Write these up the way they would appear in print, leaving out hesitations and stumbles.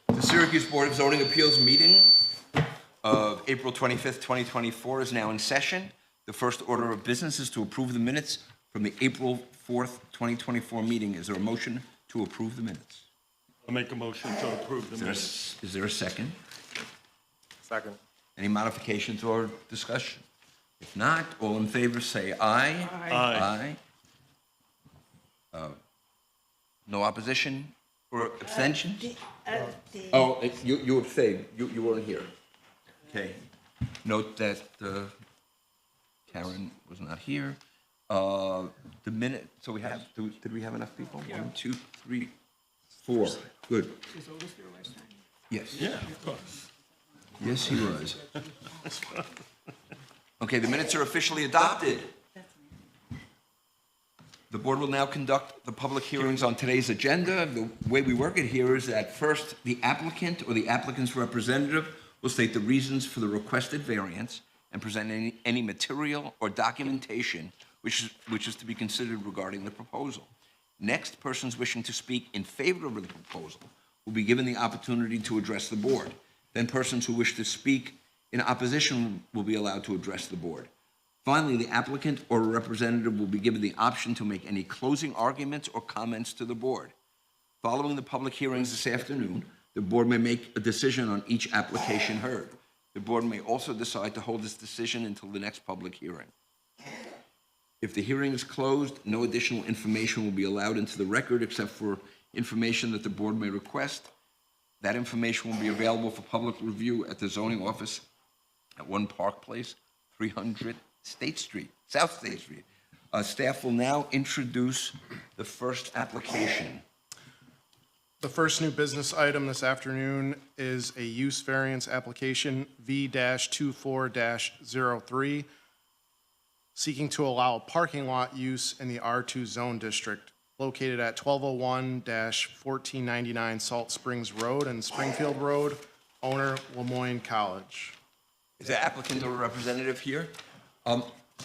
The Syracuse Board of Zoning Appeals meeting of April 25th, 2024 is now in session. The first order of business is to approve the minutes from the April 4th, 2024 meeting. Is there a motion to approve the minutes? I'll make a motion to approve the minutes. Is there a second? Second. Any modifications or discussion? If not, all in favor say aye. Aye. No opposition or abstention? Oh, you abstained. You weren't here. Okay. Note that Karen was not here. The minute, so we have, did we have enough people? Yeah. 1, 2, 3, 4. Good. Was Otis here last time? Yes. Yeah, of course. Yes, he was. Okay, the minutes are officially adopted. The board will now conduct the public hearings on today's agenda. The way we work it here is that first, the applicant or the applicant's representative will state the reasons for the requested variance and present any material or documentation which is to be considered regarding the proposal. Next, persons wishing to speak in favor of the proposal will be given the opportunity to address the board. Then persons who wish to speak in opposition will be allowed to address the board. Finally, the applicant or a representative will be given the option to make any closing arguments or comments to the board. Following the public hearings this afternoon, the board may make a decision on each application heard. The board may also decide to hold this decision until the next public hearing. If the hearing is closed, no additional information will be allowed into the record except for information that the board may request. That information will be available for public review at the zoning office at 1 Park Place, 300 State Street, South State Street. Staff will now introduce the first application. The first new business item this afternoon is a use variance application V-24-03, seeking to allow parking lot use in the R2 zone district located at 1201-1499 Salt Springs Road and Springfield Road, owner Lemoyne College. Is the applicant or representative here?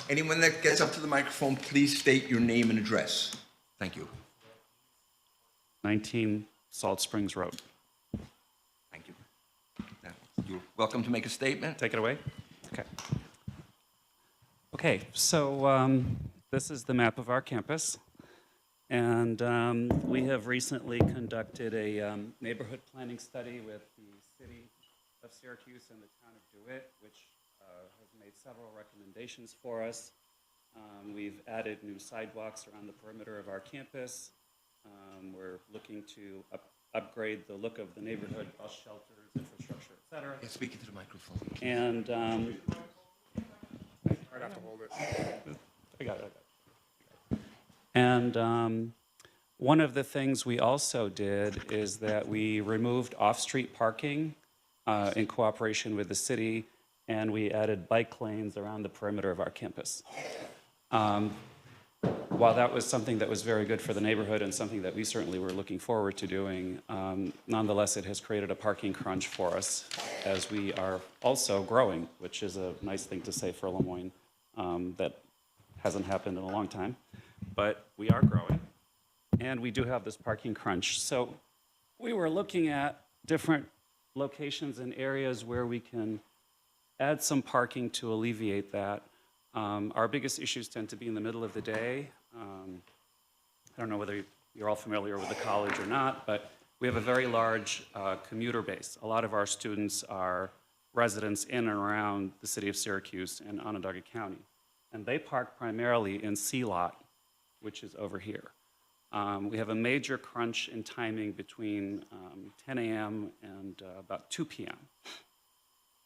Anyone that gets up to the microphone, please state your name and address. Thank you. 19 Salt Springs Road. Thank you. Now, you're welcome to make a statement. Take it away. Okay, so this is the map of our campus. And we have recently conducted a neighborhood planning study with the city of Syracuse and the town of DeWitt, which has made several recommendations for us. We've added new sidewalks around the perimeter of our campus. We're looking to upgrade the look of the neighborhood, bus shelters, infrastructure, et cetera. Yeah, speak into the microphone. And I'd have to hold it. I got it. And one of the things we also did is that we removed off-street parking in cooperation with the city, and we added bike lanes around the perimeter of our campus. While that was something that was very good for the neighborhood and something that we certainly were looking forward to doing, nonetheless, it has created a parking crunch for us as we are also growing, which is a nice thing to say for Lemoyne. That hasn't happened in a long time, but we are growing, and we do have this parking crunch. So we were looking at different locations and areas where we can add some parking to alleviate that. Our biggest issues tend to be in the middle of the day. I don't know whether you're all familiar with the college or not, but we have a very large commuter base. A lot of our students are residents in and around the city of Syracuse and Onondaga County. And they park primarily in C lot, which is over here. We have a major crunch in timing between 10 a.m. and about 2 p.m.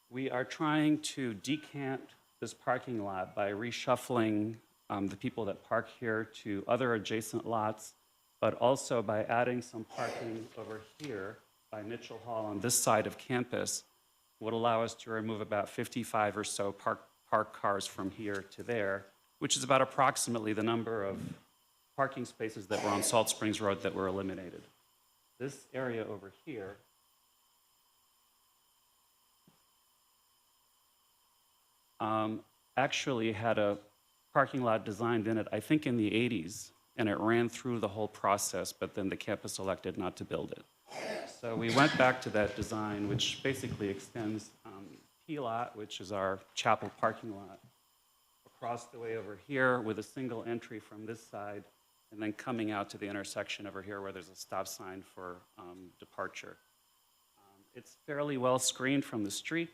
We are trying to decant this parking lot by reshuffling the people that park here to other adjacent lots, but also by adding some parking over here by Mitchell Hall on this side of campus would allow us to remove about 55 or so parked cars from here to there, which is about approximately the number of parking spaces that were on Salt Springs Road that were eliminated. This area over here actually had a parking lot designed in it, I think in the 80s, and it ran through the whole process, but then the campus elected not to build it. So we went back to that design, which basically extends P lot, which is our chapel parking lot, across the way over here with a single entry from this side, and then coming out to the intersection over here where there's a stop sign for departure. It's fairly well screened from the street.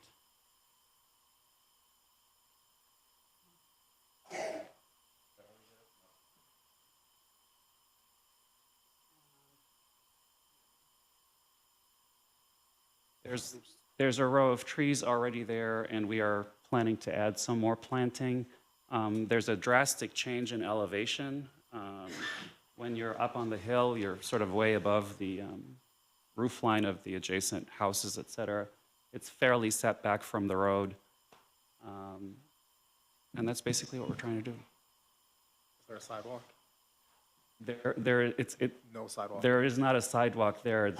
There's a row of trees already there, and we are planning to add some more planting. There's a drastic change in elevation. When you're up on the hill, you're sort of way above the roof line of the adjacent houses, et cetera. It's fairly set back from the road. And that's basically what we're trying to do. Is there a sidewalk? No sidewalk. There is not a sidewalk there.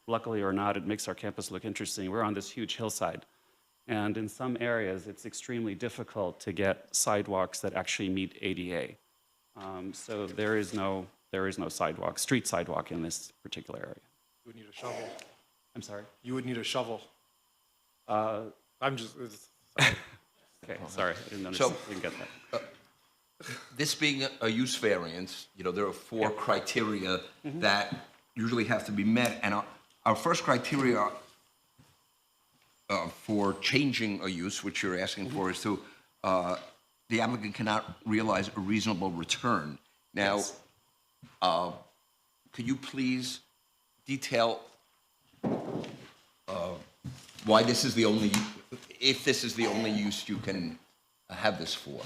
Luckily or not, it makes our campus look interesting. We're on this huge hillside. And in some areas, it's extremely difficult to get sidewalks that actually meet ADA. So there is no sidewalk, street sidewalk in this particular area. You would need a shovel. I'm sorry? You would need a shovel. Okay, sorry, I didn't understand, didn't get that. This being a use variance, there are four criteria that usually have to be met. And our first criteria for changing a use, which you're asking for, is to the applicant cannot realize a reasonable return. Now, Yes. Could you please detail why this is the only, if this is the only use you can have this for?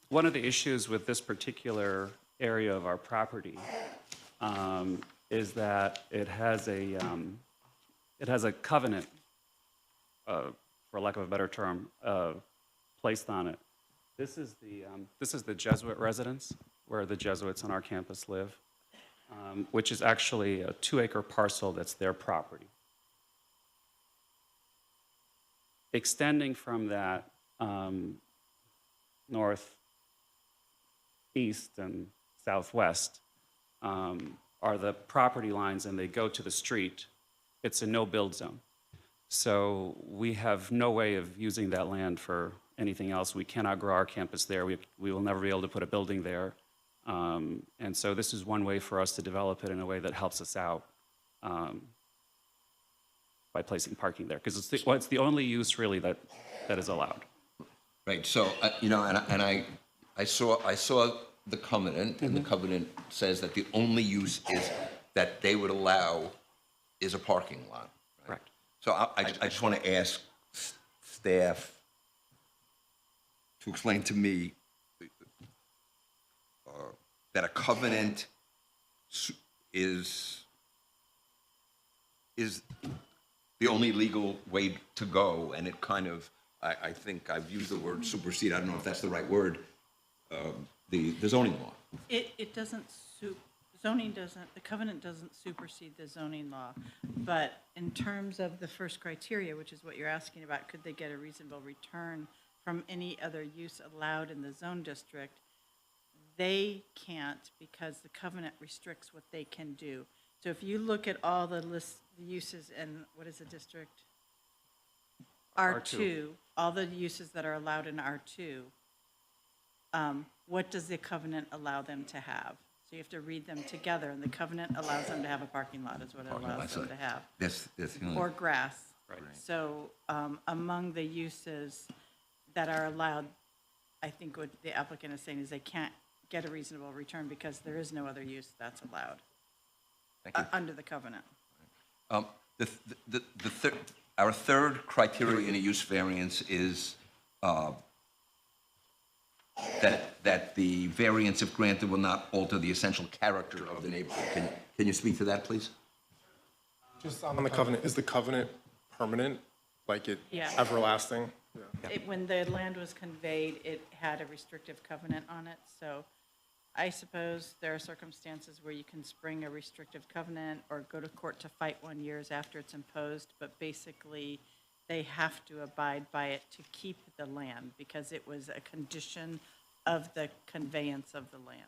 One of the issues with this particular area of our property is that it has a covenant, for lack of a better term, placed on it. This is the Jesuit residence where the Jesuits on our campus live, which is actually a 2-acre parcel that's their property. Extending from that north, east, and southwest are the property lines, and they go to the street. It's a no-build zone. So we have no way of using that land for anything else. We cannot grow our campus there. We will never be able to put a building there. And so this is one way for us to develop it in a way that helps us out by placing parking there, because it's the only use really that is allowed. Right, so, I saw the covenant, and the covenant says that the only use is that they would allow is a parking lot. Right? Correct. So I just want to ask staff to explain to me that a covenant is the only legal way to go, and it kind of, I think I've used the word supersede, I don't know if that's the right word, the zoning law. It doesn't, the covenant doesn't supersede the zoning law, but in terms of the first criteria, which is what you're asking about, could they get a reasonable return from any other use allowed in the zone district? They can't, because the covenant restricts what they can do. So if you look at all the uses in, what is the district? R2, all the uses that are allowed in R2, what does the covenant allow them to have? So you have to read them together, and the covenant allows them to have a parking lot, is what it allows them to have. That's the only. Or grass. Right. So among the uses that are allowed, I think what the applicant is saying is they can't get a reasonable return because there is no other use that's allowed Thank you. under the covenant. Our third criteria in a use variance is that the variance, if granted, will not alter the essential character of the neighborhood. Can you speak to that, please? Just on the covenant, is the covenant permanent? Like it Yeah. everlasting? When the land was conveyed, it had a restrictive covenant on it, so I suppose there are circumstances where you can spring a restrictive covenant or go to court to fight 1 year after it's imposed, but basically, they have to abide by it to keep the land because it was a condition of the conveyance of the land.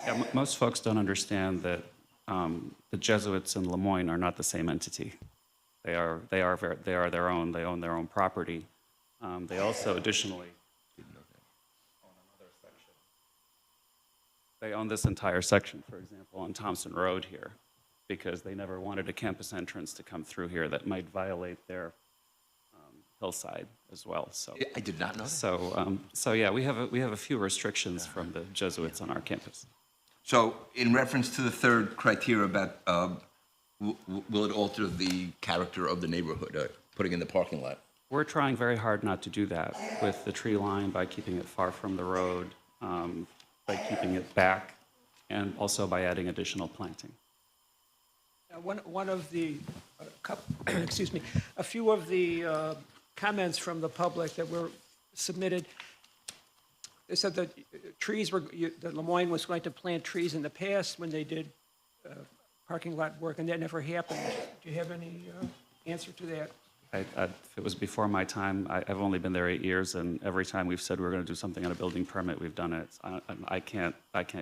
Yeah, most folks don't understand that the Jesuits in Lemoyne are not the same entity. They are their own. They own their own property. They also additionally own another section. They own this entire section, for example, on Thompson Road here, because they never wanted a campus entrance to come through here that might violate their hillside as well. So I did not know that. so yeah, we have a few restrictions from the Jesuits on our campus. So in reference to the third criteria about, will it alter the character of the neighborhood, putting in the parking lot? We're trying very hard not to do that with the tree line, by keeping it far from the road, by keeping it back, and also by adding additional planting. One of the, excuse me, a few of the comments from the public that were submitted, they said that trees were, that Lemoyne was going to plant trees in the past when they did parking lot work, and that never happened. Do you have any answer to that? If it was before my time, I've only been there 8 years, and every time we've said we're going to do something on a building permit, we've done it. I can't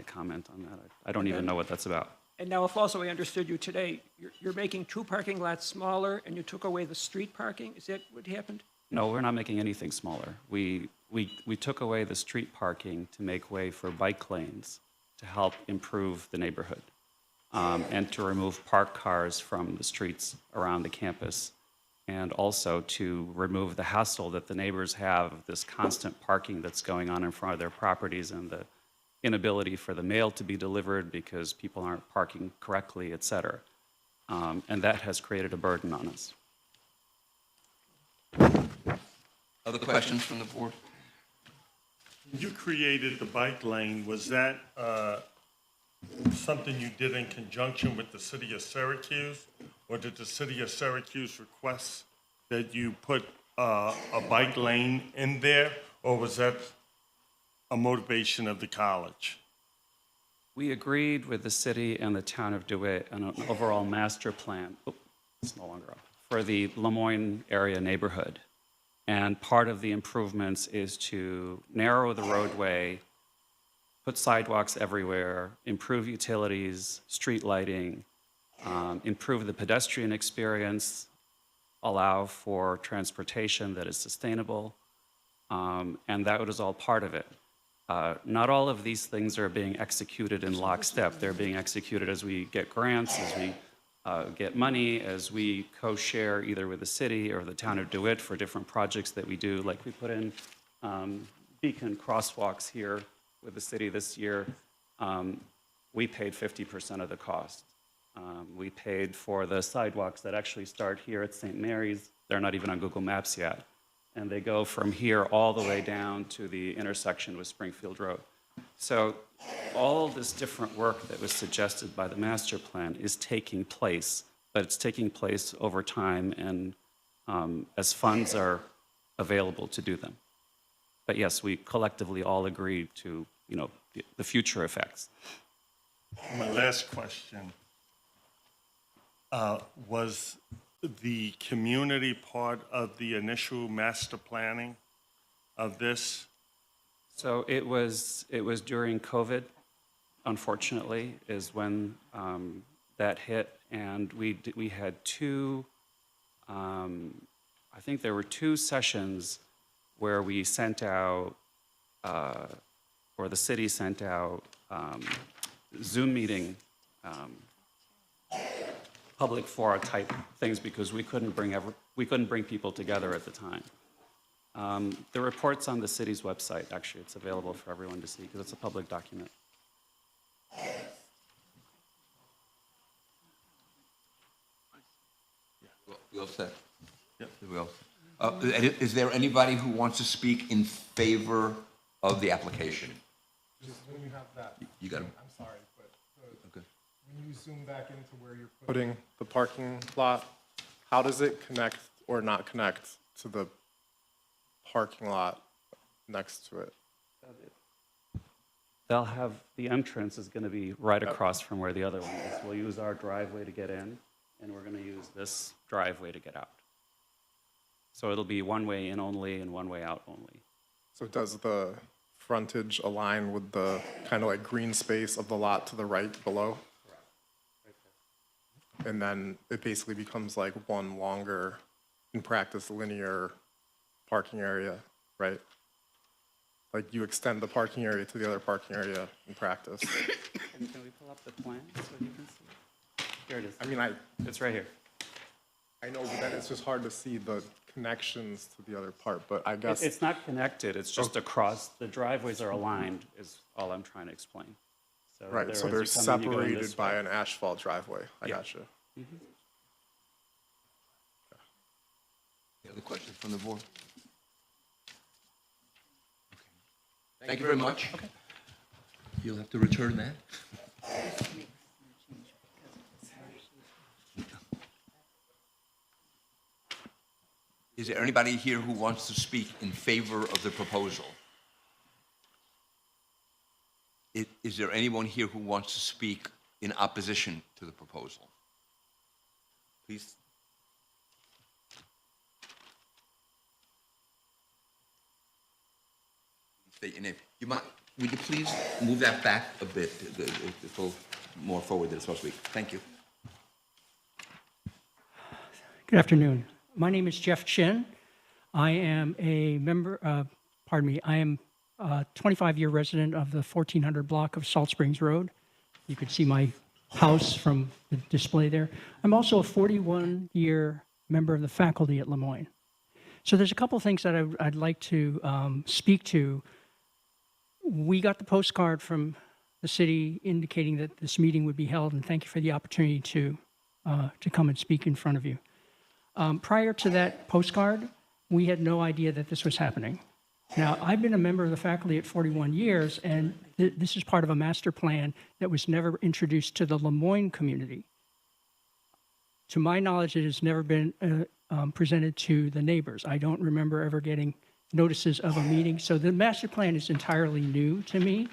comment on that. I don't even know what that's about. And now, if also I understood you today, you're making 2 parking lots smaller, and you took away the street parking? Is that what happened? No, we're not making anything smaller. We took away the street parking to make way for bike lanes to help improve the neighborhood, and to remove parked cars from the streets around the campus, and also to remove the hassle that the neighbors have of this constant parking that's going on in front of their properties, and the inability for the mail to be delivered because people aren't parking correctly, et cetera. And that has created a burden on us. Other questions from the board? When you created the bike lane, was that something you did in conjunction with the city of Syracuse? Or did the city of Syracuse request that you put a bike lane in there? Or was that a motivation of the college? We agreed with the city and the town of DeWitt on an overall master plan, it's no longer up, for the Lemoyne area neighborhood. And part of the improvements is to narrow the roadway, put sidewalks everywhere, improve utilities, street lighting, improve the pedestrian experience, allow for transportation that is sustainable, and that was all part of it. Not all of these things are being executed in lockstep. They're being executed as we get grants, as we get money, as we co-share either with the city or the town of DeWitt for different projects that we do. Like we put in beacon crosswalks here with the city this year. We paid 50% of the cost. We paid for the sidewalks that actually start here at St. Mary's. They're not even on Google Maps yet. And they go from here all the way down to the intersection with Springfield Road. So all this different work that was suggested by the master plan is taking place, but it's taking place over time and as funds are available to do them. But yes, we collectively all agreed to, the future effects. My last question, was the community part of the initial master planning of this? So it was during COVID, unfortunately, is when that hit, and we had 2, I think there were 2 sessions where we sent out, or the city sent out Zoom meeting, public fora type things, because we couldn't bring people together at the time. The report's on the city's website, actually. It's available for everyone to see because it's a public document. We all set? Yep. We all set? Is there anybody who wants to speak in favor of the application? Just when you have that, You got it. I'm sorry, but Okay. when you zoom back into where you're putting the parking lot, how does it connect or not connect to the parking lot next to it? They'll have, the entrance is going to be right across from where the other one is. We'll use our driveway to get in, and we're going to use this driveway to get out. So it'll be one way in only and one way out only. So does the frontage align with the kind of like green space of the lot to the right below? And then it basically becomes like one longer, in practice, linear parking area, right? Like you extend the parking area to the other parking area in practice. Can we pull up the plan so you can see? Here it is. I mean, It's right here. I know, but then it's just hard to see the connections to the other part, but I guess. It's not connected, it's just across, the driveways are aligned, is all I'm trying to explain. So Right, there, so as they're you come in, you go in separated this by way. an asphalt driveway. I Yeah. gotcha. Any other questions from the board? Okay. Thank you very much. Okay. You'll have to return that. Is there anybody here who wants to speak in favor of the proposal? Is there anyone here who wants to speak in opposition to the proposal? Please. State your name. Would you please move that back a bit, a little more forward than it's supposed to be? Thank you. Good afternoon. My name is Jeff Chin. I am a member, I am a 25-year resident of the 1400 block of Salt Springs Road. You can see my house from the display there. I'm also a 41-year member of the faculty at Lemoyne. So there's a couple things that I'd like to speak to. We got the postcard from the city indicating that this meeting would be held, and thank you for the opportunity to come and speak in front of you. Prior to that postcard, we had no idea that this was happening. Now, I've been a member of the faculty at 41 years, and this is part of a master plan that was never introduced to the Lemoyne community. To my knowledge, it has never been presented to the neighbors. I don't remember ever getting notices of a meeting, so the master plan is entirely new to me.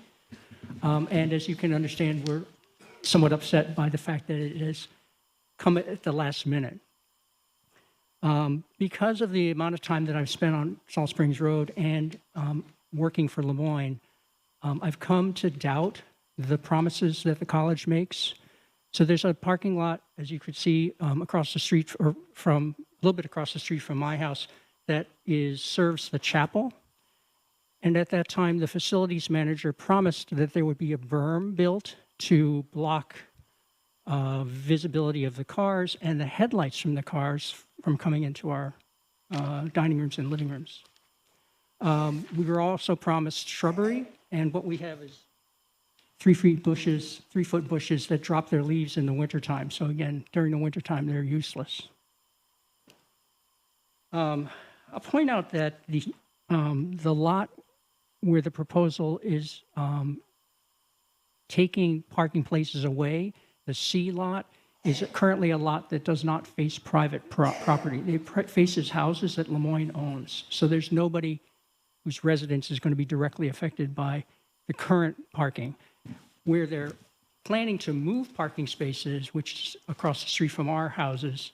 And as you can understand, we're somewhat upset by the fact that it has come at the last minute. Because of the amount of time that I've spent on Salt Springs Road and working for Lemoyne, I've come to doubt the promises that the college makes. So there's a parking lot, as you could see, across the street, or from a little bit across the street from my house, that serves the chapel. And at that time, the facilities manager promised that there would be a berm built to block visibility of the cars and the headlights from the cars from coming into our dining rooms and living rooms. We were also promised shrubbery, and what we have is 3-foot bushes that drop their leaves in the wintertime. So again, during the wintertime, they're useless. I'll point out that the lot where the proposal is taking parking places away, the C lot, is currently a lot that does not face private property. It faces houses that Lemoyne owns. So there's nobody whose residence is going to be directly affected by the current parking. Where they're planning to move parking spaces, which is across the street from our houses,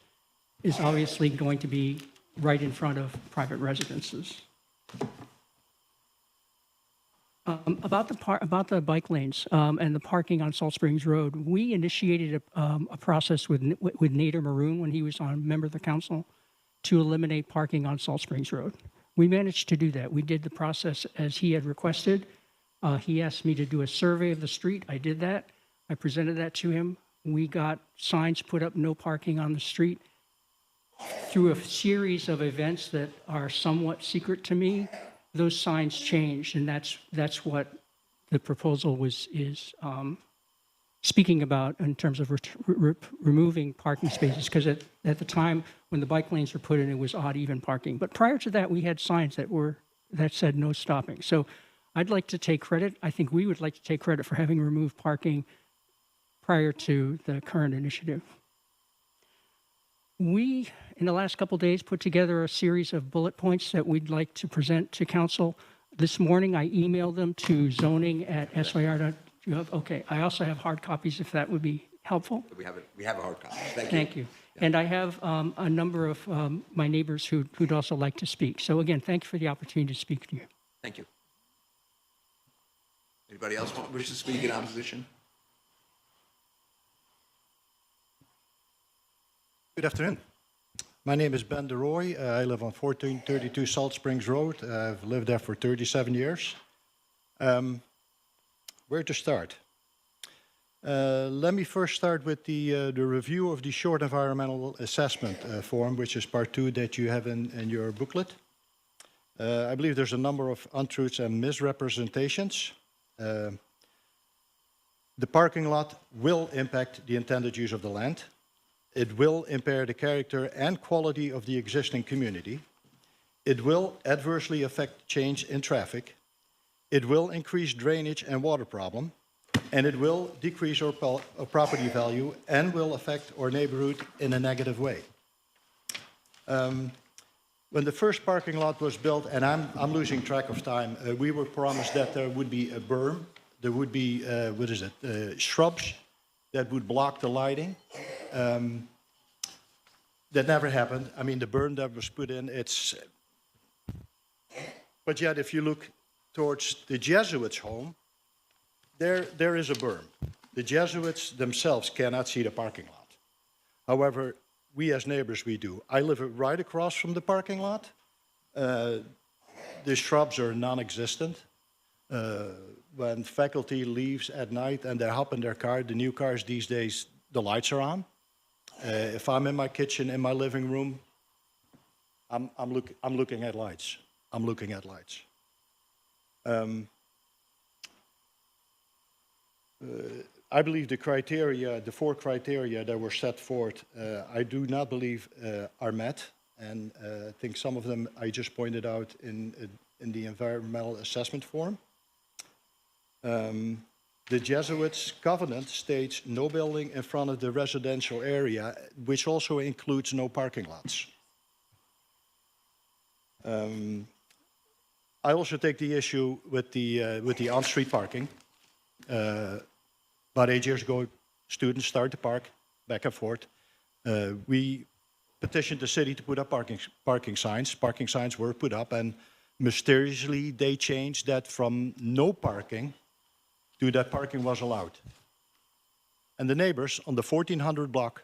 is obviously going to be right in front of private residences. About the bike lanes and the parking on Salt Springs Road, we initiated a process with Nader Maroon when he was a member of the council to eliminate parking on Salt Springs Road. We managed to do that. We did the process as he had requested. He asked me to do a survey of the street. I did that. I presented that to him. We got signs put up, no parking on the street. Through a series of events that are somewhat secret to me, those signs changed, and that's what the proposal is speaking about in terms of removing parking spaces, because at the time when the bike lanes were put in, it was odd-even parking. But prior to that, we had signs that said no stopping. So I'd like to take credit. I think we would like to take credit for having removed parking prior to the current initiative. We, in the last couple of days, put together a series of bullet points that we'd like to present to council. This morning, I emailed them to zoning@syr.gov. Okay, I also have hard copies if that would be helpful. We have a hard copy. Thank you. Thank you. And I have a number of my neighbors who'd also like to speak. So again, thank you for the opportunity to speak to you. Thank you. Anybody else wish to speak in opposition? Good afternoon. My name is Ben DeRoy. I live on 1432 Salt Springs Road. I've lived there for 37 years. Where to start? Let me first start with the review of the short environmental assessment form, which is part 2 that you have in your booklet. I believe there's a number of untruths and misrepresentations. The parking lot will impact the intended use of the land. It will impair the character and quality of the existing community. It will adversely affect change in traffic. It will increase drainage and water problem. And it will decrease our property value and will affect our neighborhood in a negative way. When the first parking lot was built, and I'm losing track of time, we were promised that there would be a berm. There would be, shrubs that would block the lighting. That never happened. I mean, the berm that was put in, but yet if you look towards the Jesuits' home, there is a berm. The Jesuits themselves cannot see the parking lot. However, we as neighbors, we do. I live right across from the parking lot. The shrubs are non-existent. When faculty leaves at night and they hop in their car, the new cars these days, the lights are on. If I'm in my kitchen, in my living room, I'm looking at lights. I'm looking at lights. I believe the criteria, the 4 criteria that were set forth, I do not believe are met, and I think some of them I just pointed out in the environmental assessment form. The Jesuits' covenant states no building in front of the residential area, which also includes no parking lots. I also take the issue with the on-street parking. About 8 years ago, students started to park back and forth. We petitioned the city to put up parking signs. Parking signs were put up, and mysteriously they changed that from no parking to that parking was allowed. And the neighbors on the 1400 block,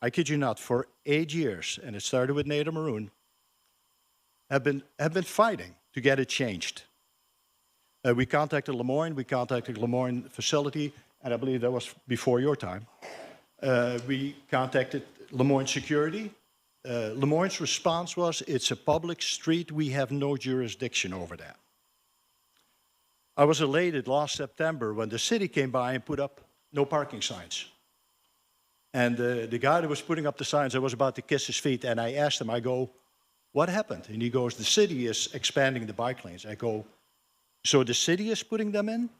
I kid you not, for 8 years, and it started with Nader Maroon, have been fighting to get it changed. We contacted Lemoyne, we contacted Lemoyne facility, and I believe that was before your time. We contacted Lemoyne security. Lemoyne's response was, it's a public street, we have no jurisdiction over that. I was elated last September when the city came by and put up no parking signs. And the guy that was putting up the signs, I was about to kiss his feet, and I asked him, I go, what happened? And he goes, the city is expanding the bike lanes. I go, so the city is putting them in?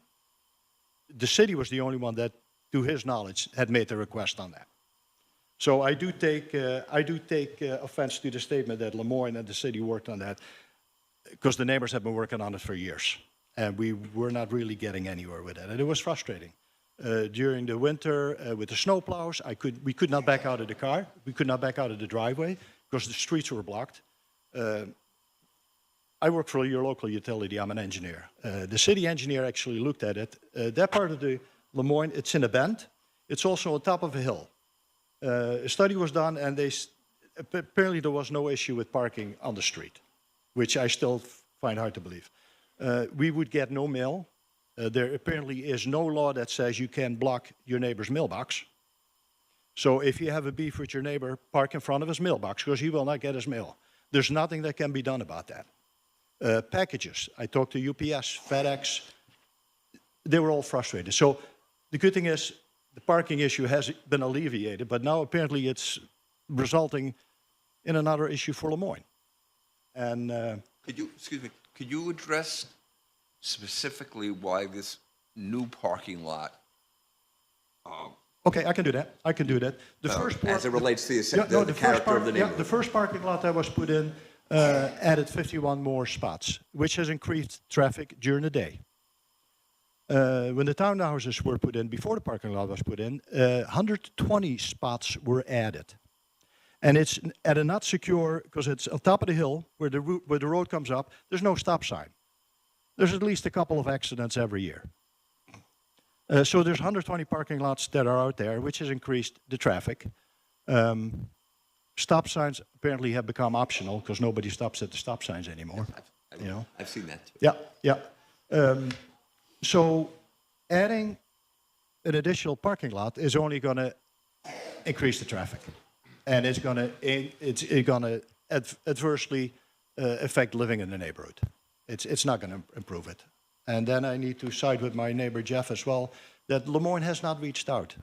The city was the only one that, to his knowledge, had made the request on that. So I do take offense to the statement that Lemoyne and the city worked on that, because the neighbors have been working on it for years. And we were not really getting anywhere with it. And it was frustrating. During the winter, with the snowplows, we could not back out of the car. We could not back out of the driveway because the streets were blocked. I work for your local utility. I'm an engineer. The city engineer actually looked at it. That part of the Lemoyne, it's in a bend. It's also on top of a hill. A study was done, and apparently there was no issue with parking on the street, which I still find hard to believe. We would get no mail. There apparently is no law that says you can block your neighbor's mailbox. So if you have a beef with your neighbor, park in front of his mailbox, because he will not get his mail. There's nothing that can be done about that. Packages, I talked to UPS, FedEx, they were all frustrated. So the good thing is the parking issue has been alleviated, but now apparently it's resulting in another issue for Lemoyne. And could you address specifically why this new parking lot? Okay, I can do that. I can do that. The first as it relates to the character of the neighborhood. The first parking lot that was put in added 51 more spots, which has increased traffic during the day. When the townhouses were put in, before the parking lot was put in, 120 spots were added. And it's at a not secure, because it's on top of the hill where the road comes up, there's no stop sign. there's at least a couple of accidents every year. So there's 120 parking lots that are out there, which has increased the traffic. Stop signs apparently have become optional because nobody stops at the stop signs anymore. You know? I've seen that too. Yeah, yeah. So adding an additional parking lot is only going to increase the traffic, and it's going to adversely affect living in the neighborhood. It's not going to improve it. And then I need to side with my neighbor Jeff as well, that Lemoyne has not reached out.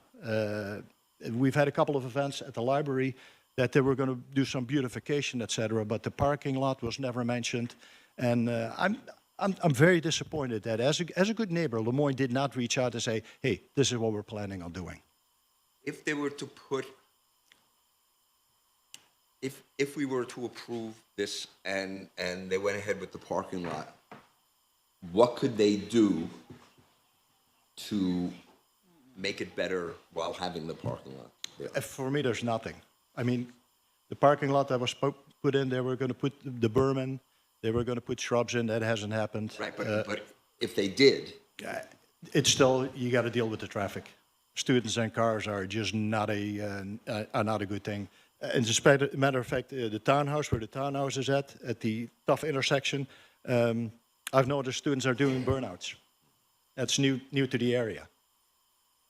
We've had a couple of events at the library that they were going to do some beautification, et cetera, but the parking lot was never mentioned. And I'm very disappointed that as a good neighbor, Lemoyne did not reach out to say, hey, this is what we're planning on doing. If they were to put, if we were to approve this and they went ahead with the parking lot, what could they do to make it better while having the parking lot there? For me, there's nothing. I mean, the parking lot that was put in, they were going to put the berm in, they were going to put shrubs in, that hasn't happened. Right, but if they did, It's still, you got to deal with the traffic. Students and cars are just not a good thing. And despite, as a matter of fact, the townhouse, where the townhouse is at the tough intersection, I've noticed students are doing burnouts. That's new to the area,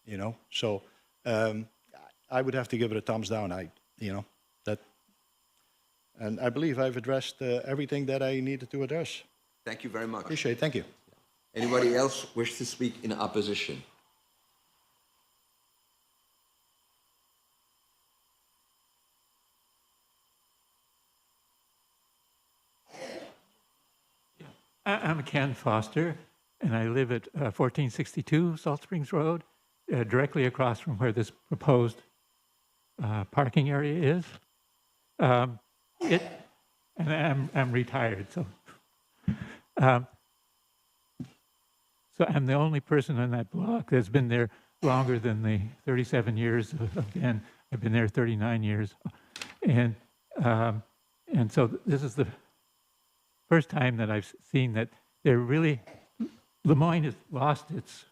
you know. So I would have to give it a thumbs down. And I believe I've addressed everything that I needed to address. thank you very much. Appreciate it. Thank you. Anybody else wish to speak in opposition? I'm Ken Foster, and I live at 1462 Salt Springs Road, directly across from where this proposed parking area is. And I'm retired, so I'm the only person on that block that's been there longer than the 37 years of Ben. I've been there 39 years, and so this is the first time that I've seen that they're really, Lemoyne has lost its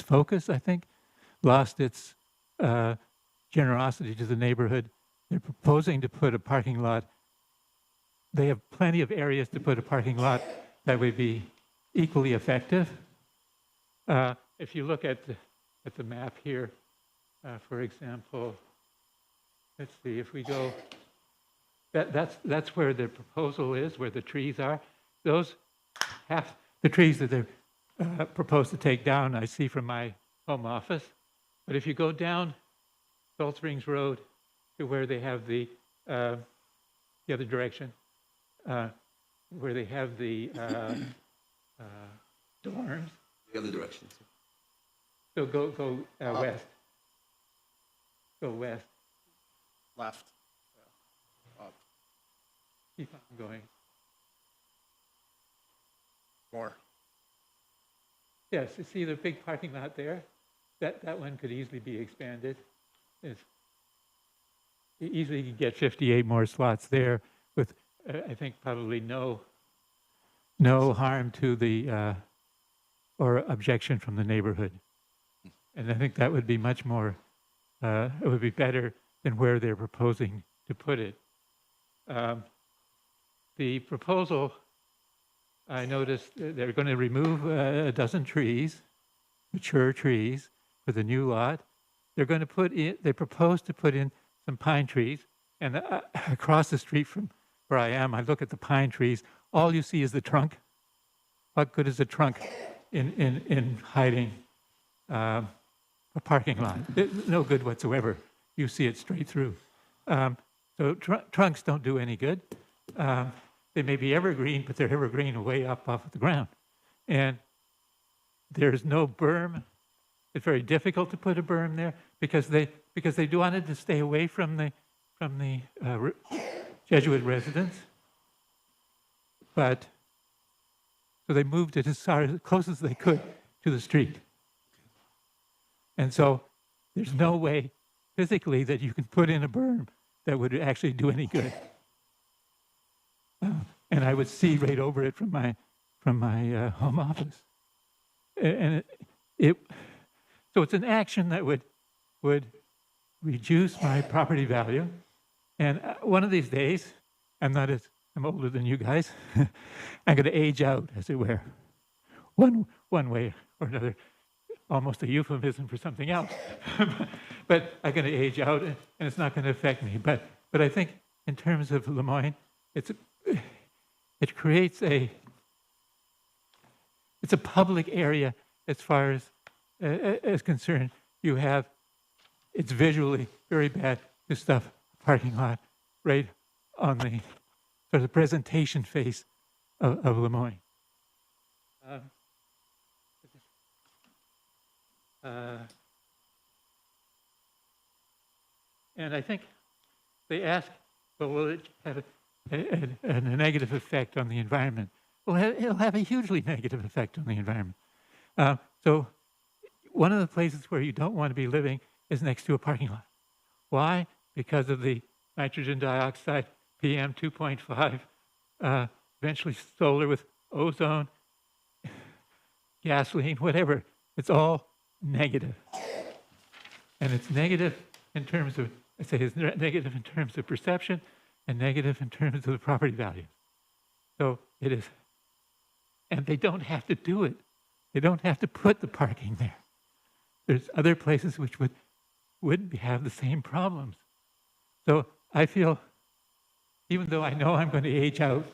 focus, I think, lost its generosity to the neighborhood. They're proposing to put a parking lot. They have plenty of areas to put a parking lot that would be equally effective. If you look at the map here, for example, let's see, if we go, that's where the proposal is, where the trees are. Those half the trees that they're proposed to take down, I see from my home office. But if you go down Salt Springs Road to where they have the other direction, where they have the dorms. The other direction. So go west. Go west. Left. Keep on going. More. Yes, you see the big parking lot there? That one could easily be expanded. You easily could get 58 more slots there with, I think, probably no harm to the, or objection from the neighborhood. And I think that would be much more, it would be better than where they're proposing to put it. The proposal, I noticed they're going to remove a dozen trees, mature trees, for the new lot. They're going to put in, they propose to put in some pine trees. And across the street from where I am, I look at the pine trees. All you see is the trunk. What good is a trunk in hiding a parking lot? No good whatsoever. You see it straight through. So trunks don't do any good. They may be evergreen, but they're evergreen way up off the ground. And there's no berm. It's very difficult to put a berm there because they wanted to stay away from the Jesuit residents. But so they moved it as close as they could to the street. And so there's no way physically that you can put in a berm that would actually do any good. And I would see right over it from from my home office. And so it's an action that would reduce my property value. And one of these days, I'm older than you guys, I'm going to age out, as it were, one way or another, almost a euphemism for something else. But I'm going to age out, and it's not going to affect me. But I think in terms of Lemoyne, it creates it's a public area as far as concerned. It's visually very bad to stuff a parking lot right on the sort of presentation face of Lemoyne. And I think they ask, well, will it have a negative effect on the environment? Well, it'll have a hugely negative effect on the environment. So one of the places where you don't want to be living is next to a parking lot. Why? Because of the nitrogen dioxide, PM 2.5, eventually solar with ozone, gasoline, whatever. It's all negative. And it's negative in terms of, it's negative in terms of perception and negative in terms of the property value. So it is, and they don't have to do it. They don't have to put the parking there. There's other places which would have the same problems. So I feel, even though I know I'm going to age out,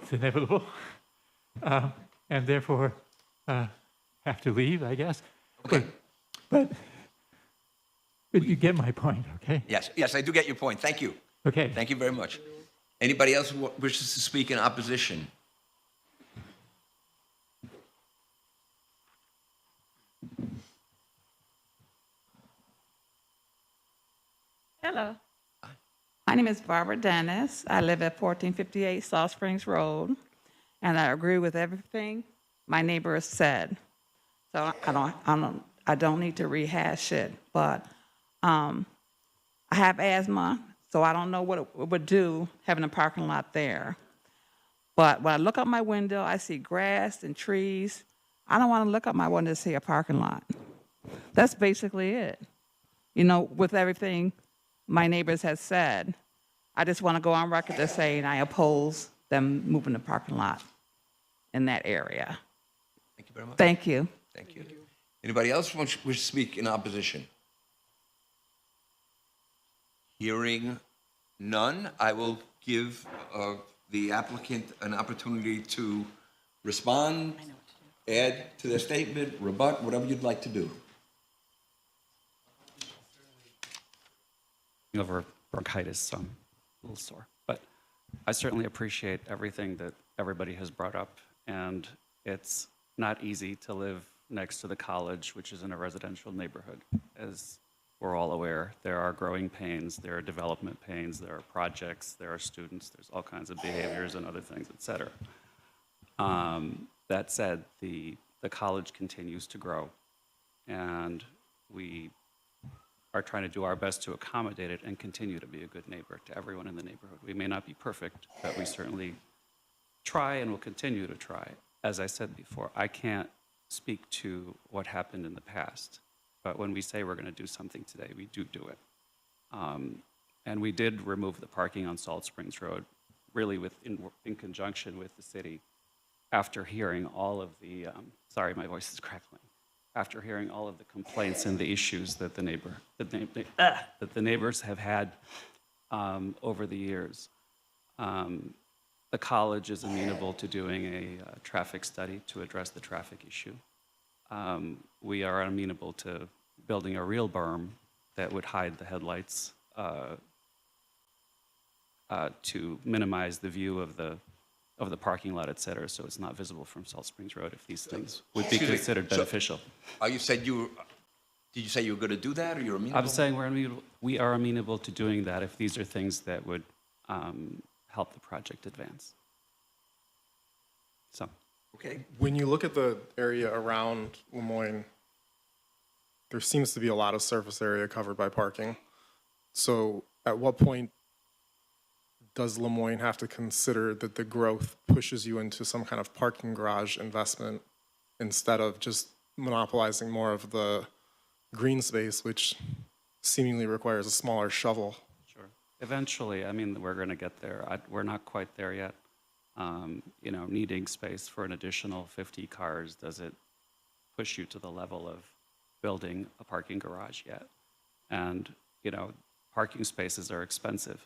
it's inevitable, and therefore have to leave, I guess. Okay. But you get my point, okay? Yes, I do get your point. Thank you. Okay. Thank you very much. Anybody else who wishes to speak in opposition? Hello. My name is Barbara Dennis. I live at 1458 South Springs Road, and I agree with everything my neighbor has said. So I don't need to rehash it, but I have asthma, so I don't know what it would do having a parking lot there. But when I look out my window, I see grass and trees. I don't want to look out my window to see a parking lot. That's basically it. You know, with everything my neighbors have said, I just want to go on record as saying I oppose them moving the parking lot in that area. Thank you very much. Thank you. Thank you. Anybody else wish to speak in opposition? Hearing none, I will give the applicant an opportunity to respond, add to their statement, rebut, whatever you'd like to do. Over bronchitis, so I'm a little sore. But I certainly appreciate everything that everybody has brought up, and it's not easy to live next to the college, which is in a residential neighborhood. As we're all aware, there are growing pains, there are development pains, there are projects, there are students, there's all kinds of behaviors and other things, et cetera. That said, the college continues to grow, and we are trying to do our best to accommodate it and continue to be a good neighbor to everyone in the neighborhood. We may not be perfect, but we certainly try and will continue to try. As I said before, I can't speak to what happened in the past, but when we say we're going to do something today, we do it. And we did remove the parking on Salt Springs Road, really in conjunction with the city, after hearing all of the, sorry, my voice is crackling. After hearing all of the complaints and the issues that the neighbors have had over the years. The college is amenable to doing a traffic study to address the traffic issue. We are amenable to building a real berm that would hide the headlights to minimize the view of the parking lot, et cetera, so it's not visible from Salt Springs Road if these things would be considered beneficial. You said did you say you were going to do that, or you're amenable? I'm saying we are amenable to doing that if these are things that would help the project advance. So. Okay. When you look at the area around Lemoyne, there seems to be a lot of surface area covered by parking. So at what point does Lemoyne have to consider that the growth pushes you into some kind of parking garage investment instead of just monopolizing more of the green space, which seemingly requires a smaller shovel? Sure. Eventually, I mean, we're going to get there. We're not quite there yet. You know, needing space for an additional 50 cars, does it push you to the level of building a parking garage yet? And, you know, parking spaces are expensive.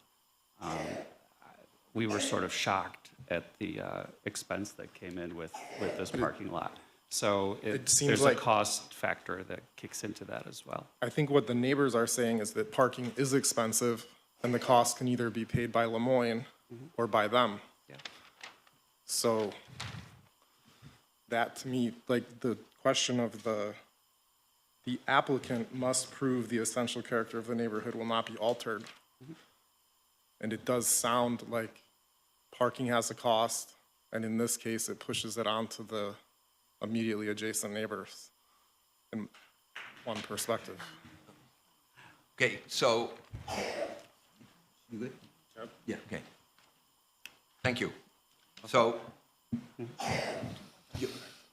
We were sort of shocked at the expense that came in with this parking lot. So It seems there's like- a cost factor that kicks into that as well. I think what the neighbors are saying is that parking is expensive, and the cost can either be paid by Lemoyne or by them. Yeah. So that, to me, like, the question of the applicant must prove the essential character of the neighborhood will not be altered. And it does sound like parking has a cost, and in this case, it pushes it onto the immediately adjacent neighbors, in one perspective. Okay, so, you good? Yeah, okay. Thank you. So,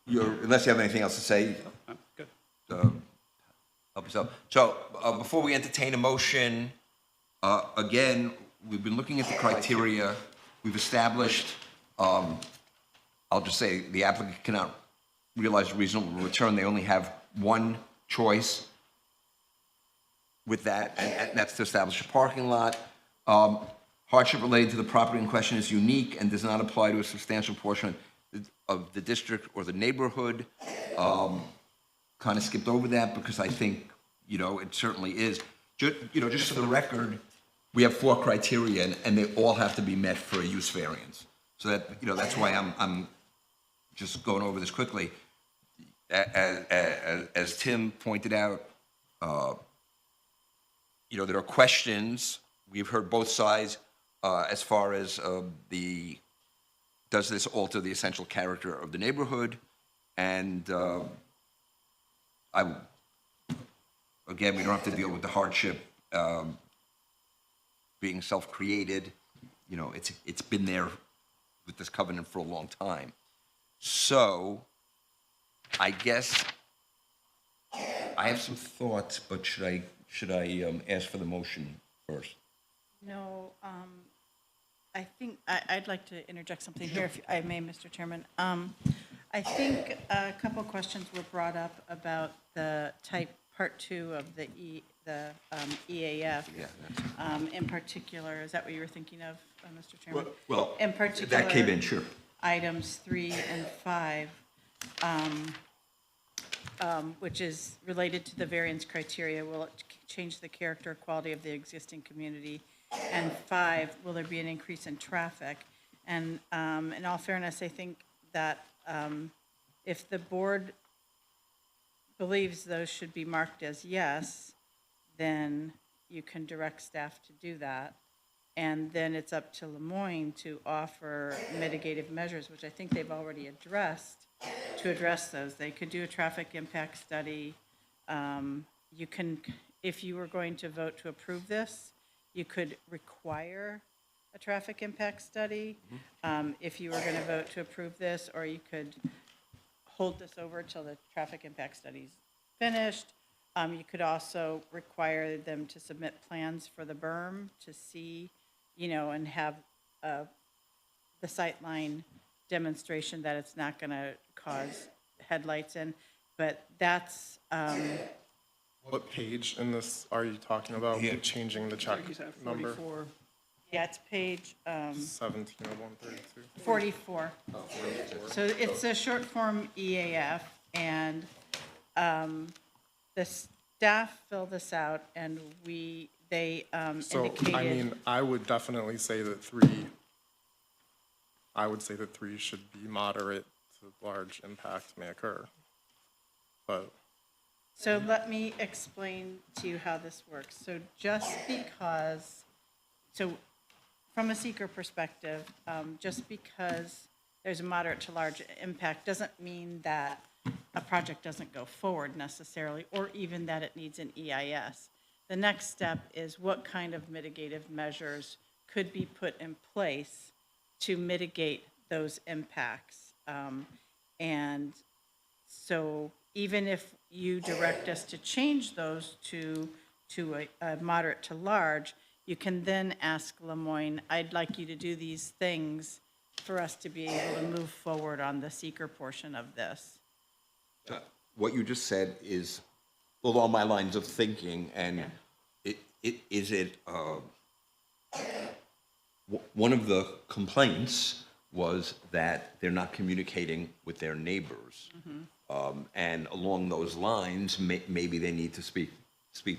unless you have anything else to say, Good. help yourself. So, before we entertain a motion, again, we've been looking at the criteria. We've established, I'll just say, the applicant cannot realize a reasonable return. They only have one choice with that, and that's to establish a parking lot. Hardship related to the property in question is unique and does not apply to a substantial portion of the district or the neighborhood. Kind of skipped over that because I think, you know, it certainly is. Just for the record, we have 4 criteria, and they all have to be met for a use variance. So that, you know, that's why I'm just going over this quickly. As Tim pointed out, you know, there are questions. We've heard both sides as far as does this alter the essential character of the neighborhood? And again, we don't have to deal with the hardship being self-created. You know, it's been there with this covenant for a long time. So I guess I have some thoughts, but should I ask for the motion first? No, I think, I'd like to interject something here, if I may, Mr. Chairman. I think a couple of questions were brought up about the part 2 of the EAF. Yeah, In particular, is that what you were thinking of, Mr. Chairman? Well, In particular, that came in, sure. items 3 and 5, which is related to the variance criteria. Will it change the character or quality of the existing community? And 5, will there be an increase in traffic? And in all fairness, I think that if the board believes those should be marked as yes, then you can direct staff to do that. And then it's up to Lemoyne to offer mitigative measures, which I think they've already addressed, to address those. They could do a traffic impact study. You can, if you were going to vote to approve this, you could require a traffic impact study if you were going to vote to approve this, or you could hold this over till the traffic impact study's finished. You could also require them to submit plans for the berm to see, you know, and have the sightline demonstration that it's not going to cause headlights in. But that's, What page in this are you talking about, Here. changing the check number? 44. yeah, it's page 17 of 132. 44. So it's a short form EAF, and the staff filled this out, and they So, indicated. I mean, I would definitely say that 3 should be moderate to large impact may occur. But So let me explain to you how this works. So just because, so from a seeker perspective, just because there's a moderate to large impact doesn't mean that a project doesn't go forward necessarily, or even that it needs an EIS. The next step is what kind of mitigative measures could be put in place to mitigate those impacts. And so even if you direct us to change those to a moderate to large, you can then ask Lemoyne, I'd like you to do these things for us to be able to move forward on the seeker portion of this. What you just said is along my lines of thinking, and one of the complaints was that they're not communicating with their neighbors. And along those lines, maybe they need to speak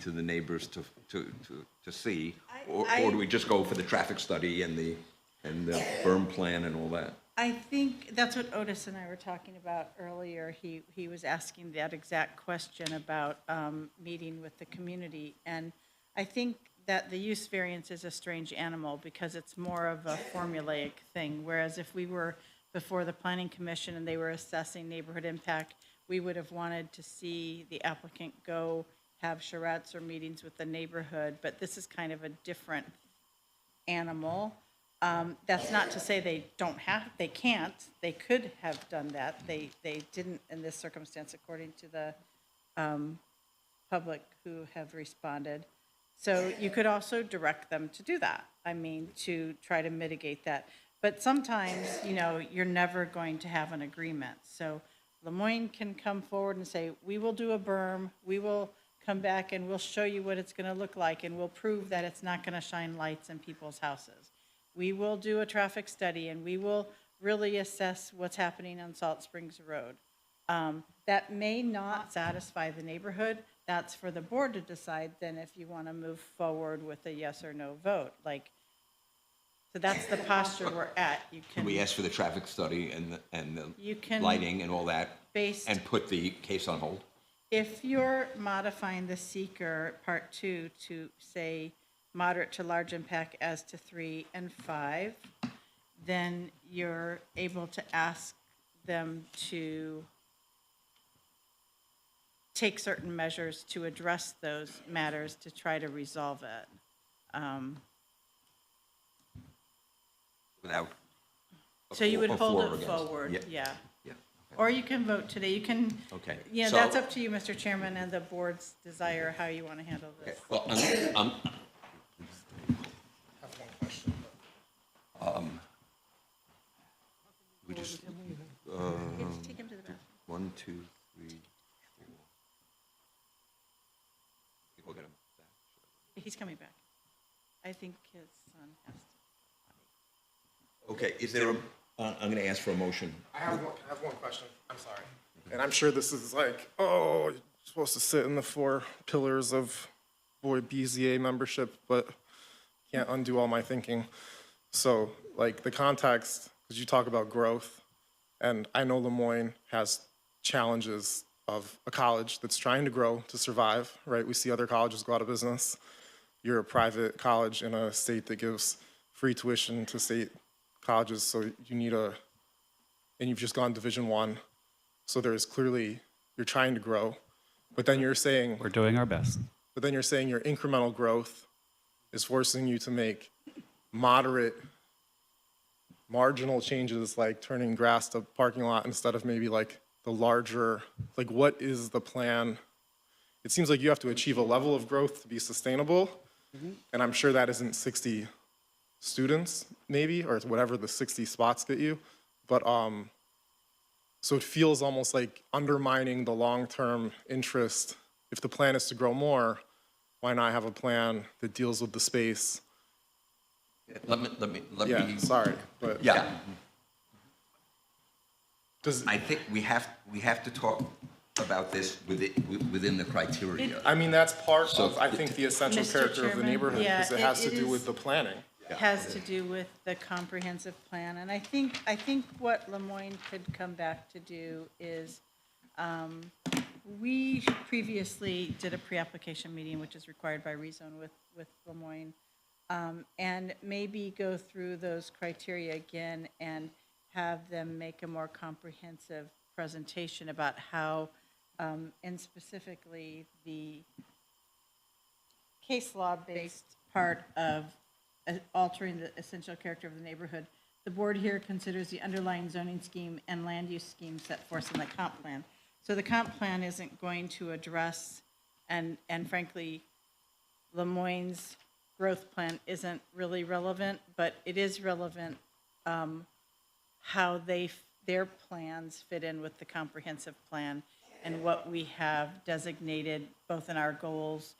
to the neighbors to see, or do we just go for the traffic study and the berm plan and all that? I think that's what Otis and I were talking about earlier. He was asking that exact question about meeting with the community. And I think that the use variance is a strange animal because it's more of a formulaic thing. Whereas if we were before the Planning Commission and they were assessing neighborhood impact, we would have wanted to see the applicant go have charrettes or meetings with the neighborhood. But this is kind of a different animal. That's not to say they can't, they could have done that. They didn't in this circumstance, according to the public who have responded. So you could also direct them to do that. I mean, to try to mitigate that. But sometimes, you're never going to have an agreement. So Lemoyne can come forward and say, we will do a berm, we will come back and we'll show you what it's going to look like, and we'll prove that it's not going to shine lights in people's houses. We will do a traffic study, and we will really assess what's happening on Salt Springs Road. That may not satisfy the neighborhood. That's for the board to decide then if you want to move forward with a yes or no vote. So that's the posture we're at. You Can can, we ask for the traffic study and You the can- lighting and all that, based, and put the case on hold? if you're modifying the seeker part 2 to say moderate to large impact as to 3 and 5, then you're able to ask them to take certain measures to address those matters to try to resolve it. Without a So you would for- a hold for or it against? forward, yeah. Yeah. Or you can vote today. You can, Okay. yeah, So- that's up to you, Mr. Chairman, and the board's desire, how you want to handle this. Well, we just, Take him to the bathroom. 1, 2, 3, 4. I think we'll get him back. He's coming back. I think his son has to. Okay, is there a, I'm going to ask for a motion. I have one question. I'm sorry. And I'm sure this is like, oh, you're supposed to sit in the 4 pillars of BZA membership, but can't undo all my thinking. So, the context, because you talk about growth, and I know Lemoyne has challenges of a college that's trying to grow to survive, right? We see other colleges go out of business. You're a private college in a state that gives free tuition to state colleges, so you need and you've just gone Division I. So there's clearly, you're trying to grow, but then you're saying, We're doing our best. but then you're saying your incremental growth is forcing you to make moderate, marginal changes like turning grass to parking lot instead of maybe the larger, what is the plan? It seems like you have to achieve a level of growth to be sustainable, and I'm sure that isn't 60 students maybe, or whatever the 60 spots get you, but so it feels almost like undermining the long-term interest. If the plan is to grow more, why not have a plan that deals with the space? Let me. Yeah, sorry, but Yeah, does, I think we have to talk about this within the criteria. I mean, that's part So- of, I think, the essential Mr. character of the Chairman, neighborhood, yeah, because it has to it do is- with the planning. Has to do with the comprehensive plan. And I think what Lemoyne could come back to do is, we previously did a pre-application meeting, which is required by rezone with Lemoyne, and maybe go through those criteria again and have them make a more comprehensive presentation about how, and specifically the case law-based part of altering the essential character of the neighborhood. The board here considers the underlying zoning scheme and land use scheme set forth in the comp plan. So the comp plan isn't going to address, and frankly, Lemoyne's growth plan isn't really relevant, but it is relevant how their plans fit in with the comprehensive plan and what we have designated both in our goals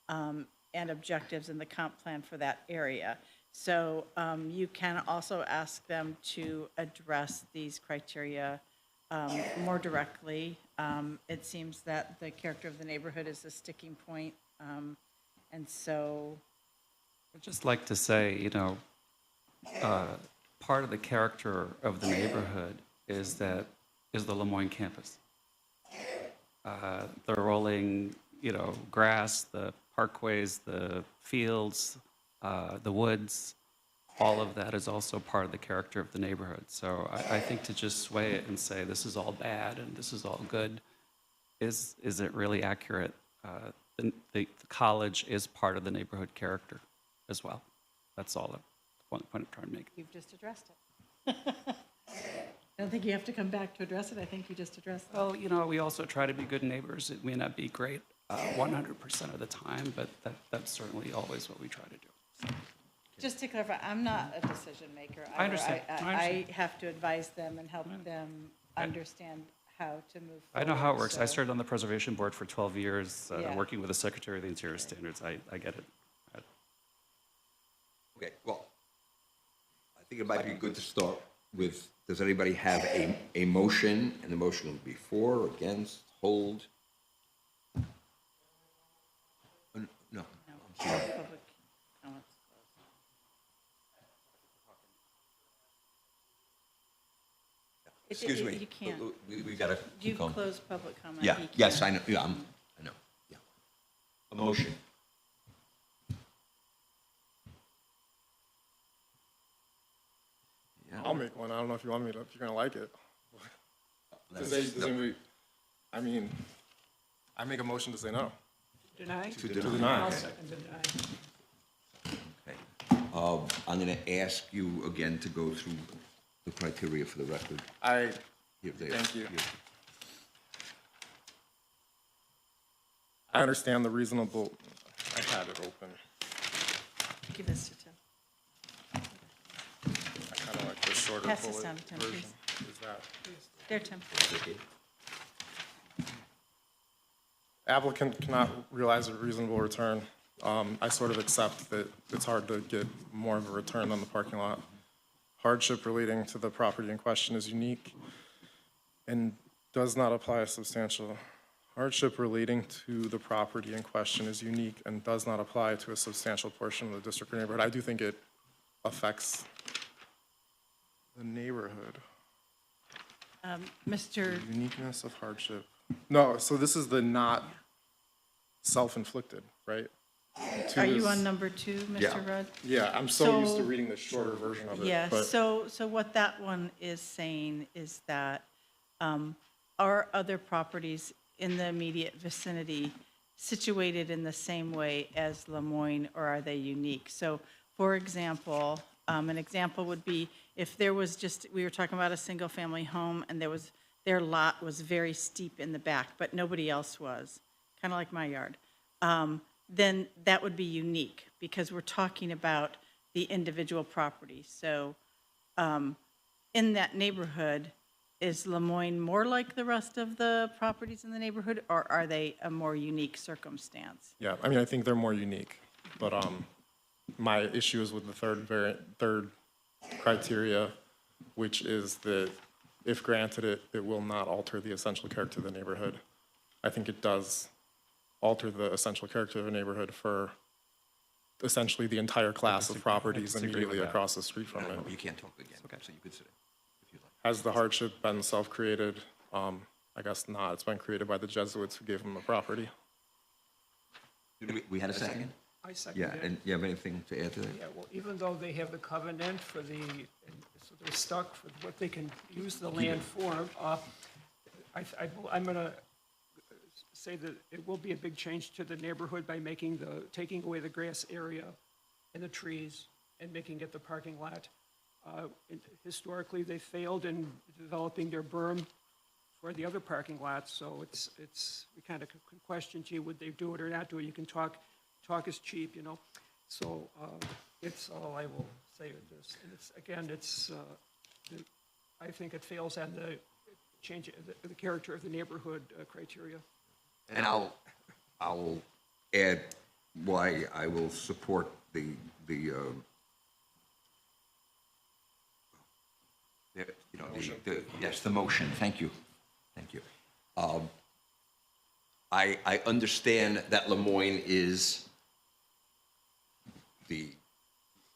and objectives in the comp plan for that area. So you can also ask them to address these criteria more directly. It seems that the character of the neighborhood is a sticking point. And so, I'd just like to say, part of the character of the neighborhood is the Lemoyne campus. The rolling, grass, the parkways, the fields, the woods, all of that is also part of the character of the neighborhood. So I think to just sway it and say this is all bad and this is all good isn't really accurate. The college is part of the neighborhood character as well. That's all the point I'm trying to make. you've just addressed it. I don't think you have to come back to address it. I think you just addressed it. Well, we also try to be good neighbors. It may not be great 100% of the time, but that's certainly always what we try to do. Just to clarify, I'm not a decision maker. I understand. I have to advise them and help them understand how to move I forward. know how it works. I so- served on the preservation board for 12 years, Yeah. working with the Secretary of the Interior Standards. I get it. Okay, well, I think it might be good to start with, does anybody have a motion? And the motion will be for, against, hold? No. No, public comments. Excuse me. You can't. We gotta You come. close public comment. Yeah, He yes, I can't. know, yeah, I know, yeah. A motion. Yeah. I'll make one. I don't know if you want me to, if you're gonna like it. I mean, I make a motion to say no. Deny? To To deny. deny. I'll second deny. Okay. I'm gonna ask you again to go through the criteria for the record. Here they are. Thank you. Here. I understand the reasonable, I had it open. Give this to Tim. I kind of like the shorter Pass this bullet down to Tim, version. Is that? There, Tim. Applicant cannot realize a reasonable return. I sort of accept that it's hard to get more of a return than the parking lot. Hardship relating to the property in question is unique and does not apply a substantial. Hardship relating to the property in question is unique and does not apply to a substantial portion of the district or neighborhood. I do think it affects the neighborhood. Mr. Uniqueness of hardship. No, so this is the not self-inflicted, right? Two Are you is- on number 2, Yeah. Mr. Rudd? Yeah, I'm so used to So- reading the shorter version of it. Yeah, but- so what that one is saying is that are other properties in the immediate vicinity situated in the same way as Lemoyne, or are they unique? So, for example, an example would be if there was just, we were talking about a single-family home, and their lot was very steep in the back, but nobody else was, kind of like my yard, then that would be unique, because we're talking about the individual property. So in that neighborhood, is Lemoyne more like the rest of the properties in the neighborhood, or are they a more unique circumstance? Yeah, I mean, I think they're more unique, but my issue is with the third criteria, which is that if granted it will not alter the essential character of the neighborhood. I think it does alter the essential character of the neighborhood for essentially the entire class of properties disagree with immediately that. across the street from it. You can't talk again, so you could sit if you like. Has the hardship been self-created? I guess not. It's been created by the Jesuits who gave them the property. We had a second? I second Yeah, it. and you have anything to add to that? Yeah, well, even though they have the covenant for so they're stuck with what they can use the land for, I'm gonna say that it will be a big change to the neighborhood by taking away the grass area and the trees and making it the parking lot. Historically, they failed in developing their berm for the other parking lots, so we kind of can question, gee, would they do it or not do it? You can talk is cheap, you know? So it's all I will say with this. And I think it fails on the change, the character of the neighborhood criteria. And I'll add why I will support the motion. Thank you. I understand that Lemoyne is the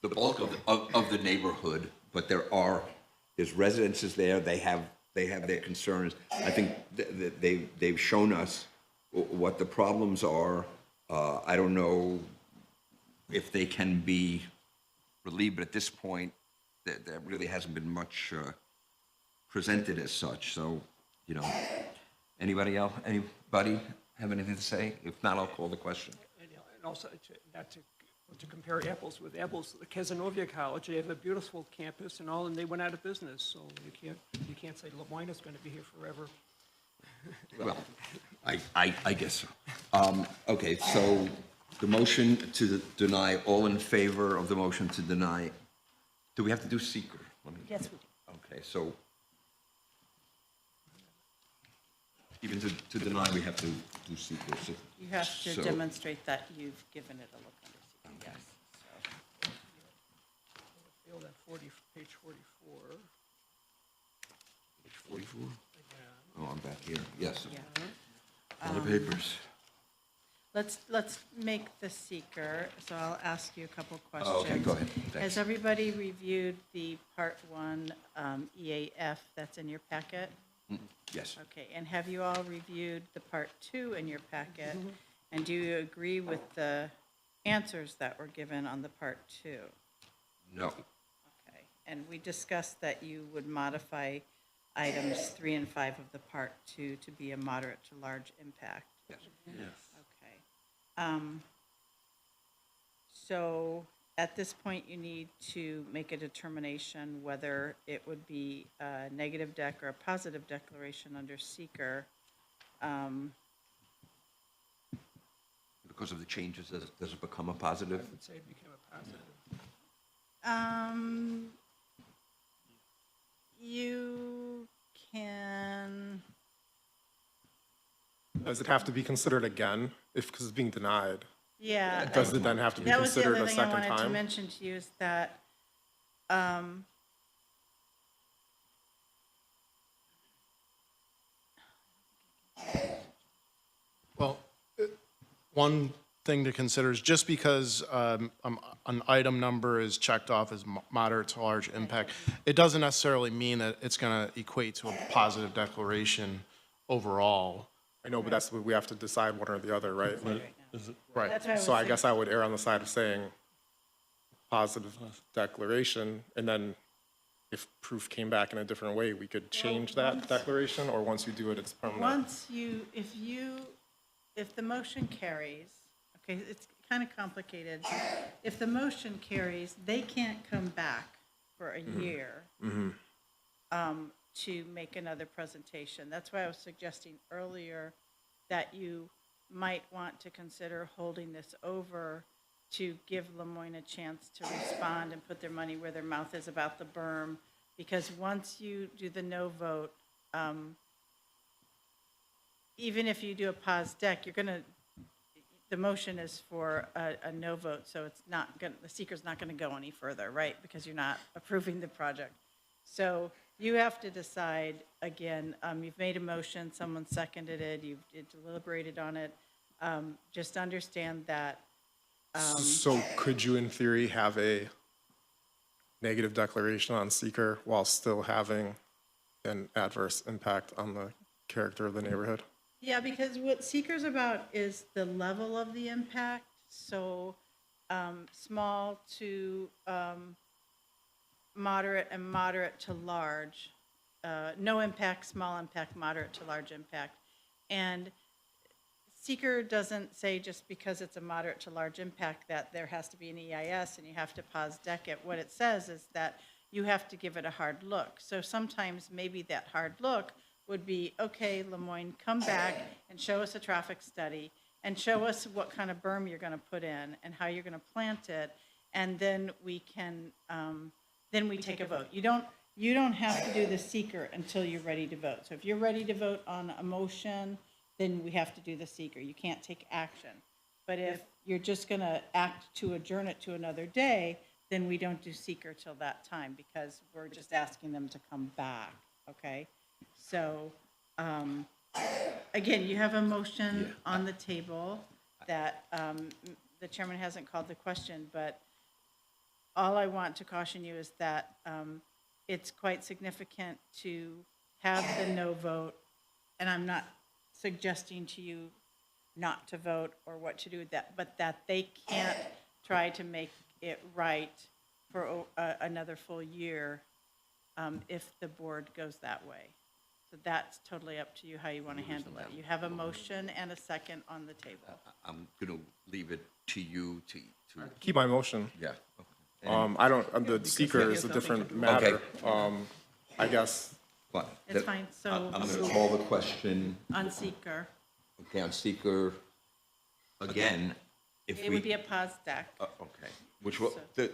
bulk of the neighborhood, but there's residences there. They have their concerns. I think they've shown us what the problems are. I don't know if they can be relieved, but at this point, there really hasn't been much presented as such. So, anybody else? Anybody have anything to say? If not, I'll call the question. And also, not to compare apples with apples, the Cazenovia College, they have a beautiful campus and all, and they went out of business. So you can't say Lemoyne is going to be here forever. Well, I guess so. Okay, so the motion to deny, all in favor of the motion to deny, do we have to do seeker? Yes, we do. Okay, so even to deny, we have to do seeker. You have to So- demonstrate that you've given it a look under seeker, yes. So, Failed on page 44. Page 44? Oh, I'm back here, yes. yeah. All the papers. Let's make the seeker, so I'll ask you a couple questions. Oh, okay, go ahead. Thanks. Has everybody reviewed the Part 1 EAF that's in your packet? Yes. Okay, and have you all reviewed the Part 2 in your packet? And do you agree with the answers that were given on the Part 2? No. Okay, and we discussed that you would modify items 3 and 5 of the Part 2 to be a moderate to large impact. Yes. Okay. So at this point, you need to make a determination whether it would be a negative dec or a positive declaration under seeker. Because of the changes, does it become a positive? I would say it became a positive. You can, Does it have to be considered again because it's being denied? yeah. Does it then have to be That was the considered other a thing I second wanted to time? mention to you is that, Well, one thing to consider is just because an item number is checked off as moderate to large impact, it doesn't necessarily mean that it's going to equate to a positive declaration overall. I know, but that's what we have to decide one or the other, right? Right. That's what I So I was guess I would err on the side of saying positive declaration, and then if proof came back in a different way, we could change that declaration, or once you do it, it's permanent? once if the motion carries, okay, it's kind of complicated. If the motion carries, they can't come back for a year to make another presentation. That's why I was suggesting earlier that you might want to consider holding this over to give Lemoyne a chance to respond and put their money where their mouth is about the berm. Because once you do the no vote, even if you do a pause deck, the motion is for a no vote, so the seeker's not gonna go any further, right? Because you're not approving the project. So you have to decide, again, you've made a motion, someone seconded it, you've deliberated on it. Just understand that, So could you, in theory, have a negative declaration on seeker while still having an adverse impact on the character of the neighborhood? yeah, because what seeker's about is the level of the impact, so small to moderate and moderate to large. No impact, small impact, moderate to large impact. And seeker doesn't say just because it's a moderate to large impact that there has to be an EIS and you have to pause deck it. What it says is that you have to give it a hard look. So sometimes maybe that hard look would be, okay, Lemoyne, come back and show us a traffic study and show us what kind of berm you're going to put in and how you're going to plant it, and then we can, then we take a vote. You don't have to do the seeker until you're ready to vote. So if you're ready to vote on a motion, then we have to do the seeker. You can't take action. But if you're just going to act to adjourn it to another day, then we don't do seeker till that time because we're just asking them to come back, okay? So, again, you have a motion on the table that the chairman hasn't called the question, but all I want to caution you is that it's quite significant to have the no vote, and I'm not suggesting to you not to vote or what to do with that, but that they can't try to make it right for another full year if the board goes that way. So that's totally up to you how you want to handle it. You have a motion and a second on the table. I'm going to leave it to you to Keep my motion. yeah. I don't, the seeker is a different matter. I guess, But It's fine, so I'm going to call the question, on seeker, okay, on seeker, again, if we... it would be a pause deck. Okay,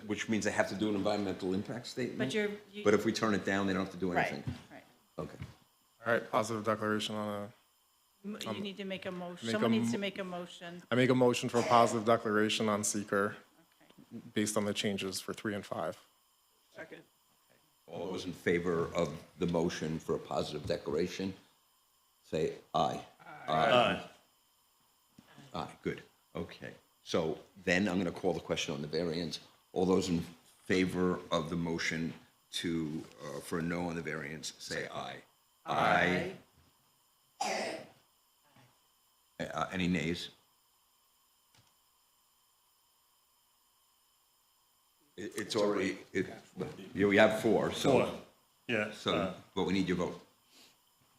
which means they have to do an environmental impact statement? But But if we turn it down, they don't have to do Right, anything? right. Okay. all right, positive declaration on You need to make a motion, make someone a needs to m- make a motion. I make a motion for a positive declaration on seeker Okay. based on the changes for 3 and 5. Second. All those in favor of the motion for a positive declaration, say aye. Aye. Aye, good, okay. So then I'm going to call the question on the variance. All those in favor of the motion to, for a no on the variance, say aye. Aye. Any nays? It's already, we have 4, so, Four. Yeah, but we need your vote.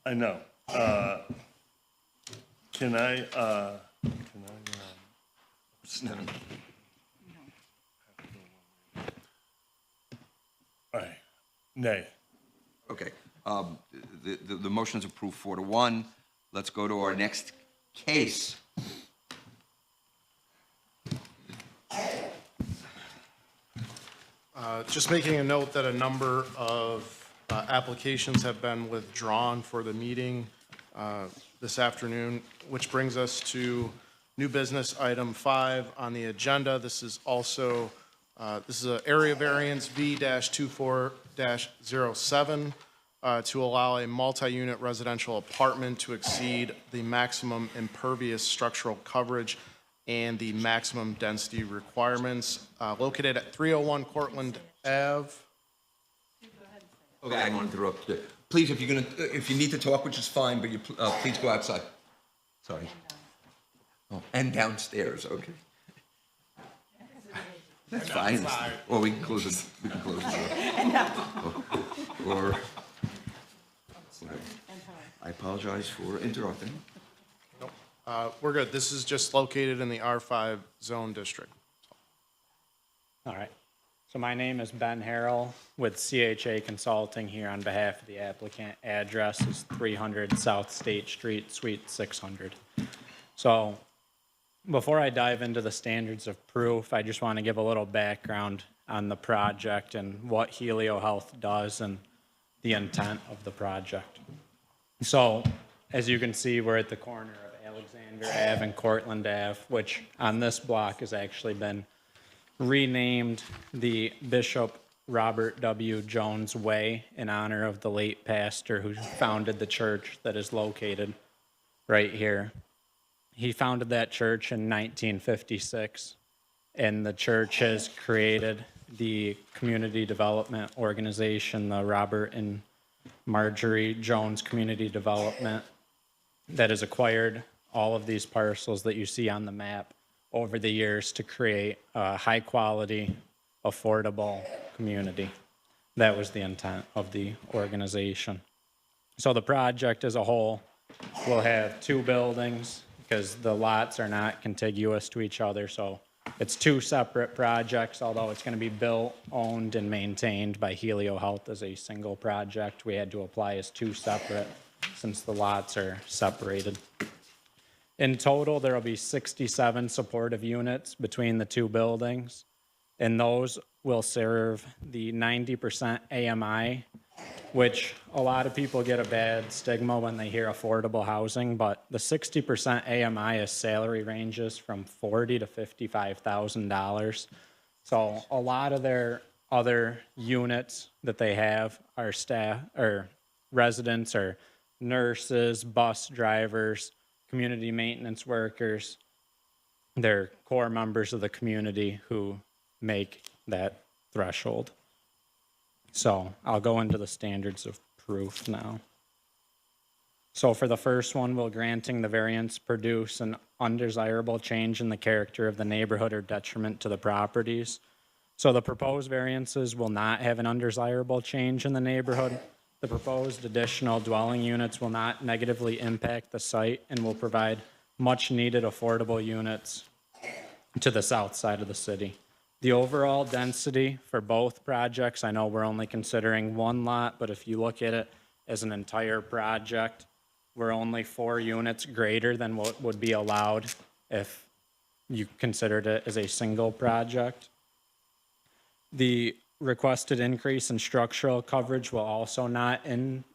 I know. Can I abstain? All right, nay. Okay, the motion's approved 4-1. Let's go to our next case. Just making a note that a number of applications have been withdrawn for the meeting this afternoon, which brings us to new business item 5 on the agenda. This is also, this is an area variance V-24-07 to allow a multi-unit residential apartment to exceed the maximum impervious structural coverage and the maximum density requirements, located at 301 Cortland Ave. Okay, I want to interrupt you. Please, if you need to talk, which is fine, but please go outside. Sorry. Oh, and downstairs, okay. That's fine. Or we can close it, we can close it. Or, I apologize for interrupting. We're good. This is just located in the R5 zone district. All right. So my name is Ben Harrell with CHA Consulting here on behalf of the applicant. Address is 300 South State Street, Suite 600. So before I dive into the standards of proof, I just want to give a little background on the project and what Helio Health does and the intent of the project. So as you can see, we're at the corner of Alexander Ave and Cortland Ave, which on this block has actually been renamed the Bishop Robert W. Jones Way in honor of the late pastor who founded the church that is located right here. He founded that church in 1956, and the church has created the community development organization, the Robert and Marjorie Jones Community Development, that has acquired all of these parcels that you see on the map over the years to create a high-quality, affordable community. That was the intent of the organization. So the project as a whole will have 2 buildings, because the lots are not contiguous to each other, so it's two separate projects, although it's going to be built, owned, and maintained by Helio Health as a single project. We had to apply as two separate since the lots are separated. In total, there will be 67 supportive units between the two buildings, and those will serve the 90% AMI, which a lot of people get a bad stigma when they hear affordable housing, but the 60% AMI is salary ranges from $40,000 to $55,000. So a lot of their other units that they have are staff or residents or nurses, bus drivers, community maintenance workers. They're core members of the community who make that threshold. So I'll go into the standards of proof now. So for the first one, will granting the variance produce an undesirable change in the character of the neighborhood or detriment to the properties? So the proposed variances will not have an undesirable change in the neighborhood. The proposed additional dwelling units will not negatively impact the site and will provide much needed affordable units to the south side of the city. The overall density for both projects, I know we're only considering one lot, but if you look at it as an entire project, we're only 4 units greater than what would be allowed if you considered it as a single project. The requested increase in structural coverage will also not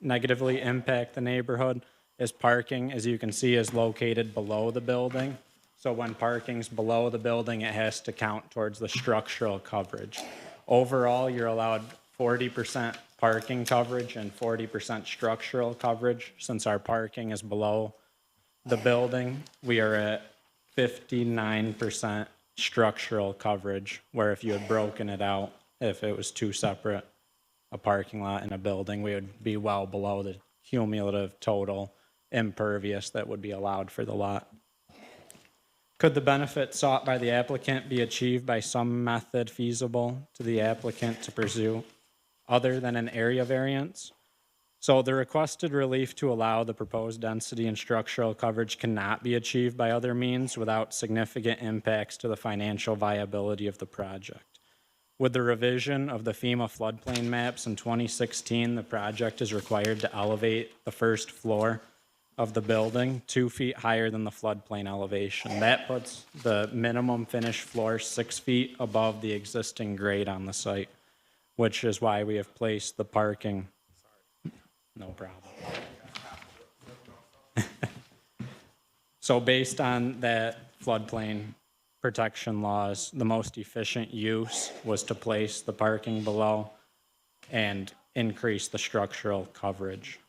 negatively impact the neighborhood, as parking, as you can see, is located below the building. So when parking's below the building, it has to count towards the structural coverage. Overall, you're allowed 40% parking coverage and 40% structural coverage. Since our parking is below the building, we are at 59% structural coverage, where if you had broken it out, if it was two separate, a parking lot and a building, we would be well below the cumulative total impervious that would be allowed for the lot. Could the benefit sought by the applicant be achieved by some method feasible to the applicant to pursue other than an area variance? So the requested relief to allow the proposed density and structural coverage cannot be achieved by other means without significant impacts to the financial viability of the project. With the revision of the FEMA floodplain maps in 2016, the project is required to elevate the first floor of the building 2 feet higher than the floodplain elevation. That puts the minimum finished floor 6 feet above the existing grade on the site, which is why we have placed the parking. No problem. So based on that floodplain protection laws, the most efficient use was to place the parking below and increase the structural coverage.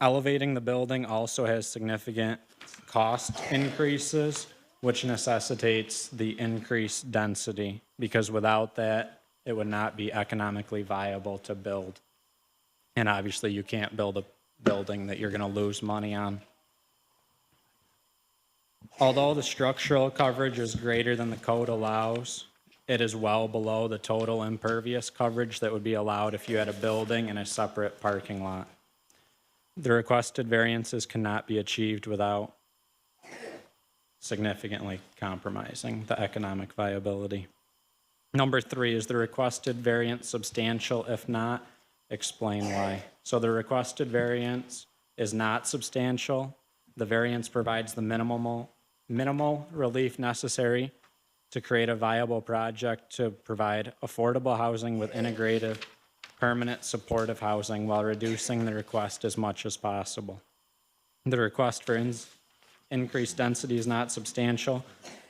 Elevating the building also has significant cost increases, which necessitates the increased density, because without that, it would not be economically viable to build. And obviously, you can't build a building that you're going to lose money on. Although the structural coverage is greater than the code allows, it is well below the total impervious coverage that would be allowed if you had a building and a separate parking lot. The requested variances cannot be achieved without significantly compromising the economic viability. Number 3, is the requested variance substantial? If not, explain why. So the requested variance is not substantial. The variance provides the minimal relief necessary to create a viable project to provide affordable housing with integrated permanent supportive housing while reducing the request as much as possible. The request for increased density is not substantial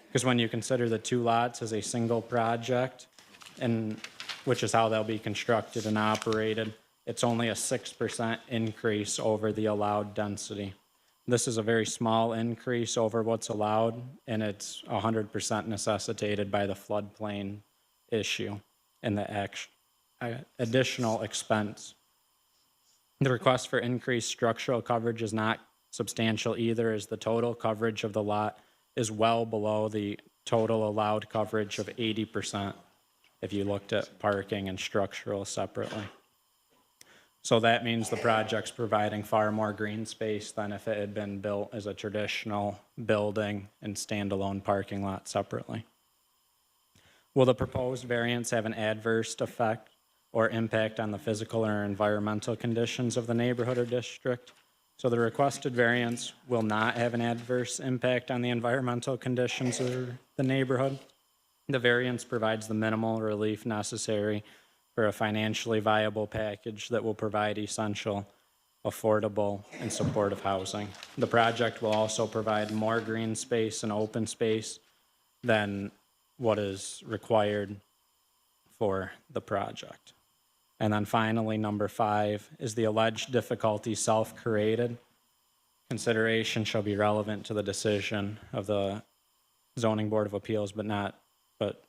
because when you consider the 2 lots as a single project, and which is how they'll be constructed and operated, it's only a 6% increase over the allowed density. This is a very small increase over what's allowed, and it's 100% necessitated by the floodplain issue and the additional expense. The request for increased structural coverage is not substantial either, as the total coverage of the lot is well below the total allowed coverage of 80% if you looked at parking and structural separately. So that means the project's providing far more green space than if it had been built as a traditional building and standalone parking lot separately. Will the proposed variance have an adverse effect or impact on the physical or environmental conditions of the neighborhood or district? So the requested variance will not have an adverse impact on the environmental conditions of the neighborhood. The variance provides the minimal relief necessary for a financially viable package that will provide essential, affordable, and supportive housing. The project will also provide more green space and open space than what is required for the project. And then finally, number 5, is the alleged difficulty self-created? Consideration shall be relevant to the decision of the Zoning Board of Appeals, but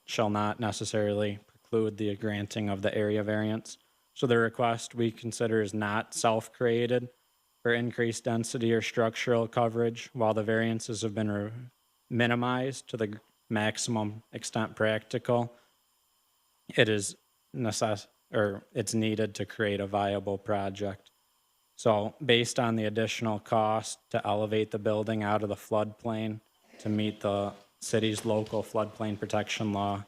shall not necessarily preclude the granting of the area variance. So the request we consider is not self-created for increased density or structural coverage, while the variances have been minimized to the maximum extent practical. It is it's needed to create a viable project. So based on the additional cost to elevate the building out of the floodplain to meet the city's local floodplain protection law,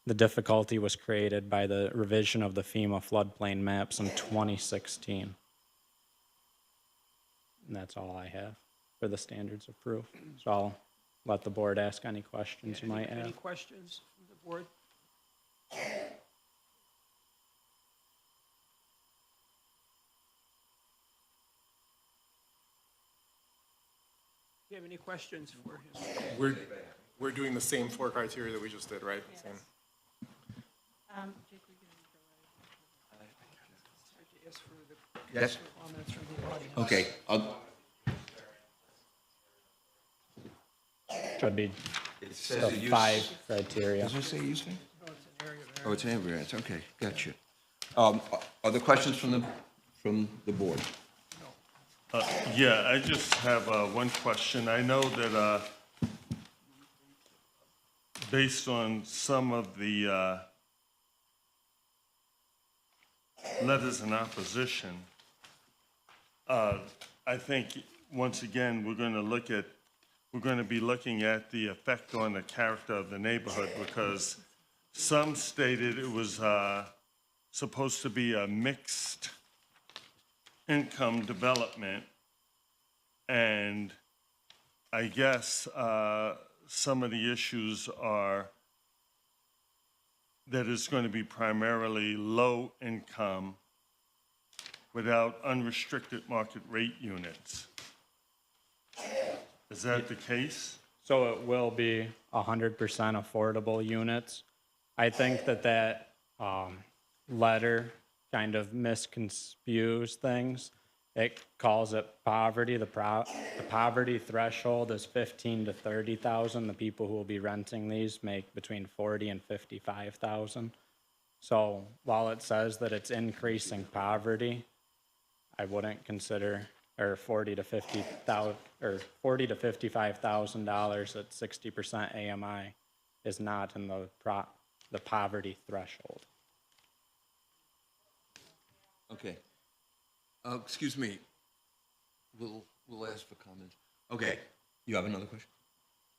the difficulty was created by the revision of the FEMA floodplain maps in 2016. And that's all I have for the standards of proof. So I'll let the board ask any questions you might Any have. questions from the board? Do you have any questions for him? We're doing the same 4 criteria that we just did, right? Same. Jake, we can go Start to ask for the Yes. comments from the audience. Okay, Should be it says the the use- 5 criteria. Does it say use thing? Oh, it's an area variance. Oh, it's an area variance, okay, gotcha. Other questions from the board? Yeah, I just have one question. I know that based on some of the letters in opposition, I think, once again, we're going to be looking at the effect on the character of the neighborhood, because some stated it was supposed to be a mixed income development, and I guess some of the issues are that it's going to be primarily low income without unrestricted market rate units. Is that the case? So it will be 100% affordable units. I think that letter kind of misconstrues things. It calls it poverty. The poverty threshold is 15 to 30,000. The people who will be renting these make between 40 and 55,000. So while it says that it's increasing poverty, I wouldn't consider, or $40 to $55,000 at 60% AMI is not in the poverty threshold. Okay. Excuse me. We'll ask for comments. Okay. You have another question?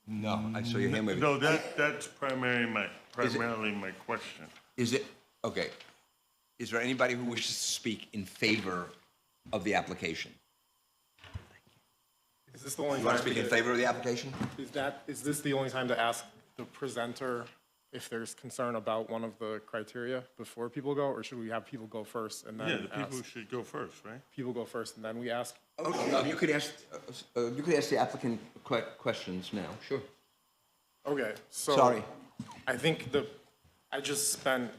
No, I saw your hand waving. No, that's primarily my question. Is it, okay. Is there anybody who wishes to speak in favor of the application? Is this the only You time? want to speak in favor of the application? Is this the only time to ask the presenter if there's concern about one of the criteria before people go, or should we have people go first and then Yeah, the people ask? should go first, right? People go first and then we ask? Oh, you could ask the applicant questions now, sure. Okay, so. Sorry. I think I just spent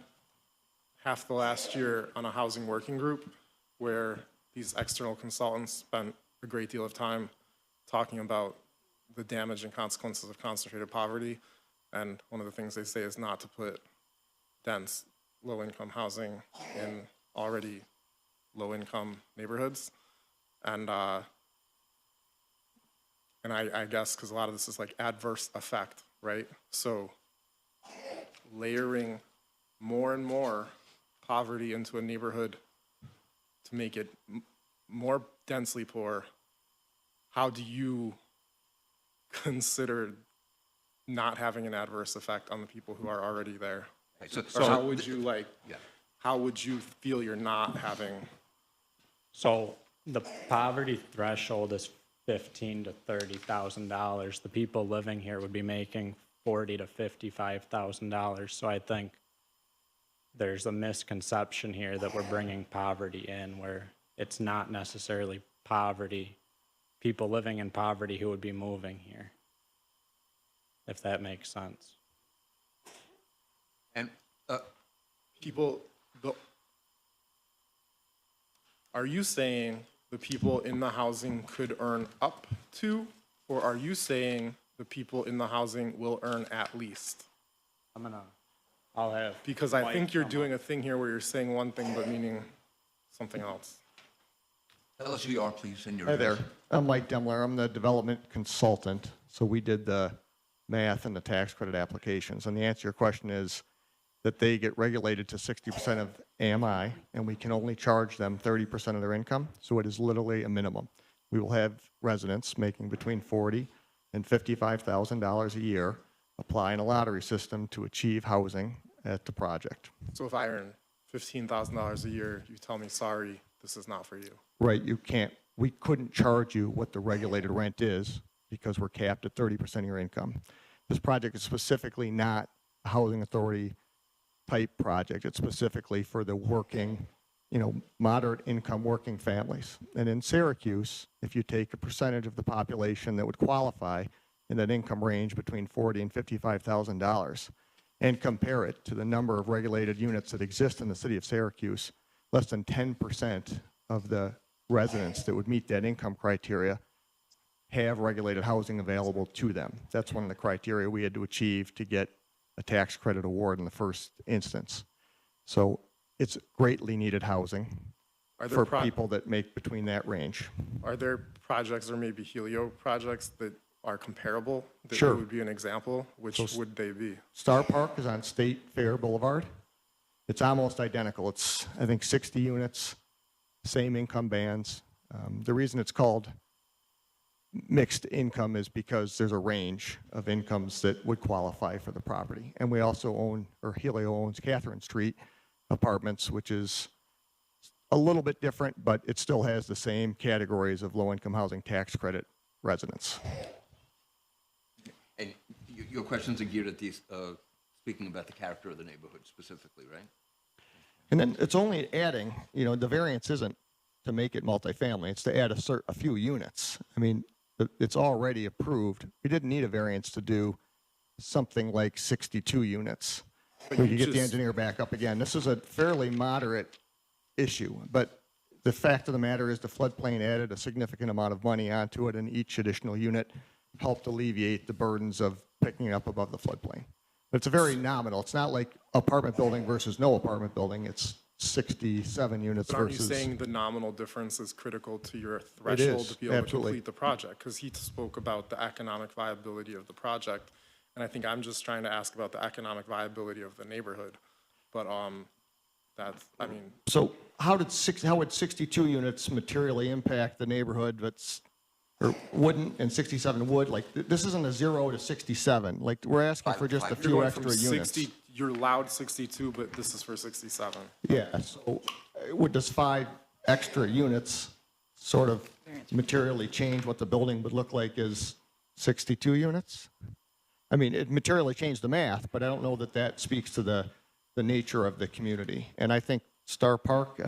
half the last year on a housing working group where these external consultants spent a great deal of time talking about the damage and consequences of concentrated poverty. And one of the things they say is not to put dense, low-income housing in already low-income neighborhoods. And I guess, because a lot of this is like adverse effect, right? So layering more and more poverty into a neighborhood to make it more densely poor, how do you consider not having an adverse effect on the people who are already there? So, Or how would you yeah. how would you feel you're not having? So the poverty threshold is $15,000 to $30,000. The people living here would be making $40,000 to $55,000. So I think there's a misconception here that we're bringing poverty in where it's not necessarily poverty, people living in poverty who would be moving here, if that makes sense. And People, are you saying the people in the housing could earn up to, or are you saying the people in the housing will earn at least? I'll have. Because I Mike think you're come doing a thing here where you're saying one thing but meaning something else. tell us who you are, please, and your Hi address. there. I'm Mike Demler. I'm the development consultant. So we did the math and the tax credit applications. And the answer to your question is that they get regulated to 60% of AMI, and we can only charge them 30% of their income. So it is literally a minimum. We will have residents making between $40,000 and $55,000 a year apply in a lottery system to achieve housing at the project. So if I earn $15,000 a year, you tell me, sorry, this is not for you. Right, we couldn't charge you what the regulated rent is because we're capped at 30% of your income. This project is specifically not a housing authority type project. It's specifically for the working, moderate income working families. And in Syracuse, if you take a percentage of the population that would qualify in that income range between $40,000 and $55,000 and compare it to the number of regulated units that exist in the city of Syracuse, less than 10% of the residents that would meet that income criteria have regulated housing available to them. That's one of the criteria we had to achieve to get a tax credit award in the first instance. So it's greatly needed housing for people that make between that range. Are there projects or maybe Helio projects that are comparable? That Sure. would be an example? Which would they be? Star Park is on State Fair Boulevard. It's almost identical. It's, I think, 60 units, same income bands. The reason it's called mixed income is because there's a range of incomes that would qualify for the property. And we also own, or Helio owns Catherine Street Apartments, which is a little bit different, but it still has the same categories of low-income housing tax credit residents. And your questions are geared at these, speaking about the character of the neighborhood specifically, right? And then it's only adding, the variance isn't to make it multifamily, it's to add a few units. I mean, it's already approved. We didn't need a variance to do something like 62 units. We could get the engineer back up again. This is a fairly moderate issue, but the fact of the matter is the floodplain added a significant amount of money onto it, and each additional unit helped alleviate the burdens of picking it up above the floodplain. But it's a very nominal. It's not like apartment building versus no apartment building. It's 67 units But aren't versus. you saying the nominal difference is critical to your threshold to be able absolutely. to complete the project? Because he spoke about the economic viability of the project, and I think I'm just trying to ask about the economic viability of the neighborhood. But that's, I mean, So how would 62 units materially impact the neighborhood that's, or wouldn't, and 67 would? Like, this isn't a 0 to 67. Like, we're asking for just a you're few going extra from units. 60, you're allowed 62, but this is for 67. Yeah, so does 5 extra units sort of materially change what the building would look like as 62 units? I mean, it materially changed the math, but I don't know that that speaks to the nature of the community. And I think Star Park,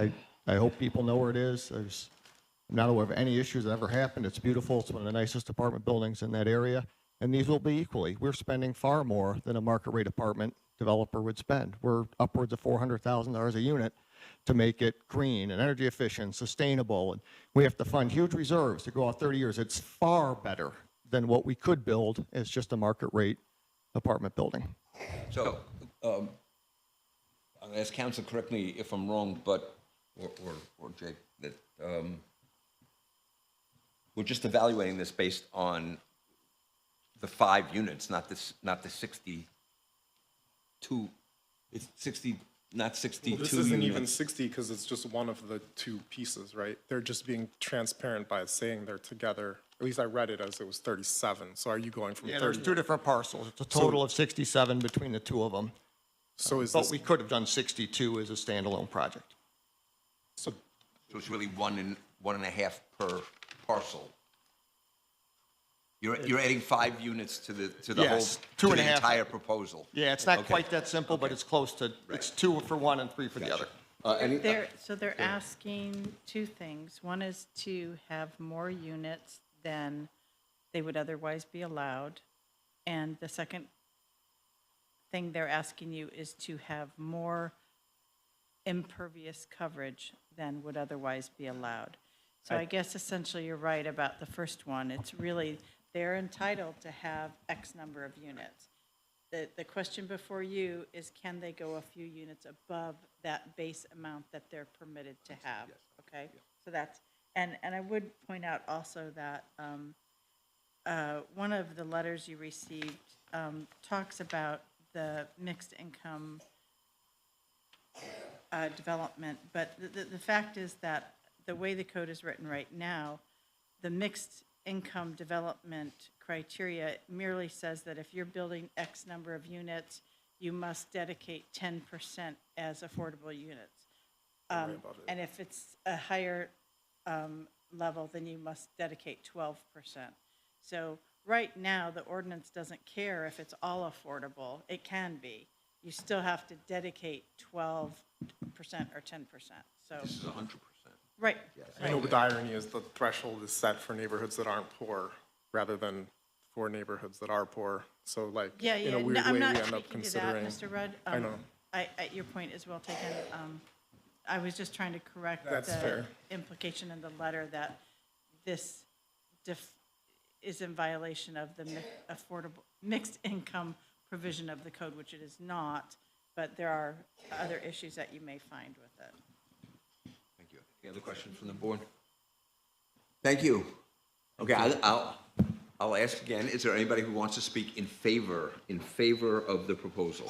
I hope people know where it is. I'm not aware of any issues that ever happened. It's beautiful. It's one of the nicest apartment buildings in that area. And these will be equally. We're spending far more than a market rate apartment developer would spend. We're upwards of $400,000 a unit to make it green and energy efficient, sustainable. And we have to fund huge reserves to go out 30 years. It's far better than what we could build as just a market rate apartment building. So, I'll ask counsel, correct me if I'm wrong, but, or Jake, that we're just evaluating this based on the 5 units, not the 62. It's 60, not 62 This isn't even units. 60 because it's just one of the two pieces, right? They're just being transparent by saying they're together. At least I read it as it was 37. So are you going from Yeah, 30? there's two different parcels. It's a total of 67 between the two of them. So is But this, we could have done 62 as a standalone project. so So it's really 1.5 per parcel. You're adding 5 units to the whole, Yes, to the 2.5. entire proposal. Yeah, it's not Okay. quite that simple, but it's close to, it's 2 for one and 3 for the other. So they're asking two things. One is to have more units than they would otherwise be allowed. And the second thing they're asking you is to have more impervious coverage than would otherwise be allowed. So I guess essentially you're right about the first one. It's really, they're entitled to have X number of units. The question before you is, can they go a few units above that base amount that they're permitted to have? Okay, so that's, and I would point out also that one of the letters you received talks about the mixed income development, but the fact is that the way the code is written right now, the mixed income development criteria merely says that if you're building X number of units, you must dedicate 10% as affordable units. And if it's a higher level, then you must dedicate 12%. So right now, the ordinance doesn't care if it's all affordable. It can be. You still have to dedicate 12% or 10%. So, This is 100%. right. I know, but the irony is the threshold is set for neighborhoods that aren't poor rather than for neighborhoods that are poor. So like, Yeah, in yeah. a weird No, way, I'm we not end up speaking to that, considering. Mr. Rudd. I know. Your point is well taken. I was just trying to correct That's the fair. implication in the letter that this is in violation of the affordable, mixed income provision of the code, which it is not, but there are other issues that you may find with it. Thank you. Any other questions from the board? Thank you. Okay, I'll ask again, is there anybody who wants to speak in favor of the proposal?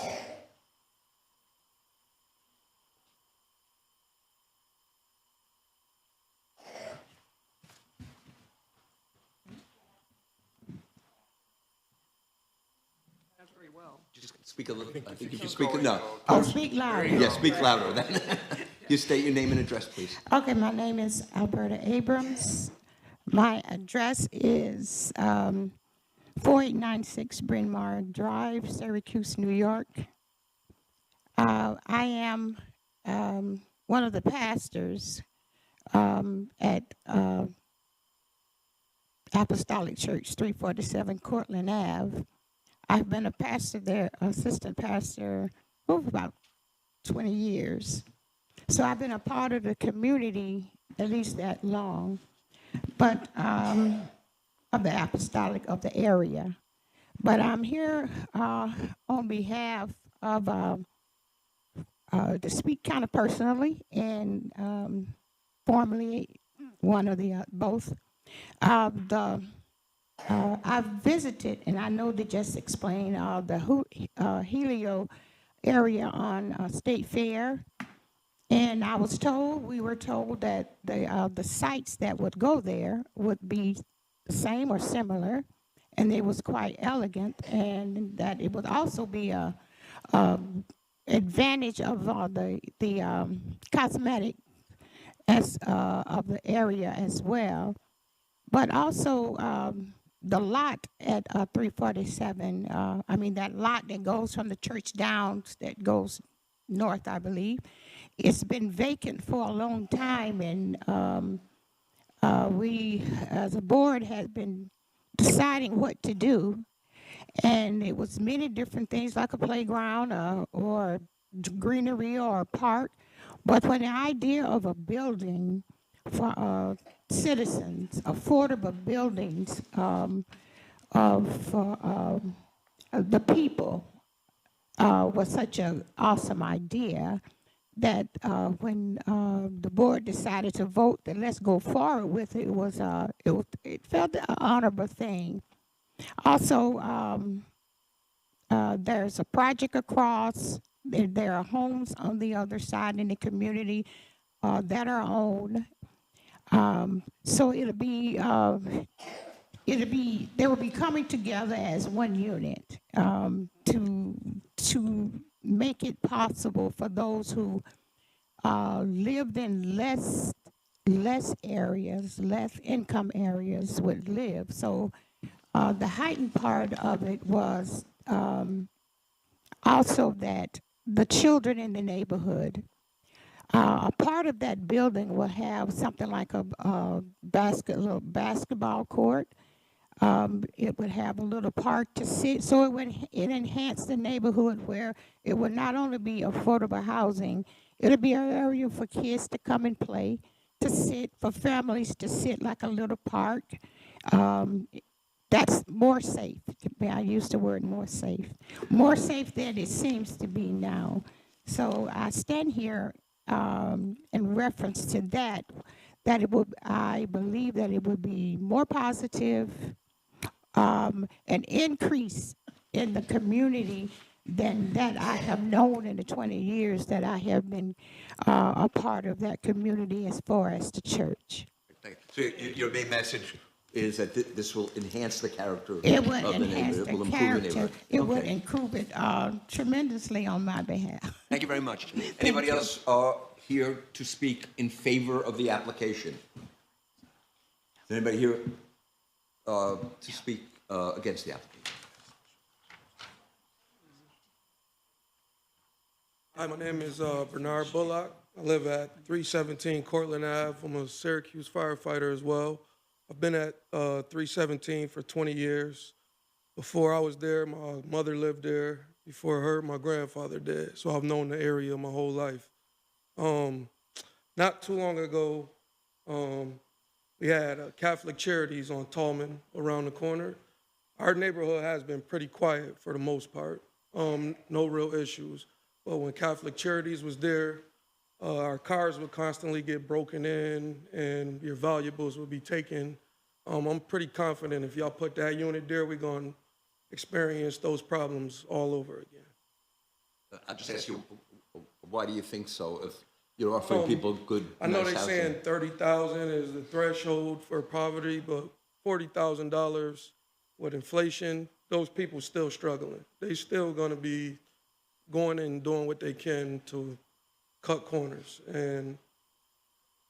Just speak a little, I think if you speak, no. Oh, speak louder. Yeah, speak louder. You state your name and address, please. Okay, my name is Alberta Abrams. My address is 4896 Bryn Mawr Drive, Syracuse, New York. I am one of the pastors at Apostolic Church, 347 Cortland Ave. I've been a pastor there, assistant pastor, for about 20 years. So I've been a part of the community at least that long, but of the apostolic of the area. But I'm here on behalf of to speak kind of personally and formally one or the both. I've visited, and I know they just explained the Helio area on State Fair. And we were told that the sites that would go there would be the same or similar, and it was quite elegant, and that it would also be a advantage of the cosmetic as of the area as well, but also the lot at 347. I mean that lot that goes from the church down, that goes north, I believe. It's been vacant for a long time, and we, as a board, have been deciding what to do. And it was many different things, like a playground or greenery or a park. But when the idea of a building for citizens, affordable buildings for the people, was such an awesome idea, that when the board decided to vote that let's go forward with it, it felt an honorable thing. Also, there's a project across There are homes on the other side in the community that are owned. So they will be coming together as one unit to make it possible for those who lived in less areas, less income areas would live. So the heightened part of it was also that the children in the neighborhood, a part of that building will have something like a little basketball court. It would have a little park to sit, so it enhanced the neighborhood where it would not only be affordable housing, it'll be an area for kids to come and play, to sit, for families to sit like a little park. That's more safe. I use the word more safe than it seems to be now. So I stand here in reference to that I believe that it would be more positive, an increase in the community than that I have known in the 20 years that I have been a part of that community as far as the church. So your main message is that this will enhance the character of It would the enhance neighborhood. It will the improve the character. neighborhood. It would Okay. improve it tremendously on my behalf. Thank you very much. Anybody else here to speak in favor of the application? Is anybody here to speak against the application? Hi, my name is Bernard Bullock. I live at 317 Cortland Ave. I'm a Syracuse firefighter as well. I've been at 317 for 20 years. Before I was there, my mother lived there. Before her, my grandfather did. So I've known the area my whole life. Not too long ago, we had Catholic Charities on Tallman around the corner. Our neighborhood has been pretty quiet for the most part. No real issues. But when Catholic Charities was there, our cars would constantly get broken in and your valuables would be taken. I'm pretty confident if y'all put that unit there, we're going to experience those problems all over again. I'll just ask you, why do you think so? If you're offering people good, I know nice they're housing. saying 30,000 is the threshold for poverty, but $40,000 with inflation, those people still struggling. They still going to be going and doing what they can to cut corners. And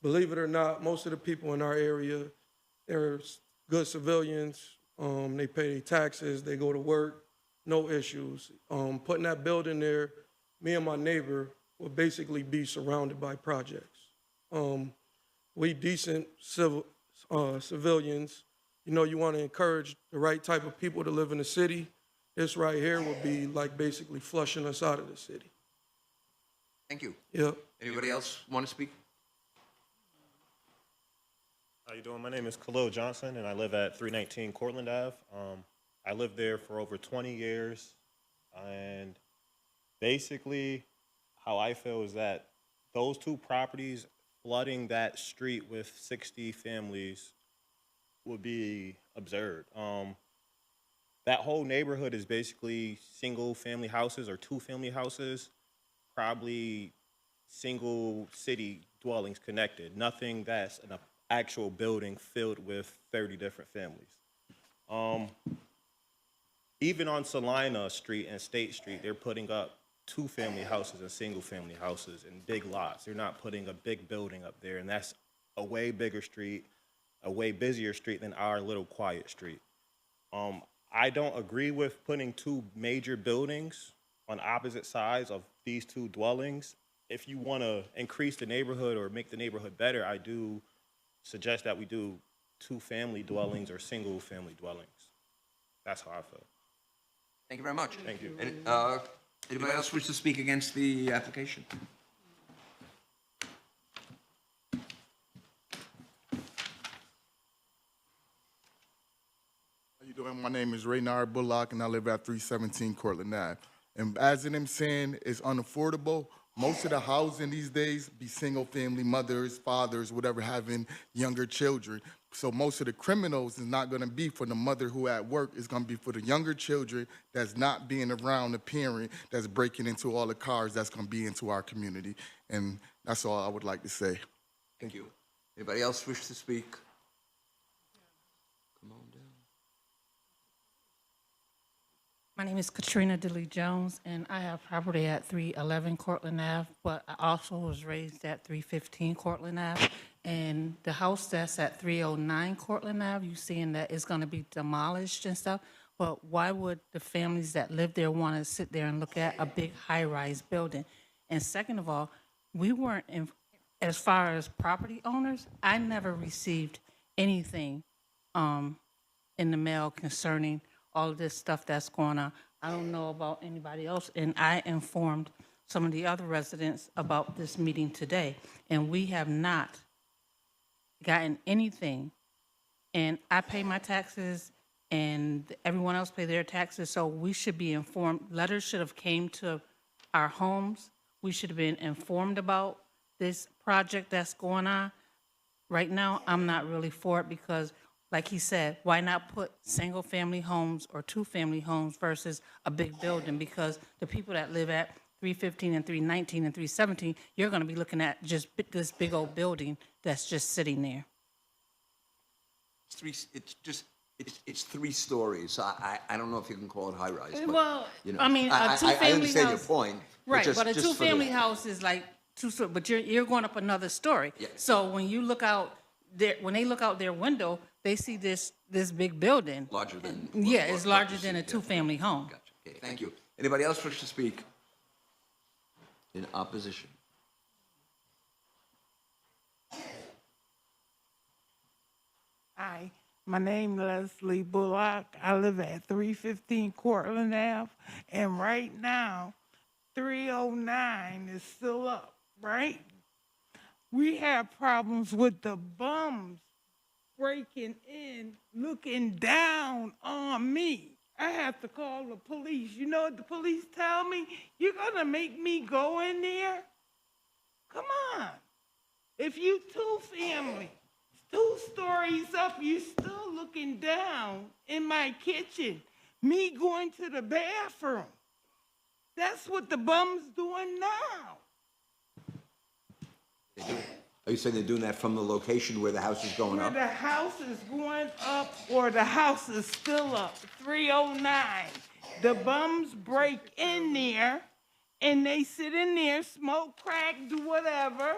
believe it or not, most of the people in our area, they're good civilians. They pay their taxes, they go to work, no issues. Putting that building there, me and my neighbor will basically be surrounded by projects. We decent civilians, you know, you want to encourage the right type of people to live in the city. This right here will be like basically flushing us out of the city. Thank you. Yep. Anybody else want to speak? How you doing? My name is Khalil Johnson, and I live at 319 Cortland Ave. I lived there for over 20 years, and basically how I feel is that those two properties, flooding that street with 60 families would be absurd. That whole neighborhood is basically single-family houses or two-family houses, probably single city dwellings connected, nothing that's an actual building filled with 30 different families. Even on Salina Street and State Street, they're putting up two-family houses and single-family houses in big lots. They're not putting a big building up there, and that's a way bigger street, a way busier street than our little quiet street. I don't agree with putting two major buildings on opposite sides of these two dwellings. If you want to increase the neighborhood or make the neighborhood better, I do suggest that we do two-family dwellings or single-family dwellings. That's how I feel. Thank you very much. Thank you. And, anybody else wish to speak against the application? How you doing? My name is Raynard Bullock, and I live at 317 Cortland Ave. And as I'm saying, it's unaffordable. Most of the housing these days be single-family mothers, fathers, whatever, having younger children. So most of the criminals is not going to be for the mother who at work. It's going to be for the younger children that's not being around the parent that's breaking into all the cars that's going to be into our community. And that's all I would like to say. Thank you. Anybody else wish to speak? Come on down. My name is Katrina Dilly Jones, and I have property at 311 Cortland Ave, but I also was raised at 315 Cortland Ave. And the house that's at 309 Cortland Ave, you seeing that it's going to be demolished and stuff. But why would the families that live there want to sit there and look at a big high-rise building? And second of all, we weren't, as far as property owners, I never received anything in the mail concerning all of this stuff that's going on. I don't know about anybody else, and I informed some of the other residents about this meeting today, and we have not gotten anything. And I pay my taxes, and everyone else pay their taxes, so we should be informed. Letters should have came to our homes. We should have been informed about this project that's going on. Right now, I'm not really for it because, like he said, why not put single-family homes or two-family homes versus a big building? Because the people that live at 315 and 319 and 317, you're going to be looking at just this big old building that's just sitting there. It's 3 stories. I don't know if you can call it high-rise. but, Well, you know, I mean, a two-family I understand your house- point. Right, just- but a just for the- two-family house is like 2 stories, but you're going up another story. Yeah. So when you look out there, when they look out their window, they see this big building. Larger than. Yeah, what- it's what larger you than see, a yeah. two-family home. Gotcha. Okay, thank you. Anybody else wish to speak in opposition? Hi, my name is Leslie Bullock. I live at 315 Cortland Ave, and right now, 309 is still up, right? We have problems with the bums breaking in, looking down on me. I have to call the police. You know what the police tell me? You're gonna make me go in there? Come on. If you two-family, 2 stories up, you still looking down in my kitchen. Me going to the bathroom. That's what the bum's doing now. Are you saying they're doing that from the location where the house is going Where up? the house is going up or the house is still up, 309. The bums break in there and they sit in there, smoke crack, do whatever.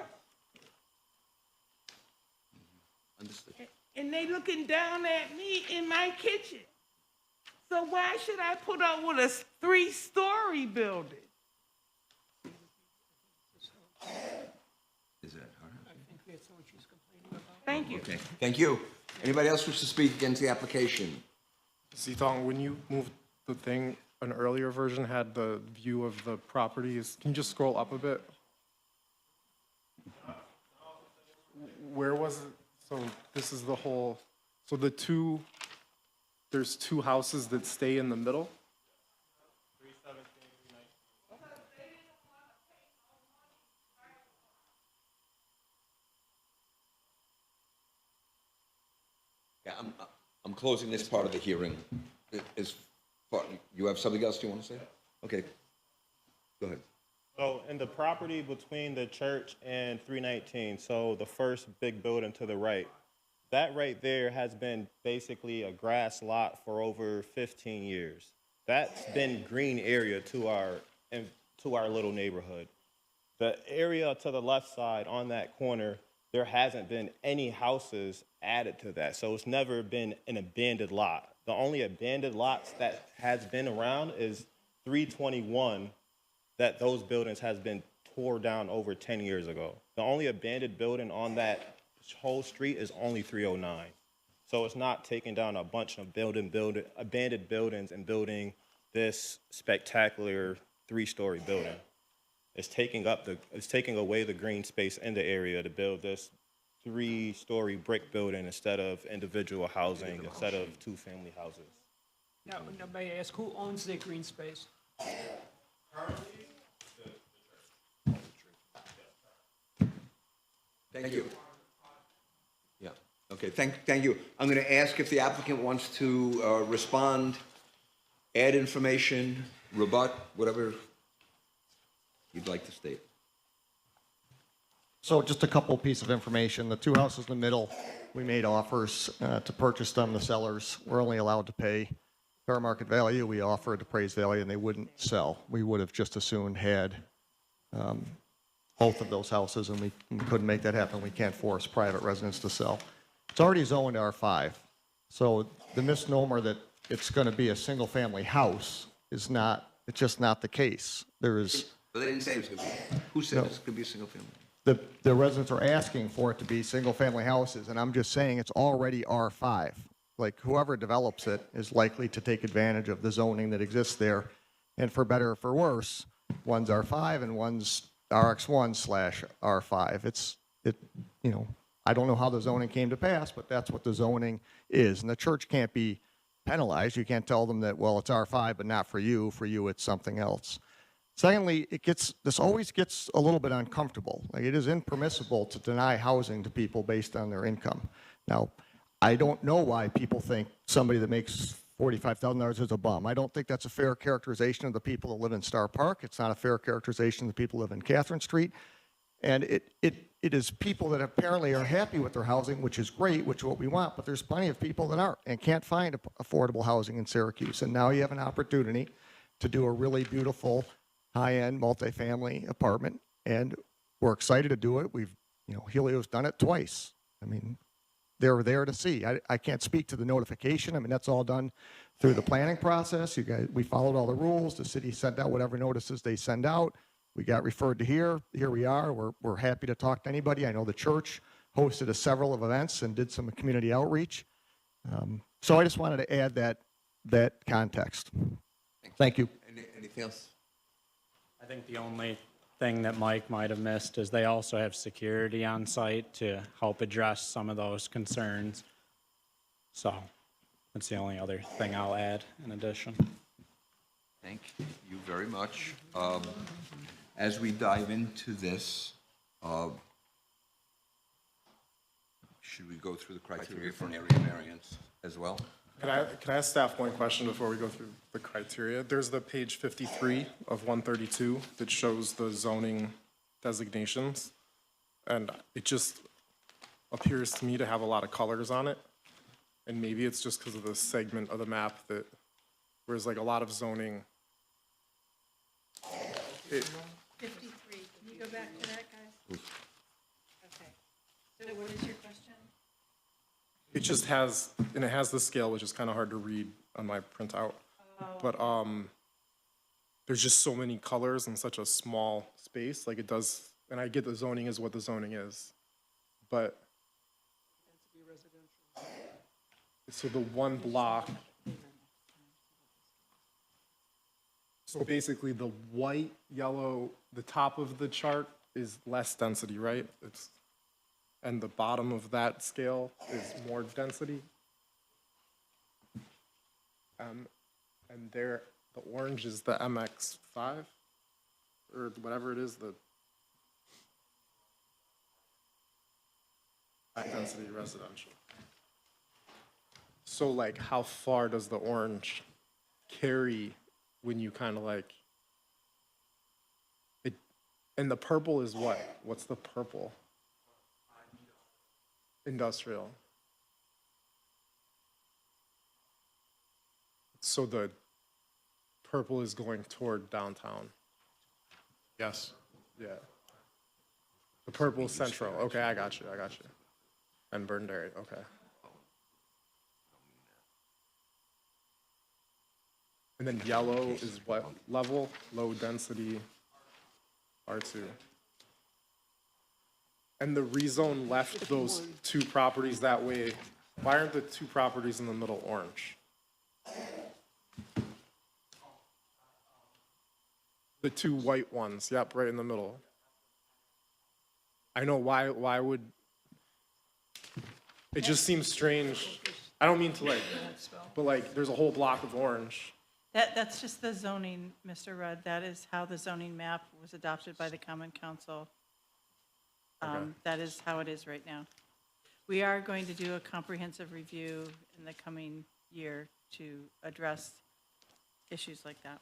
Understood. And they looking down at me in my kitchen. So why should I put up with a 3-story building? Is that all right? Thank you. Okay, thank you. Anybody else wish to speak against the application? Zitong, when you moved the thing, an earlier version had the view of the properties. Can you just scroll up a bit? Where was it? So this is the whole, so there's 2 houses that stay in the middle? Yeah, I'm closing this part of the hearing. You have something else you want to say? Okay, go ahead. So in the property between the church and 319, so the first big building to the right, that right there has been basically a grass lot for over 15 years. That's been green area to our little neighborhood. The area to the left side on that corner, there hasn't been any houses added to that. So it's never been an abandoned lot. The only abandoned lots that has been around is 321, that those buildings has been tore down over 10 years ago. The only abandoned building on that whole street is only 309. So it's not taking down a bunch of abandoned buildings and building this spectacular 3-story building. It's taking away the green space in the area to build this 3-story brick building instead of individual housing, instead of 2-family houses. Now, may I ask, who owns the green space? Thank you. Yeah, okay. Okay, thank you. I'm going to ask if the applicant wants to respond, add information, rebut, whatever you'd like to state. So just a couple pieces of information. The two houses in the middle, we made offers to purchase them. The sellers were only allowed to pay fair market value. We offered appraised value, and they wouldn't sell. We would have just as soon had both of those houses, and we couldn't make that happen. We can't force private residents to sell. It's already zoned R5. So the misnomer that it's going to be a single-family house is not, it's just not the case. There is... But they didn't say it was going to be. Who said it's going to be a single family? The residents are asking for it to be single-family houses, and I'm just saying it's already R5. Like, whoever develops it is likely to take advantage of the zoning that exists there, and for better or for worse, one's R5 and one's RX1/R5. I don't know how the zoning came to pass, but that's what the zoning is, and the church can't be penalized. You can't tell them that, well, it's R5, but not for you. For you, it's something else. Secondly, this always gets a little bit uncomfortable. Like, it is impermissible to deny housing to people based on their income. Now, I don't know why people think somebody that makes $45,000 is a bum. I don't think that's a fair characterization of the people that live in Star Park. It's not a fair characterization of the people that live in Catherine Street. And it is people that apparently are happy with their housing, which is great, which is what we want, but there's plenty of people that aren't and can't find affordable housing in Syracuse. And now you have an opportunity to do a really beautiful high-end multifamily apartment, and we're excited to do it. Helio's done it twice. I mean, they were there to see. I can't speak to the notification. I mean, that's all done through the planning process. You guys, we followed all the rules. The city sent out whatever notices they send out. We got referred to here. Here we are. We're happy to talk to anybody. I know the church hosted several of events and did some community outreach. So I just wanted to add that context. Thank you. Anything else? I think the only thing that Mike might have missed is they also have security on site to help address some of those concerns. So that's the only other thing I'll add in addition. Thank you very much. As we dive into this, should we go through the criteria for an area variance as well? Can I ask staff one question before we go through the criteria? There's the page 53 of 132 that shows the zoning designations, and it just appears to me to have a lot of colors on it. And maybe it's just because of the segment of the map that, whereas like a lot of zoning. 53, can you go back to that, guys? Okay. So what is your question? It just has, and it has the scale, which is kind of hard to read on my printout. But there's just so many colors in such a small space. Like, it does, and I get the zoning is what the zoning is. But, so the one block, so basically the white, yellow, the top of the chart is less density, right? And the bottom of that scale is more density. And there, the orange is the MX5, or whatever it is, the high density residential. So like, how far does the orange carry when you kind of like, it, and the purple is what? What's the purple? Industrial. So the purple is going toward downtown. Yes. Yeah. The purple is central. Okay, I got you. And Burnderry. Okay. And then yellow is what level? Low density R2. And the rezone left those two properties that way. Why aren't the two properties in the middle orange? The two white ones, yep, right in the middle. I know why would, it just seems strange. I don't mean to like, but like, there's a whole block of orange. That's just the zoning, Mr. Rudd. That is how the zoning map was adopted by the Common Council. Okay. That is how it is right now. We are going to do a comprehensive review in the coming year to address issues like that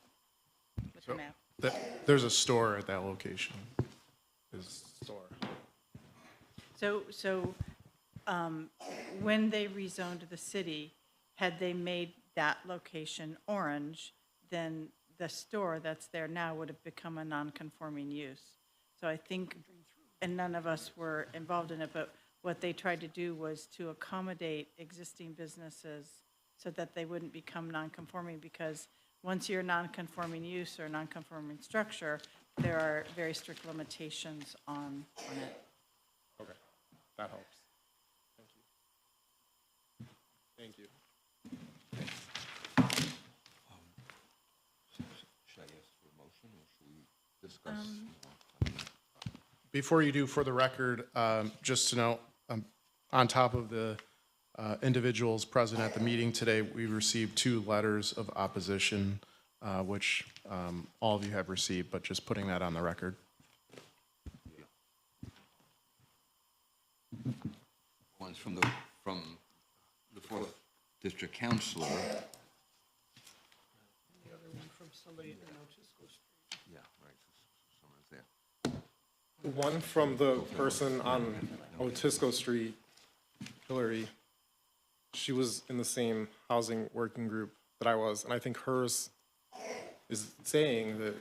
with the So, map. There's a store at that location. There's a store. So when they rezoned the city, had they made that location orange, then the store that's there now would have become a non-conforming use. So I think, and none of us were involved in it, but what they tried to do was to accommodate existing businesses so that they wouldn't become non-conforming, because once you're non-conforming use or non-conforming structure, there are very strict limitations on it. Okay, that helps. Thank you. Thank you. Should I ask for a motion, or should we discuss? Before you do, for the record, just to note, on top of the individuals present at the meeting today, we received 2 letters of opposition, which all of you have received, but just putting that on the record. One's from the 4th District Councilor. The other one from somebody in Otisco Street. Yeah, right, so someone's there. One from the person on Otisco Street, Hillary. She was in the same housing working group that I was, and I think hers is saying that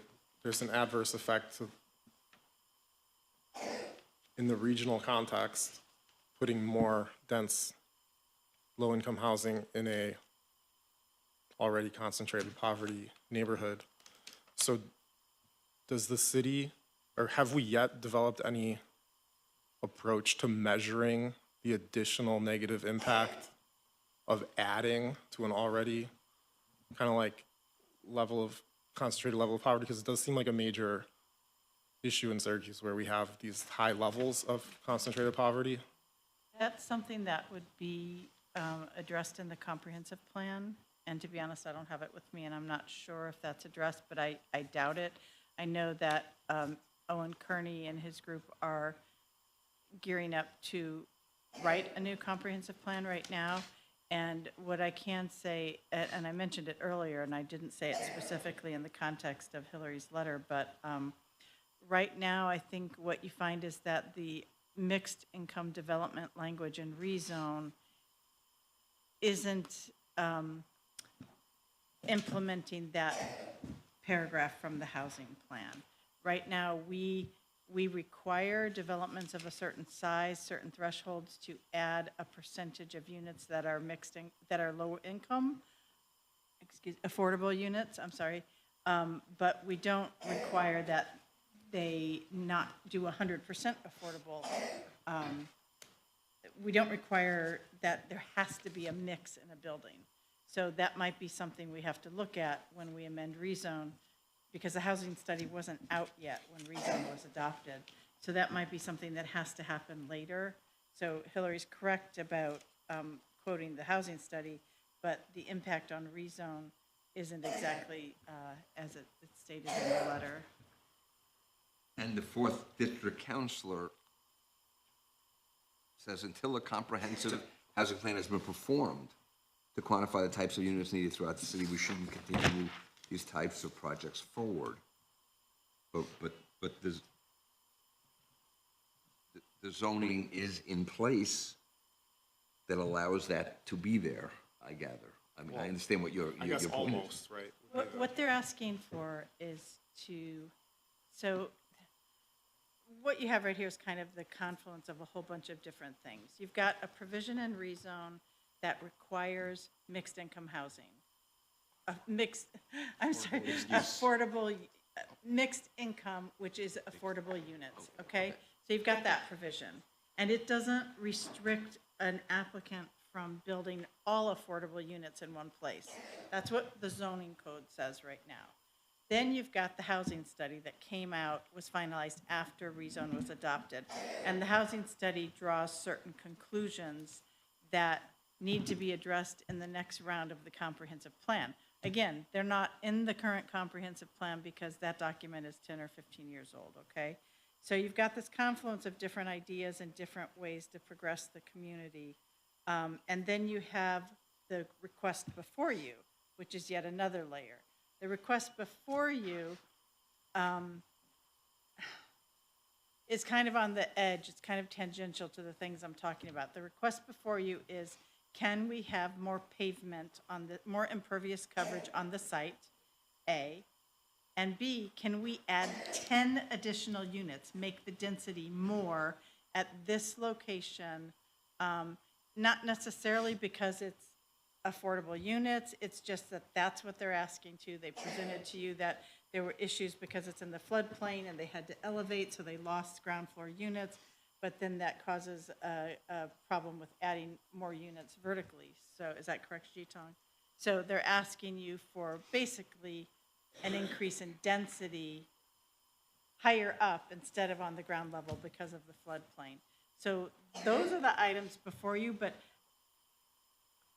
there's an adverse effect to, in the regional context, putting more dense, low-income housing in a already concentrated poverty neighborhood. So does the city, or have we yet developed any approach to measuring the additional negative impact of adding to an already kind of like concentrated level of poverty? Because it does seem like a major issue in Syracuse where we have these high levels of concentrated poverty. That's something that would be addressed in the comprehensive plan. And to be honest, I don't have it with me, and I'm not sure if that's addressed, but I doubt it. I know that Owen Kearney and his group are gearing up to write a new comprehensive plan right now. And what I can say, and I mentioned it earlier, and I didn't say it specifically in the context of Hillary's letter, but right now, I think what you find is that the mixed income development language in rezone isn't implementing that paragraph from the housing plan. Right now, we require developments of a certain size, certain thresholds to add a percentage of units that are mixed in, that are low income, affordable units, I'm sorry. But we don't require that they not do 100% affordable. We don't require that there has to be a mix in a building. So that might be something we have to look at when we amend rezone, because the housing study wasn't out yet when rezone was adopted. So that might be something that has to happen later. So Hillary's correct about quoting the housing study, but the impact on rezone isn't exactly as it's stated in the letter. And the 4th District Councilor says, until a comprehensive housing plan has been performed to quantify the types of units needed throughout the city, we shouldn't continue these types of projects forward. But the zoning is in place that allows that to be there, I gather. I mean, I understand what your I guess your point is. almost, right? What they're asking for is so what you have right here is kind of the confluence of a whole bunch of different things. You've got a provision in rezone that requires mixed income housing. Affordable, mixed income, which is affordable units, okay? So you've got that provision. And it doesn't restrict an applicant from building all affordable units in one place. That's what the zoning code says right now. Then you've got the housing study that came out, was finalized after rezone was adopted. And the housing study draws certain conclusions that need to be addressed in the next round of the comprehensive plan. Again, they're not in the current comprehensive plan because that document is 10 or 15 years old, okay? So you've got this confluence of different ideas and different ways to progress the community. And then you have the request before you, which is yet another layer. The request before you is kind of on the edge. It's kind of tangential to the things I'm talking about. The request before you is, can we have more pavement on the, more impervious coverage on the site, A? And B, can we add 10 additional units, make the density more at this location? Not necessarily because it's affordable units, it's just that that's what they're asking to. They presented to you that there were issues because it's in the floodplain and they had to elevate, so they lost ground floor units, but then that causes a problem with adding more units vertically. So is that correct, Jitong? So they're asking you for basically an increase in density higher up instead of on the ground level because of the floodplain. So those are the items before you, but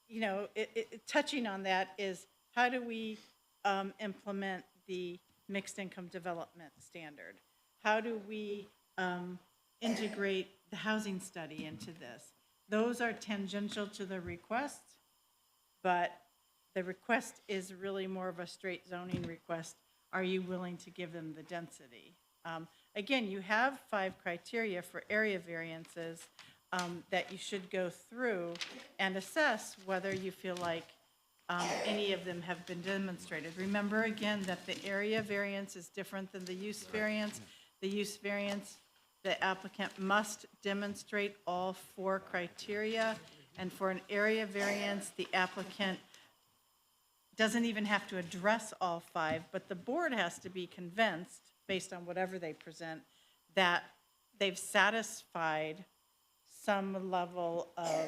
you know, touching on that is how do we implement the mixed income development standard? How do we integrate the housing study into this? Those are tangential to the request, but the request is really more of a straight zoning request. Are you willing to give them the density? Again, you have 5 criteria for area variances that you should go through and assess whether you feel like any of them have been demonstrated. Remember again that the area variance is different than the use variance. The use variance, the applicant must demonstrate all 4 criteria, and for an area variance, the applicant doesn't even have to address all 5, but the board has to be convinced, based on whatever they present, that they've satisfied some level of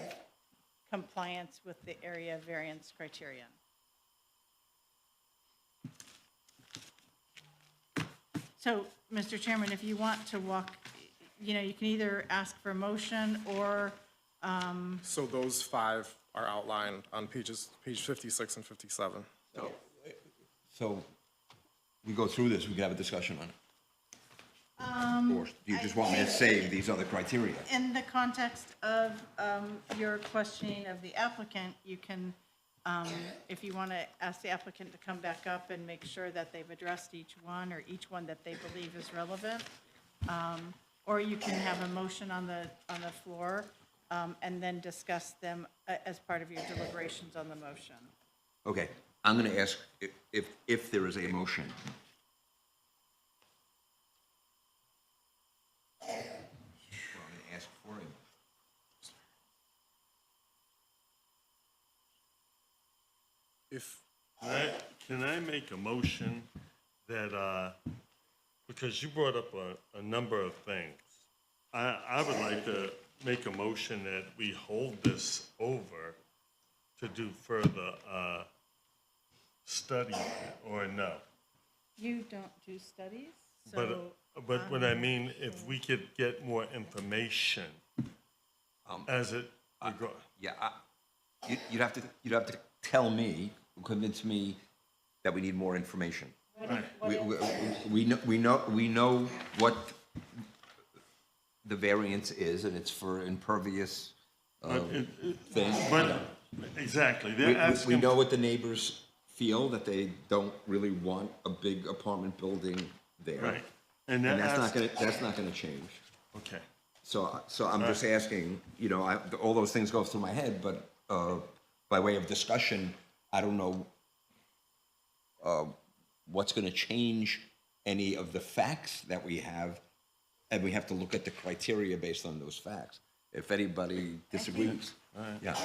compliance with the area variance criterion. So, Mr. Chairman, if you want to walk, you know, you can either ask for a motion or So those 5 are outlined on page 56 and 57. So we go through this, we can have a discussion on it. Or do you just want me to say these other criteria? in the context of your questioning of the applicant, you can, if you want to ask the applicant to come back up and make sure that they've addressed each one or each one that they believe is relevant. Or you can have a motion on the floor and then discuss them as part of your deliberations on the motion. Okay, I'm going to ask if there is a motion. Well, I'm going to ask for it. If Can I make a motion that, because you brought up a number of things, I would like to make a motion that we hold this over to do further study, or no? You don't do studies, so. But what I mean, if we could get more information as it goes. Yeah, you'd have to tell me, convince me that we need more information. We know what the variance is, and it's for impervious thing. But, exactly. We They're asking. know what the neighbors feel, that they don't really want a big apartment building there. Right. And that's not gonna change. Okay. So I'm just asking, you know, all those things go through my head, but by way of discussion, I don't know what's gonna change any of the facts that we have, and we have to look at the criteria based on those facts. If anybody disagrees, yeah.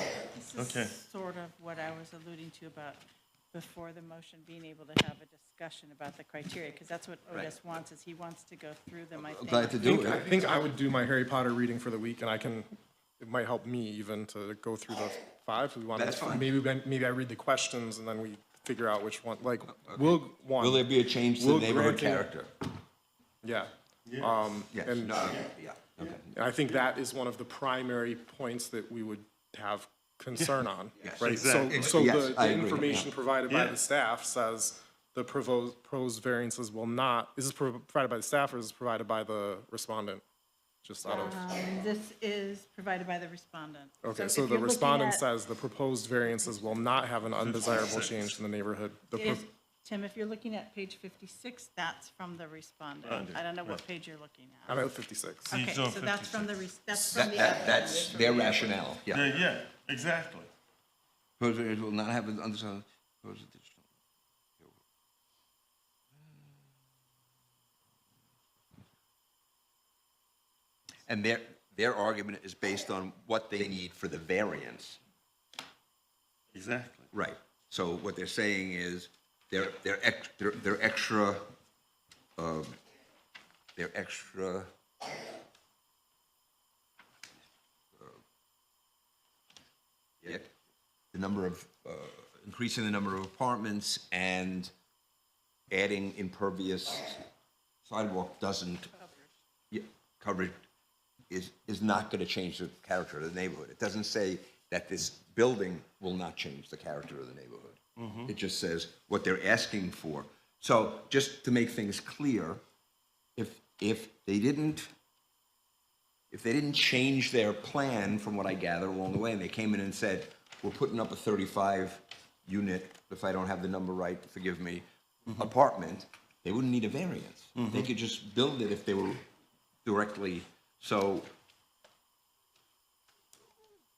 This is sort of what I was alluding to about before the motion, being able to have a discussion about the criteria, because that's what Otis wants, is he wants to go through them, I think. Glad to do I it. think I would do my Harry Potter reading for the week, and it might help me even to go through the 5. If we want That's fine. Maybe I read the questions and then we figure out which one. Like, Will there be a change to the neighborhood granting- character? Yeah. Yes. And No, yeah, okay. and I think that is one of the primary points that we would have concern on, Yes. right? Exactly. So Yes, the I agree, information yeah. provided by Yeah. the staff says the proposed variances will not, is this provided by the staff or is this provided by the respondent? Just out of, This is provided by the respondent. okay, if so the you're looking respondent at- says the proposed variances will not have an undesirable change to the neighborhood. Tim, if you're looking at page 56, that's from the respondent. I don't know what page you're looking at. I'm at 56. Okay, so that's from the, that's from the That's applicant. their rationale, yeah. Yeah, exactly. Proposed variance will not have an undesirable. proposed additional- And their argument is based on what they need for the variance. Exactly. Right. So what they're saying is they're extra, yeah, the number of, increasing the number of apartments and adding impervious sidewalk doesn't, yeah, coverage is not gonna change the character of the neighborhood. It doesn't say that this building will not change the character of the neighborhood. It just says what they're asking for. So just to make things clear, if they didn't change their plan from what I gather along the way, and they came in and said, we're putting up a 35 unit, if I don't have the number right, forgive me, apartment, they wouldn't need a variance. They could just build it if they were directly, so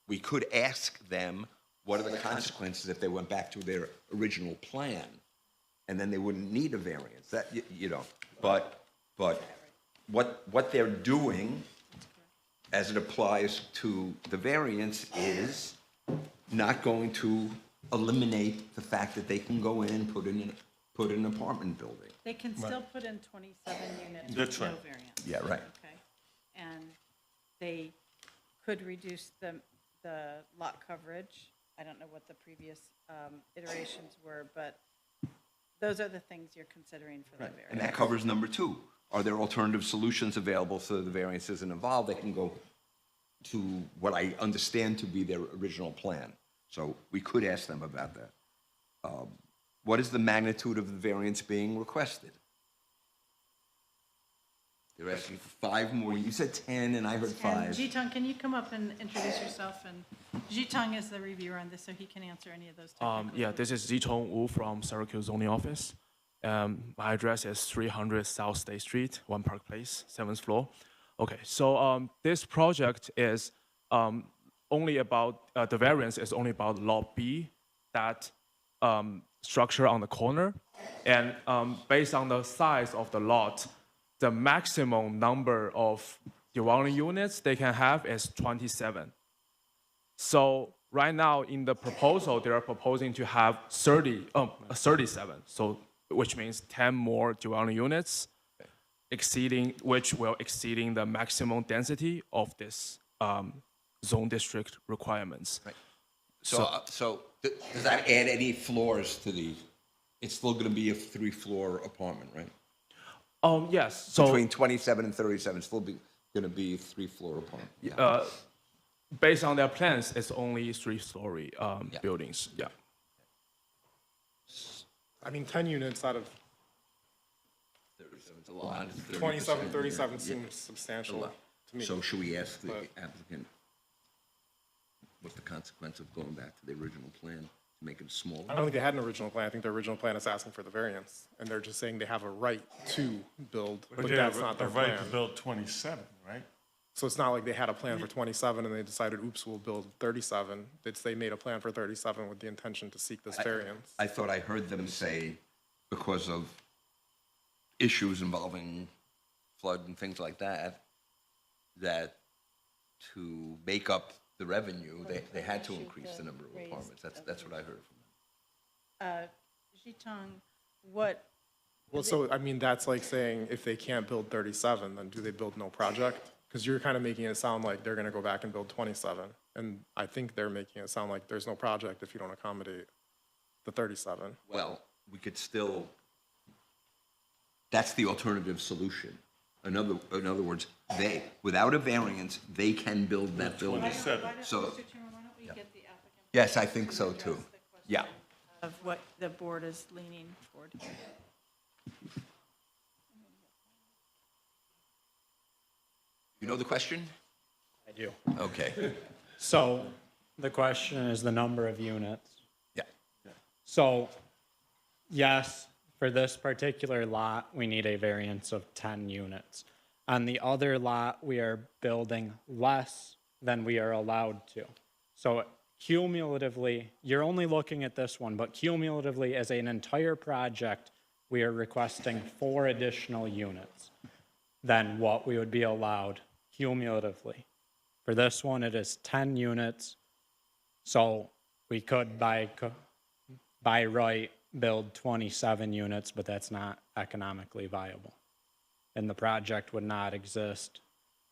we could ask them, what are the consequences if they went back to their original plan? And then they wouldn't need a variance, that, you know, but what they're doing as it applies to the variance is not going to eliminate the fact that they can go in and put in an apartment building. They can still put in 27 units That's with no right. variance. Yeah, right. Okay. And they could reduce the lot coverage. I don't know what the previous iterations were, but those are the things you're considering for the variance. And that covers number two. Are there alternative solutions available so the variance isn't involved? They can go to what I understand to be their original plan. So we could ask them about that. What is the magnitude of the variance being requested? They're asking for 5 more. You said 10 and I heard 5. And Jitong, can you come up and introduce yourself? And Jitong is the reviewer on this, so he can answer any of those technical Yeah, this is Zitong Wu from Syracuse zoning office. My address is 300 South State Street, One Park Place, 7th floor. Okay, so this project is only about, the variance is only about Lot B, that structure on the corner. And based on the size of the lot, the maximum number of dwelling units they can have is 27. So right now in the proposal, they are proposing to have 37. So which means 10 more dwelling units, which will exceeding the maximum density of this zone district requirements. Right. So does that add any floors to the? It's still going to be a 3-floor apartment, right? Yes. So between 27 and 37, still going to be a 3-floor apartment. Based on their plans, it's only 3-story buildings. Yeah. I mean, 10 units out of 37 is a lot. 27, 37 seems substantial to me. So should we ask the applicant what's the consequence of going back to the original plan to make it smaller? I don't think they had an original plan. I think their original plan is asking for the variance, and they're just saying they have a right to build, but they that's have not a their right plan. to build 27, right? So it's not like they had a plan for 27 and they decided, oops, we'll build 37. It's they made a plan for 37 with the intention to seek this variance. I thought I heard them say because of issues involving flood and things like that, that to make up the revenue, they had to increase the number of apartments. That's what I heard from them. Jitong, what? Well, so, I mean, that's like saying if they can't build 37, then do they build no project? Because you're kind of making it sound like they're going to go back and build 27. And I think they're making it sound like there's no project if you don't accommodate the 37. Well, we could still, that's the alternative solution. In other words, without a variance, they can build that building. So, yes, I think so too. Yeah. of what the board is leaning toward. You know the question? I do. Okay. So the question is the number of units. Yeah. So, yes, for this particular lot, we need a variance of 10 units. On the other lot, we are building less than we are allowed to. So cumulatively, you're only looking at this one, but cumulatively as an entire project, we are requesting 4 additional units than what we would be allowed cumulatively. For this one, it is 10 units. So we could by right build 27 units, but that's not economically viable. And the project would not exist,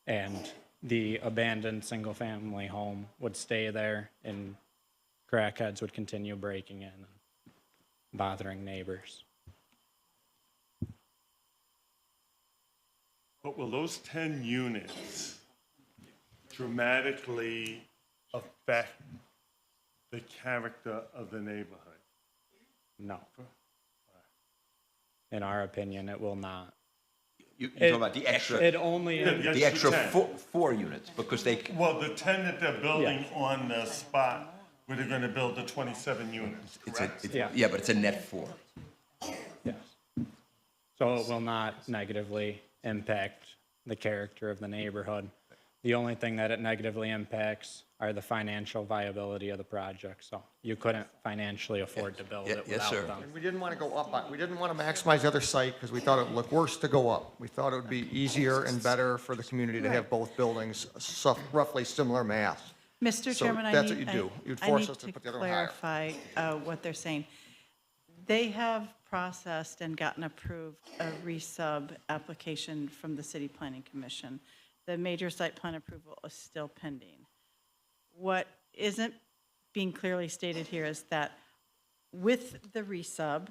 and the abandoned single-family home would stay there, and crackheads would continue breaking in and bothering neighbors. But will those 10 units dramatically affect the character of the neighborhood? No. In our opinion, it will not. You're talking about the extra, It only, the extra 4 units, because they, Well, the 10 that they're building on the spot, where they're going to build the 27 units, correct? yeah, but it's a net 4. yes. So it will not negatively impact the character of the neighborhood. The only thing that it negatively impacts are the financial viability of the project. So you couldn't financially afford to build it yes, sir. without them. We didn't want to go up, we didn't want to maximize the other site because we thought it would look worse to go up. We thought it would be easier and better for the community to have both buildings roughly similar mass. Mr. So Chairman, that's what you do. You'd force us to put the other one higher. clarify what they're saying. They have processed and gotten approved a resub application from the City Planning Commission. The major site plan approval is still pending. What isn't being clearly stated here is that with the resub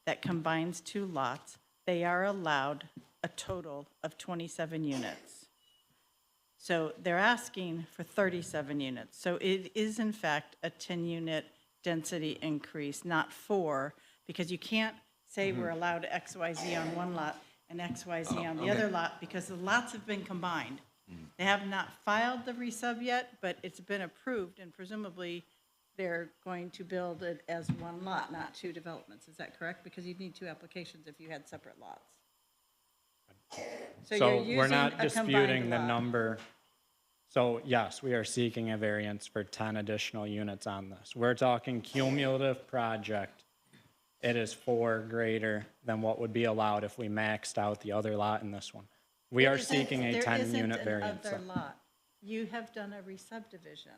that combines 2 lots, they are allowed a total of 27 units. So they're asking for 37 units. So it is in fact a 10-unit density increase, not 4, because you can't say we're allowed XYZ on one lot and XYZ on the other lot, because the lots have been combined. They have not filed the resub yet, but it's been approved, and presumably they're going to build it as one lot, not 2 developments. Is that correct? Because you'd need 2 applications if you had separate lots. So you're So using we're not a disputing combined the lot. number. So yes, we are seeking a variance for 10 additional units on this. We're talking cumulative project. It is 4 greater than what would be allowed if we maxed out the other lot in this one. We are seeking a 10-unit variance. There isn't another lot. You have done a re-subdivision.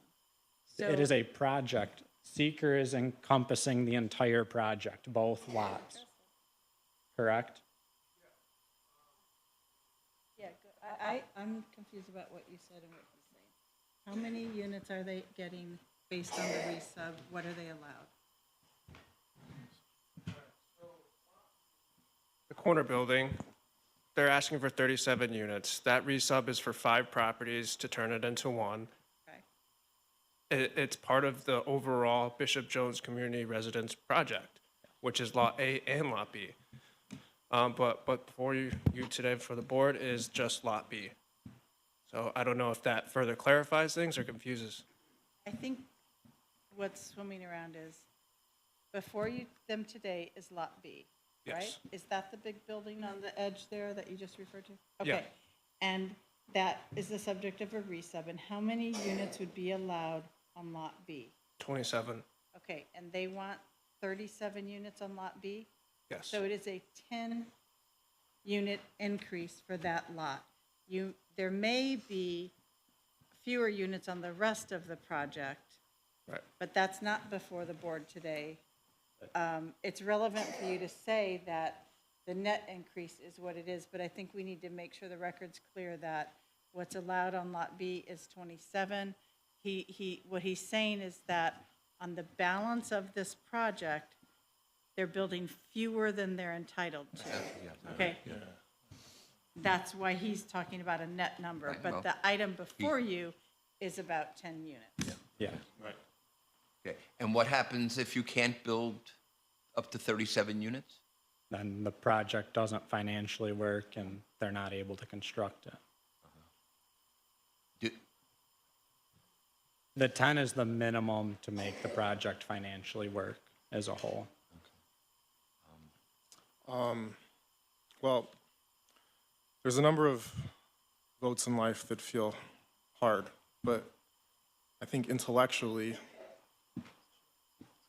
It is a project. Seeker is encompassing the entire project, both lots. Correct? Yeah, I'm confused about what you said and what he's saying. How many units are they getting based on the resub? What are they allowed? The corner building, they're asking for 37 units. That resub is for 5 properties to turn it into 1. It's part of the overall Bishop Jones Community Residence Project, which is Lot A and Lot B. But before you today for the board is just Lot B. So I don't know if that further clarifies things or confuses. I think what's swimming around is, before them today is Lot B, right? Yes. Is that the big building on the edge there that you just referred to? Yeah. Okay. And that is the subject of a resub, and how many units would be allowed on Lot B? 27, Okay, and they want 37 units on Lot B? yes. So it is a 10-unit increase for that lot. There may be fewer units on the rest of the project, Right. but that's not before the board today. It's relevant for you to say that the net increase is what it is, but I think we need to make sure the record's clear that what's allowed on Lot B is 27. What he's saying is that on the balance of this project, they're building fewer than they're entitled to. Okay? That's why he's talking about a net number, but the item before you is about 10 units. Yeah. Right. Okay, and what happens if you can't build up to 37 units? Then the project doesn't financially work and they're not able to construct it. Do- The 10 is the minimum to make the project financially work as a whole. Well, there's a number of votes in life that feel hard, but I think intellectually,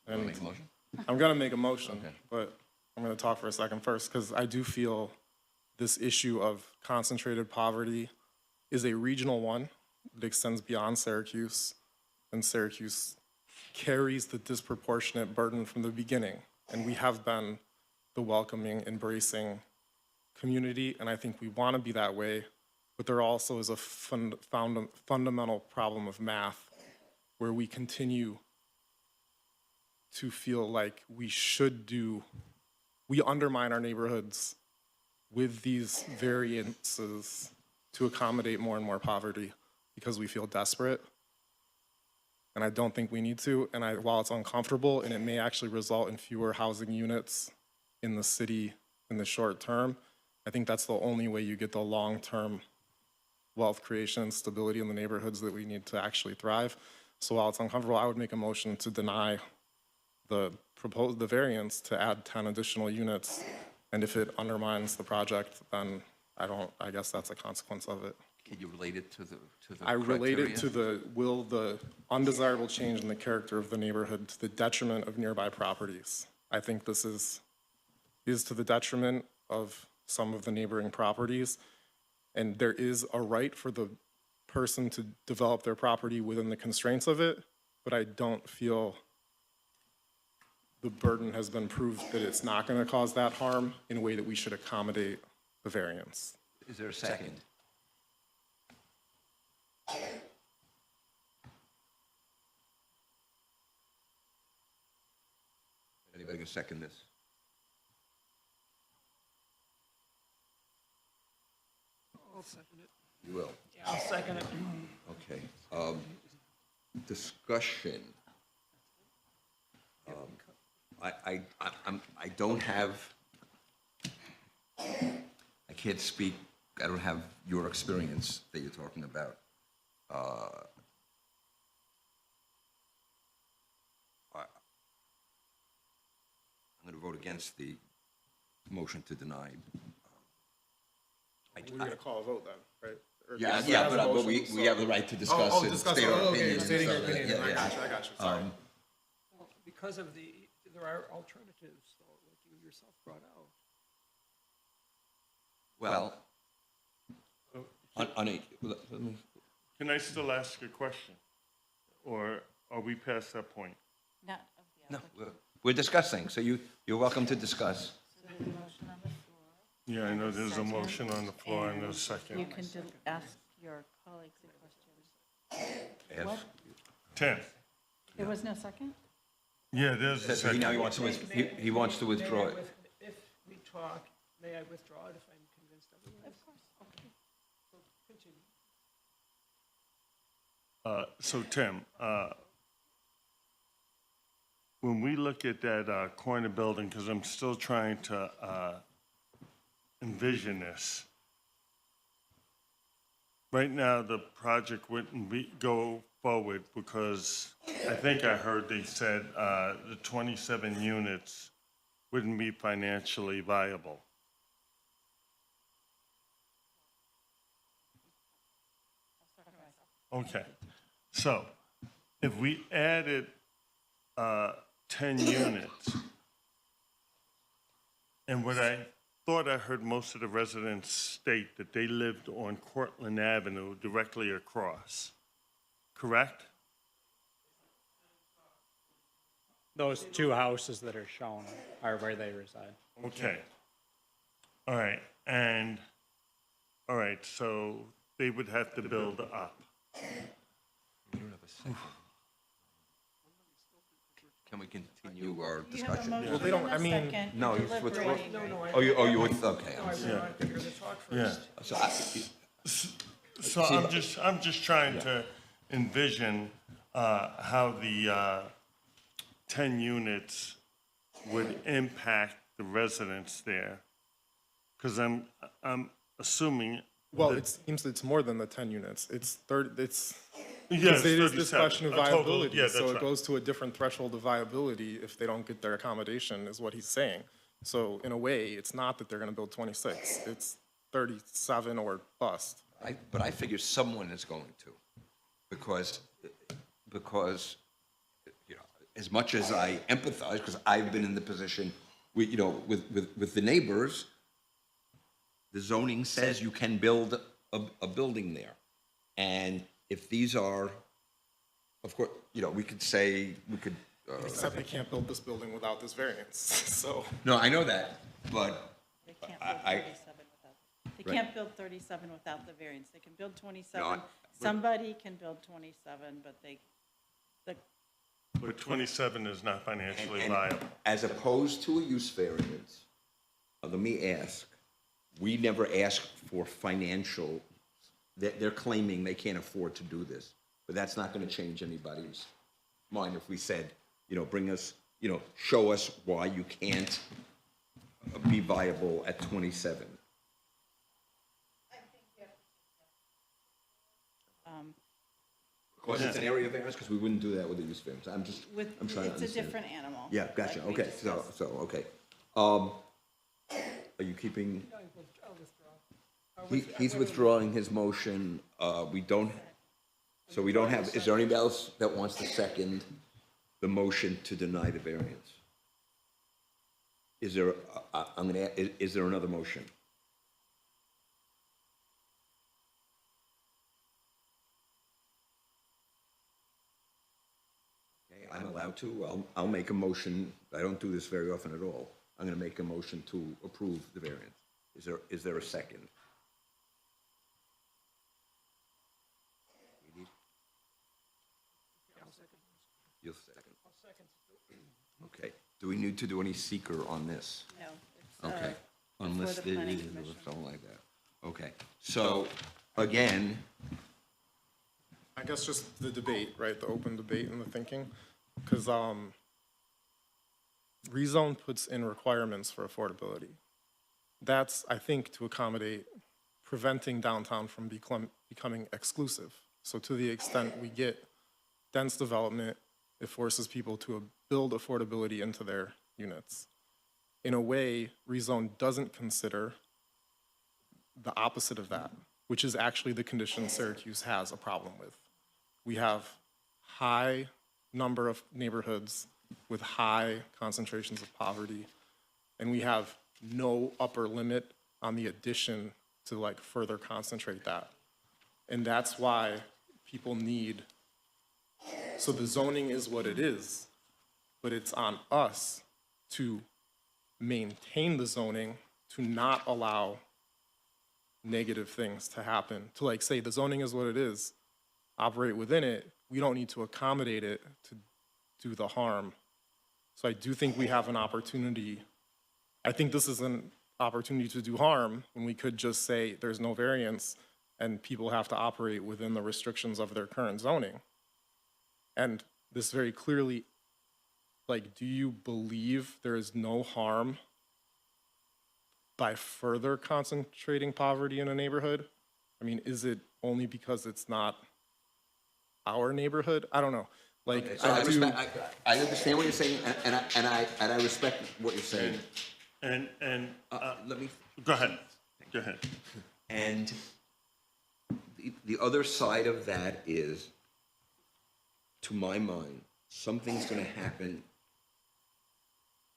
and Make a motion? I'm gonna make a motion, but I'm gonna talk for a second first, because I do feel this issue of concentrated poverty is a regional one that extends beyond Syracuse, and Syracuse carries the disproportionate burden from the beginning. And we have been the welcoming, embracing community, and I think we want to be that way, but there also is a fundamental problem of math where we continue to feel like we undermine our neighborhoods with these variances to accommodate more and more poverty because we feel desperate. And I don't think we need to, and while it's uncomfortable and it may actually result in fewer housing units in the city in the short term, I think that's the only way you get the long-term wealth creation and stability in the neighborhoods that we need to actually thrive. So while it's uncomfortable, I would make a motion to deny the variance to add 10 additional units. And if it undermines the project, then I guess that's a consequence of it. Can you relate it to the I relate it criteria? to the undesirable change in the character of the neighborhood to the detriment of nearby properties. I think this is to the detriment of some of the neighboring properties. And there is a right for the person to develop their property within the constraints of it, but I don't feel the burden has been proved that it's not going to cause that harm in a way that we should accommodate the variance. Is there a second? Anybody can second this? I'll second it. You will. Yeah, I'll second it. Okay. Discussion. I don't have, I can't speak, I don't have your experience that you're talking about. I'm going to vote against the motion to deny. We're going to call a vote then, right? Or Yeah, just yeah, have a but motion, we so- have the right to discuss Oh, and discuss state it. our Oh, okay, opinion. you're stating your and stuff. opinion. Yeah, I got you, sorry. Well, because of there are alternatives, though, like you yourself brought out. Well, let me, Can I still ask a question? Or are we past that point? Not of the no, we're discussing, so you're welcome to discuss. motion on the floor. Yeah, I know there's a motion on the floor and a You second. can ask your colleagues a question. Yes. What? Tim? There was no second? Yeah, there's a second. Now he wants to, he wants to withdraw it. If we talk, may I withdraw it if I'm convinced otherwise? Of course, okay. So continue. So Tim, when we look at that corner building, because I'm still trying to envision this. Right now, the project wouldn't go forward because I think I heard they said the 27 units wouldn't be financially viable. Okay, so if we added 10 units, and what I thought I heard most of the residents state that they lived on Cortlandt Avenue directly across, correct? Those two houses that are shown are where they reside. Okay. All right, and, all right, so they would have to build up. Can we continue our You have a discussion? motion Well, they don't- and a I mean- second. No, You're you withdraw. deliberating. Oh, you with, okay. No, I Yeah. want to hear the talk Yeah. first. So So I'm just trying to envision how 10 units would impact the residents there? Because I'm assuming. Well, that- it seems it's more than the 10 units. It's 30, it's, Yes, because it is this 37. question of A total, viability. yeah, that's So it right. goes to a different threshold of viability if they don't get their accommodation, is what he's saying. So in a way, it's not that they're going to build 26. It's 37 or bust. But I figure someone is going to, because, you know, as much as I empathize, because I've been in the position, with, you know, with the neighbors, the zoning says you can build a building there. And if these are, of course, you know, we could say, Except they can't build this building without this variance, so. no, I know that, but They can't build 37 without, they Right. can't build 37 without the variance. They can build 27. No, Somebody can build 27, but But 27 is not financially and viable. as opposed to a use variance, let me ask, we never asked for financial, they're claiming they can't afford to do this, but that's not gonna change anybody's mind if we said, you know, bring us, you know, show us why you can't be viable at 27. Because it's an area variance, because we wouldn't do that with a use variance. I'm trying to understand. it's a different animal. Yeah, gotcha, like we okay, discussed. okay. Are you keeping? He's withdrawing his motion, we don't have, is there anybody else that wants to second the motion to deny the variance? Is there, is there another motion? Okay, I'm allowed to, I'll make a motion, I don't do this very often at all. I'm gonna make a motion to approve the variance. Is there a second? You'll second. Okay, do we need to do any seeker on this? No, it's, Okay, before the unlisted, planning or commission. something like that. Okay, so, again, I guess just the debate, right, the open debate and the thinking, because rezone puts in requirements for affordability. That's, I think, to accommodate preventing downtown from becoming exclusive. So to the extent we get dense development, it forces people to build affordability into their units. In a way, rezone doesn't consider the opposite of that, which is actually the condition Syracuse has a problem with. We have high number of neighborhoods with high concentrations of poverty, and we have no upper limit on the addition to like further concentrate that. And that's why people need, so the zoning is what it is, but it's on us to maintain the zoning, to not allow negative things to happen, to like say the zoning is what it is, operate within it, we don't need to accommodate it to do the harm. So I do think we have an opportunity. I think this is an opportunity to do harm when we could just say there's no variance and people have to operate within the restrictions of their current zoning. And this very clearly, like, do you believe there is no harm by further concentrating poverty in a neighborhood? I mean, is it only because it's not our neighborhood? I don't know. Like, okay, so I understand what you're saying, and I respect what you're saying. And let me. Go ahead. And the other side of that is, to my mind, something's gonna happen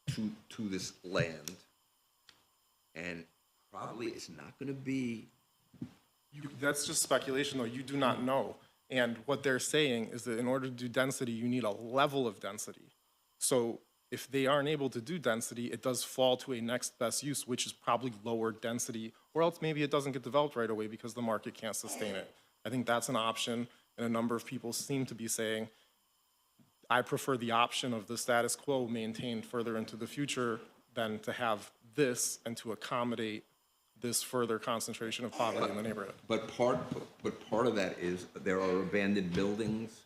to this land, and probably it's not gonna be. That's just speculation, though. You do not know. And what they're saying is that in order to do density, you need a level of density. So if they aren't able to do density, it does fall to a next best use, which is probably lower density, or else maybe it doesn't get developed right away because the market can't sustain it. I think that's an option, and a number of people seem to be saying, I prefer the option of the status quo maintained further into the future than to have this and to accommodate this further concentration of poverty in the neighborhood. But part of that is there are abandoned buildings.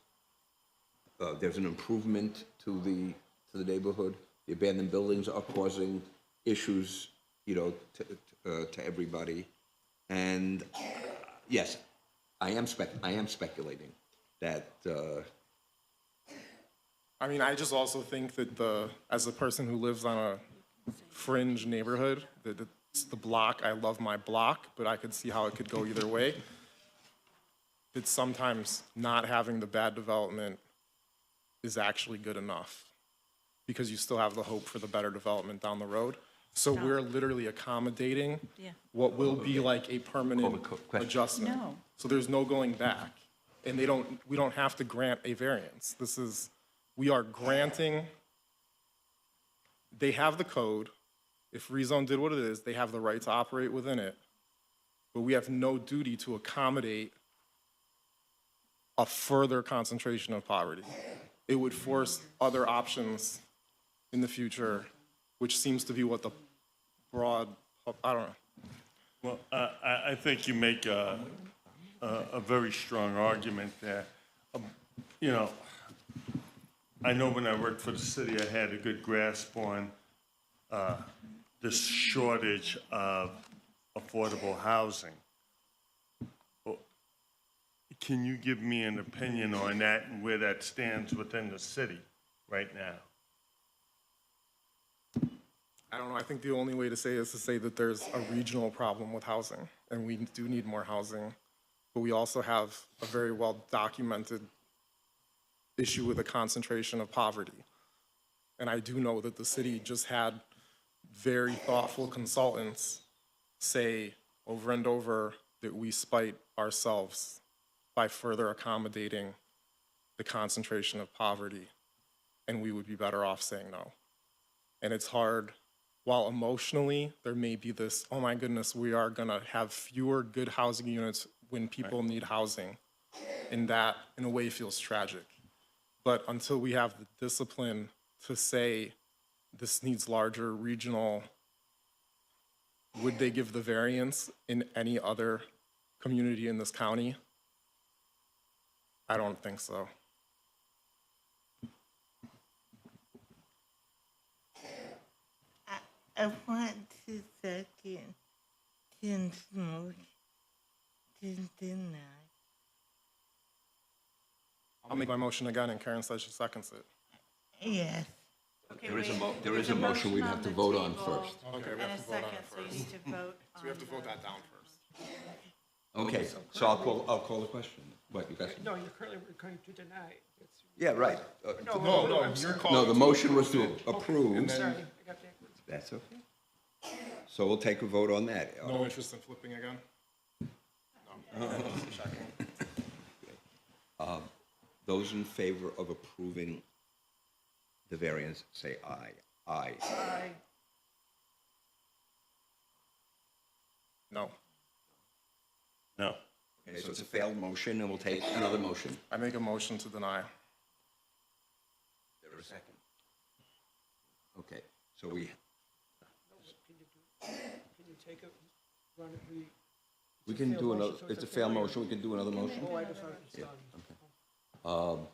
There's an improvement to for the neighborhood. The abandoned buildings are causing issues, to everybody. And yes, I am speculating that, I mean, I just also think that as a person who lives on a fringe neighborhood, that it's the block, I love my block, but I could see how it could go either way. That sometimes not having the bad development is actually good enough because you still have the hope for the better development down the road. So we're literally accommodating what will be like a permanent adjustment. No. So there's no going back. And we don't have to grant a variance. We are granting, they have the code. If rezone did what it is, they have the right to operate within it. But we have no duty to accommodate a further concentration of poverty. It would force other options in the future, which seems to be what the broad, I don't know. Well, I think you make a very strong argument there. I know when I worked for the city, I had a good grasp on this shortage of affordable housing. Can you give me an opinion on that and where that stands within the city right now? I don't know, I think the only way to say is to say that there's a regional problem with housing, and we do need more housing, but we also have a very well-documented issue with a concentration of poverty. And I do know that the city just had very thoughtful consultants say over and over that we spite ourselves by further accommodating the concentration of poverty, and we would be better off saying no. And it's hard, while emotionally there may be this, oh my goodness, we are gonna have fewer good housing units when people need housing, and that in a way feels tragic. But until we have the discipline to say this needs larger regional, would they give the variance in any other community in this county? I don't think so. I want to second Tim's motion to deny. I'll make my motion again, and Karen says she seconds it. Yes. Okay, there is wait. there is There's a motion we'd on have to the vote on table first. Okay, we And have a to vote on second, it so you first. need to vote So we have to on vote that down first. Okay, so I'll call the question. What, you got? No, you're currently going to deny. Yeah, right. No, you're calling. No, the motion was to approve. Sorry, I got backwards. That's okay. So we'll take a vote on that. No interest in flipping again? Those in favor of approving the variance, say aye. Aye. Aye. No. No. Okay, so it's a failed motion, and we'll take another motion. I make a motion to deny. There a second? Okay, so we, Can you take a, run it, we can do another, it's a failed motion, we can do another motion? Oh, I just thought it was done.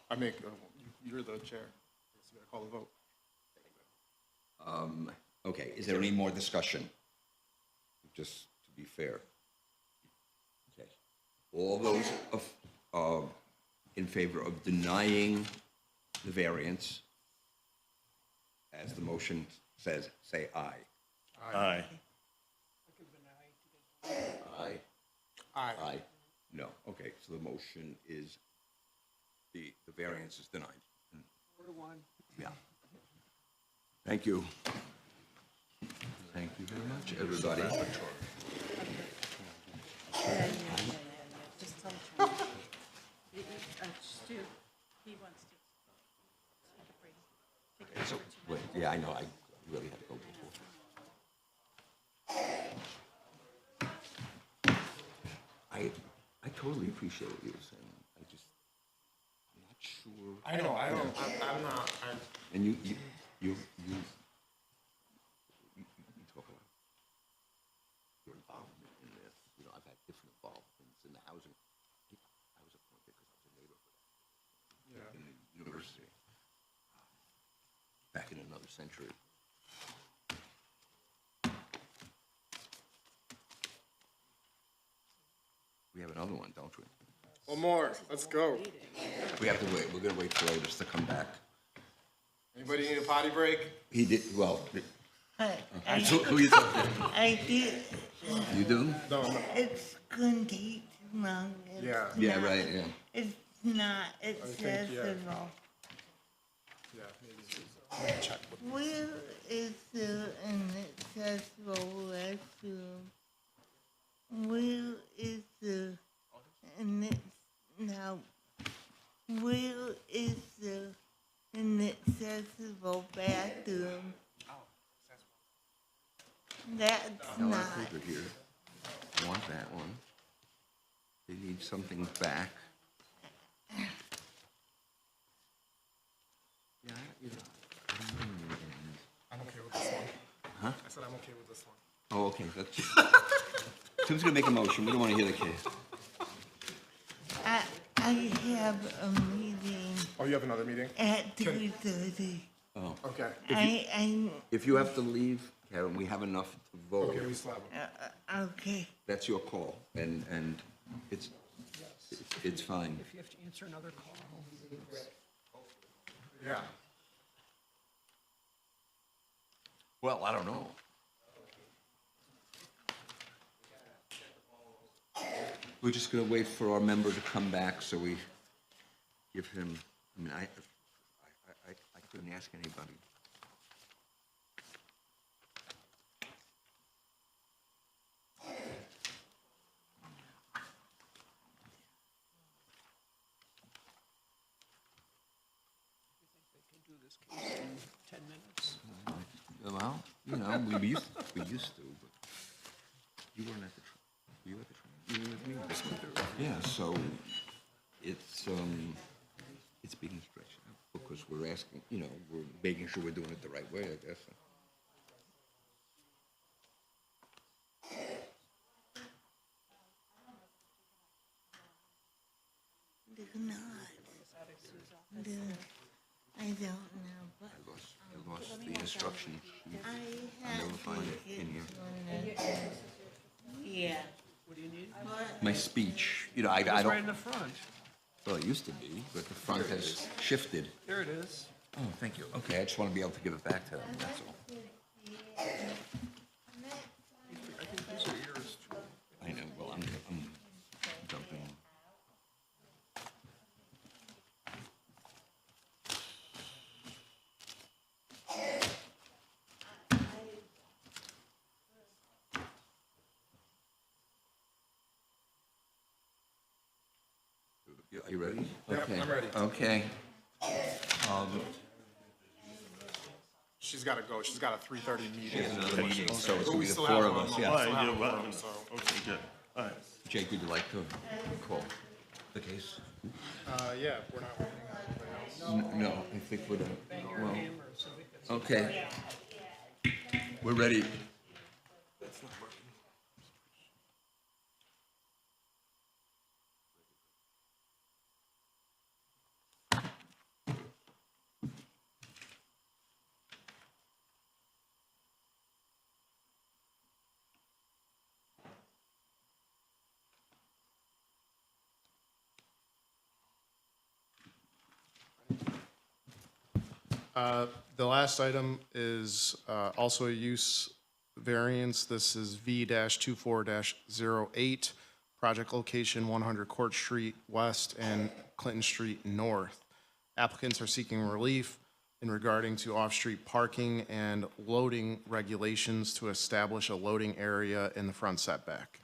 I make, you're the chair, so you gotta call the vote. Okay, is there any more discussion? Just to be fair. Okay. All those in favor of denying the variance, as the motion says, say aye. Aye. Aye. Aye. Aye. No, okay, so the motion is, the variance is denied. 4-1. Yeah. Thank you. Thank you very much, everybody. Just tell him to. Stu, he wants to take a break. Take a break So, for 2 minutes. wait, yeah, I know, I really had to go before. I totally appreciate what you were saying. I'm not sure. I know, I'm not, And you talk about your involvement in this. You know, I've had different involvements in the housing. I was appointed because I was a neighbor in the university. century. We have another one, don't we? One more, let's go. We have to wait. We're gonna wait for Otis to come back. Anybody need a potty break? He did, well, I who you talking to? I did. You do? It's gonna take too long. It's Yeah, not- right, yeah. It's not accessible. Yeah, maybe check with Where is the inaccessible restroom? Where is the, now, where is the inaccessible bathroom? That's No, not. I think we're here. I want that one. They need something back. Yeah, you know. I'm okay with this one. Huh? I said I'm okay with this one. Oh, okay, that's. Tim's gonna make a motion, we don't wanna hear the case. I have a meeting Oh, you have another meeting? at 3:30. Oh. Okay. If you have to leave, Karen, we have enough to vote. Okay, we still have Okay. That's your call, and it's fine. If you have to answer another call. Yeah. Well, I don't know. We're just gonna wait for our member to come back, so we give him, I mean, I couldn't ask anybody. Do this case in 10 minutes. Well, you know, we used to, but you weren't at the, were you at the training? You were with me this winter. Yeah, so it's being stretched out because we're asking, you know, we're making sure we're doing it the right way, I guess. They're not. I don't know, but I lost the instruction sheet. I I'll have never find it in here. Yeah. What do you need? My speech, you know, I It's don't. right in the front. Well, it used to be, but the front There it has is. shifted. There it is. Oh, thank you. Okay, I just want to be able to give it back to them, that's all. I think these are yours. I know, well, I'm dumping. Are you ready? Yep, Okay. I'm ready. Okay. She's gotta go, she's got a 3:30 meeting. She has another meeting, so it's But gonna we be the still four have of one us, more. yeah. We All still right, have yeah, one, well, so- okay, good. All right. Jake, would you like to call the case? Yeah, we're not working on anything else. No, I think we're done. Well, okay. We're ready. The last item is also a use variance. This is V-24-08, project location 100 Court Street West and Clinton Street North. Applicants are seeking relief in regarding to off-street parking and loading regulations to establish a loading area in the front setback.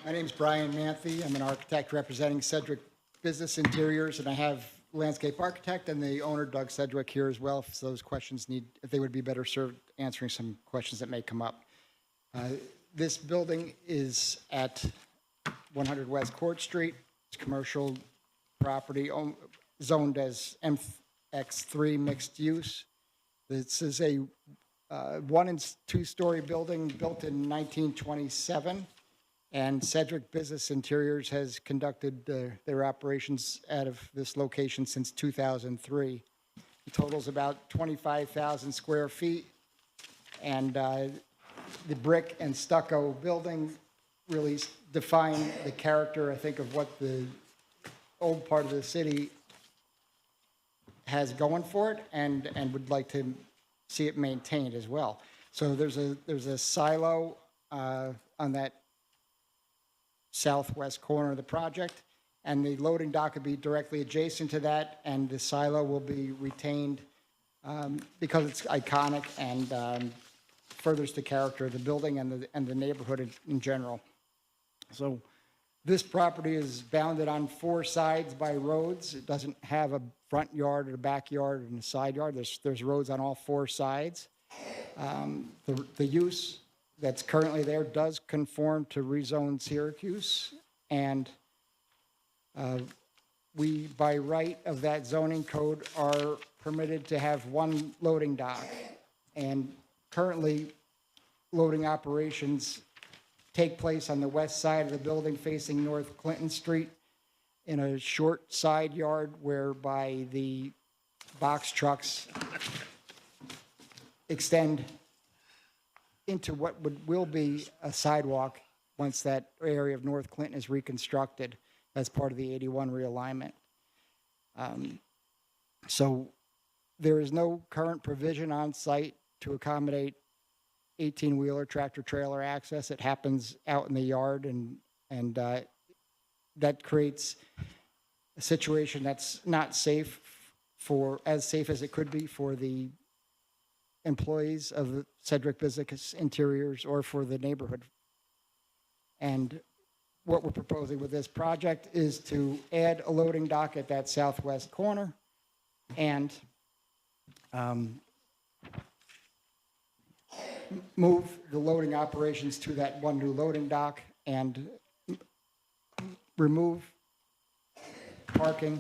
My name's Brian Manthe. I'm an architect representing Cedric Business Interiors, and I have landscape architect and the owner, Doug Cedric, here as well, if those questions need, if they would be better served answering some questions that may come up. This building is at 100 West Court Street. It's commercial property zoned as MX3 mixed use. This is a 1- and 2-story building built in 1927. And Cedric Business Interiors has conducted their operations out of this location since 2003. It totals about 25,000 square feet, and the brick and stucco building really define the character, I think, of what the old part of the city has going for it, and would like to see it maintained as well. So there's a silo on that southwest corner of the project, and the loading dock will be directly adjacent to that, and the silo will be retained because it's iconic and furthers the character of the building and the neighborhood in general. So this property is bounded on 4 sides by roads. It doesn't have a front yard or a backyard and a side yard. There's roads on all 4 sides. The use that's currently there does conform to rezone Syracuse, and we, by right of that zoning code, are permitted to have 1 loading dock. And currently, loading operations take place on the west side of the building facing North Clinton Street in a short side yard whereby the box trucks extend into what will be a sidewalk once that area of North Clinton is reconstructed as part of the 81 realignment. So there is no current provision on site to accommodate 18-wheeler tractor trailer access. It happens out in the yard, and that creates a situation that's not safe as safe as it could be for the employees of the Cedric Business Interiors or for the neighborhood. And what we're proposing with this project is to add a loading dock at that southwest corner and move the loading operations to that 1 new loading dock and remove parking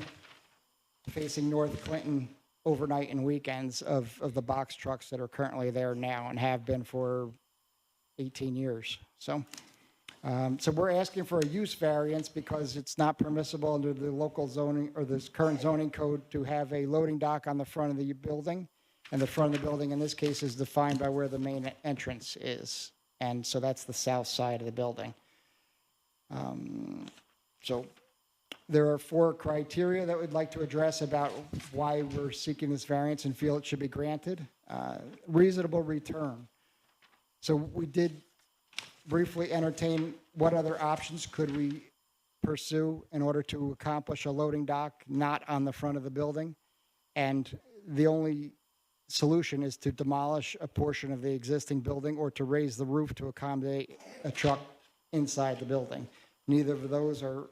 facing North Clinton overnight and weekends of the box trucks that are currently there now and have been for 18 years. So we're asking for a use variance because it's not permissible under the local zoning or this current zoning code to have a loading dock on the front of the building. And the front of the building in this case is defined by where the main entrance is. And so that's the south side of the building. So there are 4 criteria that we'd like to address about why we're seeking this variance and feel it should be granted. Reasonable return. So we did briefly entertain what other options could we pursue in order to accomplish a loading dock not on the front of the building. And the only solution is to demolish a portion of the existing building or to raise the roof to accommodate a truck inside the building. Neither of those are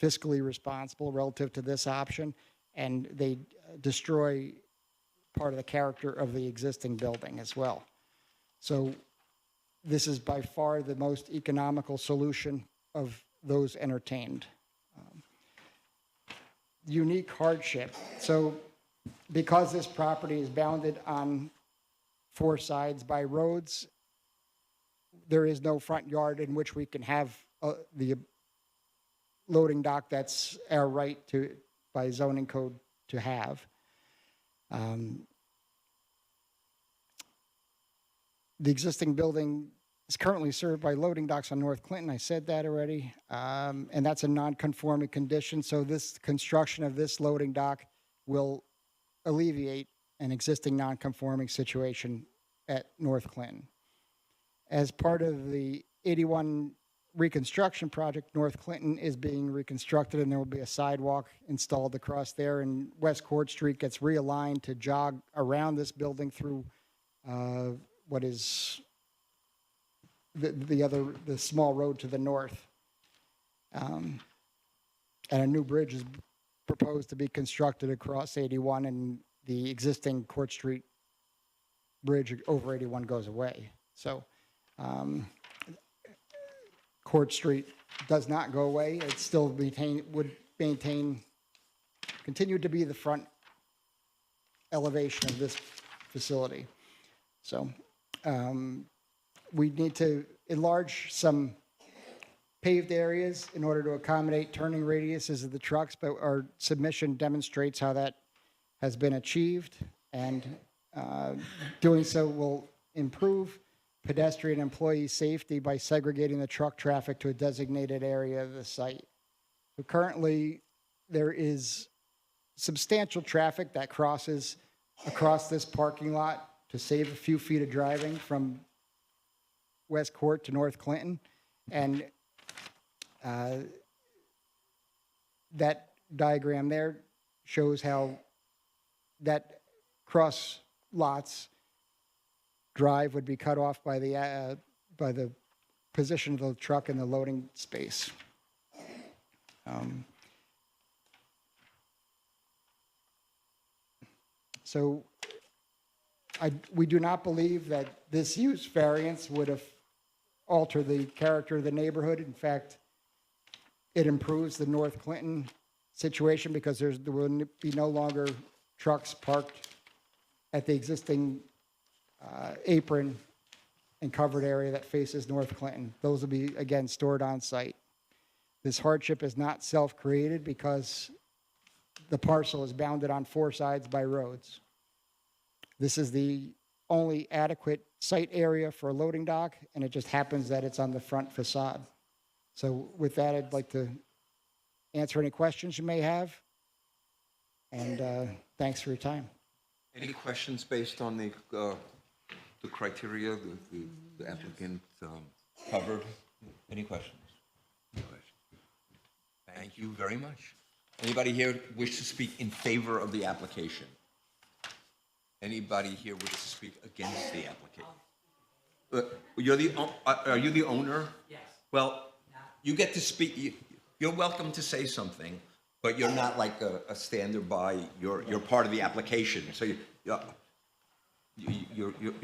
fiscally responsible relative to this option, and they destroy part of the character of the existing building as well. So this is by far the most economical solution of those entertained. Unique hardship. So because this property is bounded on 4 sides by roads, there is no front yard in which we can have the loading dock that's our right to, by zoning code, to have. The existing building is currently served by loading docks on North Clinton. I said that already. And that's a non-conforming condition. So this construction of this loading dock will alleviate an existing non-conforming situation at North Clinton. As part of the 81 reconstruction project, North Clinton is being reconstructed and there will be a sidewalk installed across there, and West Court Street gets realigned to jog around this building through what is the small road to the north. And a new bridge is proposed to be constructed across 81, and the existing Court Street bridge over 81 goes away. So Court Street does not go away. It still would continue to be the front elevation of this facility. So we need to enlarge some paved areas in order to accommodate turning radiuses of the trucks, but our submission demonstrates how that has been achieved, and doing so will improve pedestrian employee safety by segregating the truck traffic to a designated area of the site. So currently, there is substantial traffic that crosses across this parking lot to save a few feet of driving from West Court to North Clinton. And that diagram there shows how that cross lots drive would be cut off by the position of the truck in the loading space. So we do not believe that this use variance would have altered the character of the neighborhood. In fact, it improves the North Clinton situation because there will be no longer trucks parked at the existing apron and covered area that faces North Clinton. Those will be, again, stored on site. This hardship is not self-created because the parcel is bounded on 4 sides by roads. This is the only adequate site area for a loading dock, and it just happens that it's on the front facade. So with that, I'd like to answer any questions you may have, and thanks for your time. Any questions based on the criteria the applicant covered? Any questions? No questions. Thank you very much. Anybody here wish to speak in favor of the application? Anybody here wish to speak against the application? Are you the owner? Yes. Well, you get to speak. You're welcome to say something, but you're not like a stander by. You're part of the application, so you're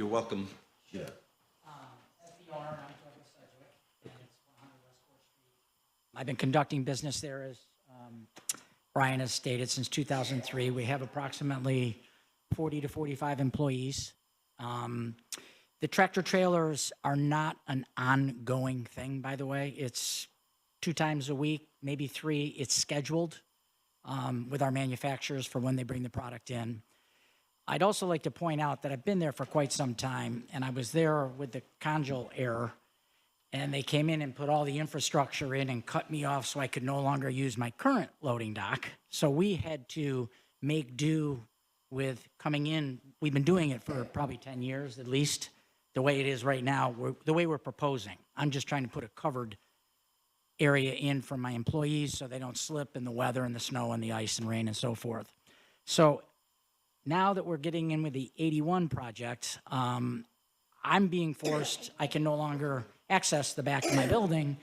welcome. Yeah. As the owner, I'm Douglas Sedgwick, and it's 100 West Court Street. I've been conducting business there, as Brian has stated, since 2003. We have approximately 40 to 45 employees. The tractor trailers are not an ongoing thing, by the way. It's 2 times a week, maybe 3. It's scheduled with our manufacturers for when they bring the product in. I'd also like to point out that I've been there for quite some time, and I was there with the Conjal error, and they came in and put all the infrastructure in and cut me off so I could no longer use my current loading dock. So we had to make do with coming in. We've been doing it for probably 10 years at least, the way it is right now, the way we're proposing. I'm just trying to put a covered area in for my employees so they don't slip in the weather and the snow and the ice and rain and so forth. So now that we're getting in with the 81 project, I'm being forced, I can no longer access the back of my building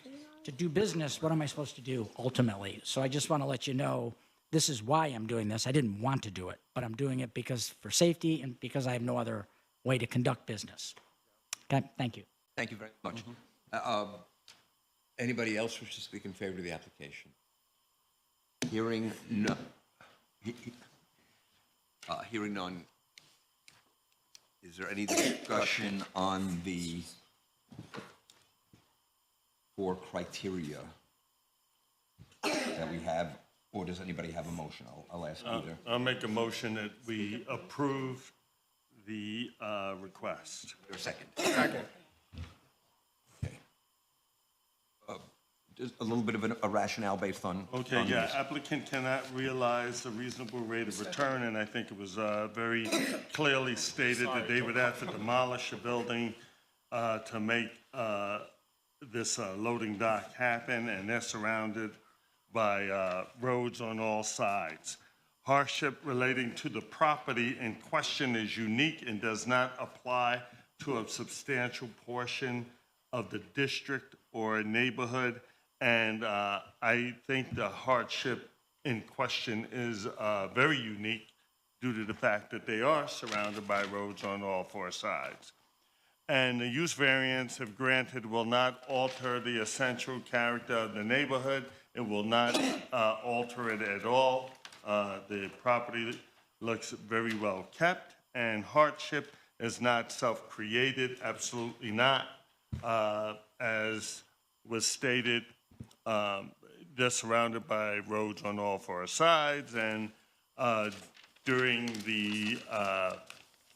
to do business. What am I supposed to do ultimately? So I just want to let you know, this is why I'm doing this. I didn't want to do it, but I'm doing it because for safety and because I have no other way to conduct business. Okay, thank you. Thank you very much. Anybody else wish to speak in favor of the application? Hearing no. Hearing none. Is there any discussion on the 4 criteria that we have, or does anybody have a motion? I'll ask either. I'll make a motion that we approve the request. Or a second. Second. Just a little bit of a rationale based on. Okay, on yeah, this. applicant cannot realize a reasonable rate of return, and I think it was very clearly stated that they would have to demolish a building to make this loading dock happen, and they're surrounded by roads on all sides. Hardship relating to the property in question is unique and does not apply to a substantial portion of the district or neighborhood. And I think the hardship in question is very unique due to the fact that they are surrounded by roads on all 4 sides. And the use variance, if granted, will not alter the essential character of the neighborhood. It will not alter it at all. The property looks very well kept, and hardship is not self-created, absolutely not. As was stated, they're surrounded by roads on all four sides, and during the,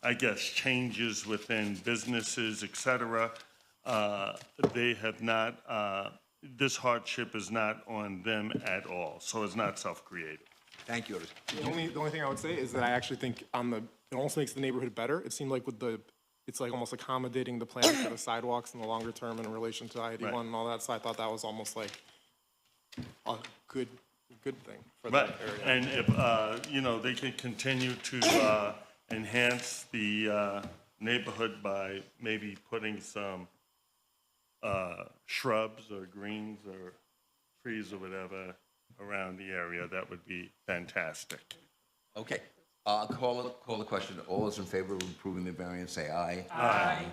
I guess, changes within businesses, et cetera, they have not, this hardship is not on them at all, so it's not self-created. Thank you, Otis. The only thing I would say is that I actually think it almost makes the neighborhood better. It seemed like it's like almost accommodating the plan for the sidewalks in the longer term in relation to ID1 and all that, so I thought that was almost like a good thing for that area. And if, you know, they can continue to enhance the neighborhood by maybe putting some shrubs or greens or trees or whatever around the area, that would be fantastic. Okay, call the question. All those in favor of approving the variance, say aye. Aye.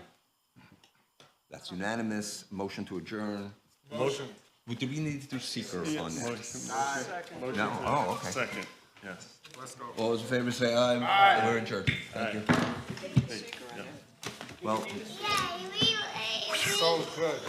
That's unanimous. Motion to adjourn. Motion. Do we need to do seeker on that? Motion. No? Oh, okay. Second, yes. All those in favor, say aye. Aye. We're adjourned. Thank you. Yeah. Well. So good.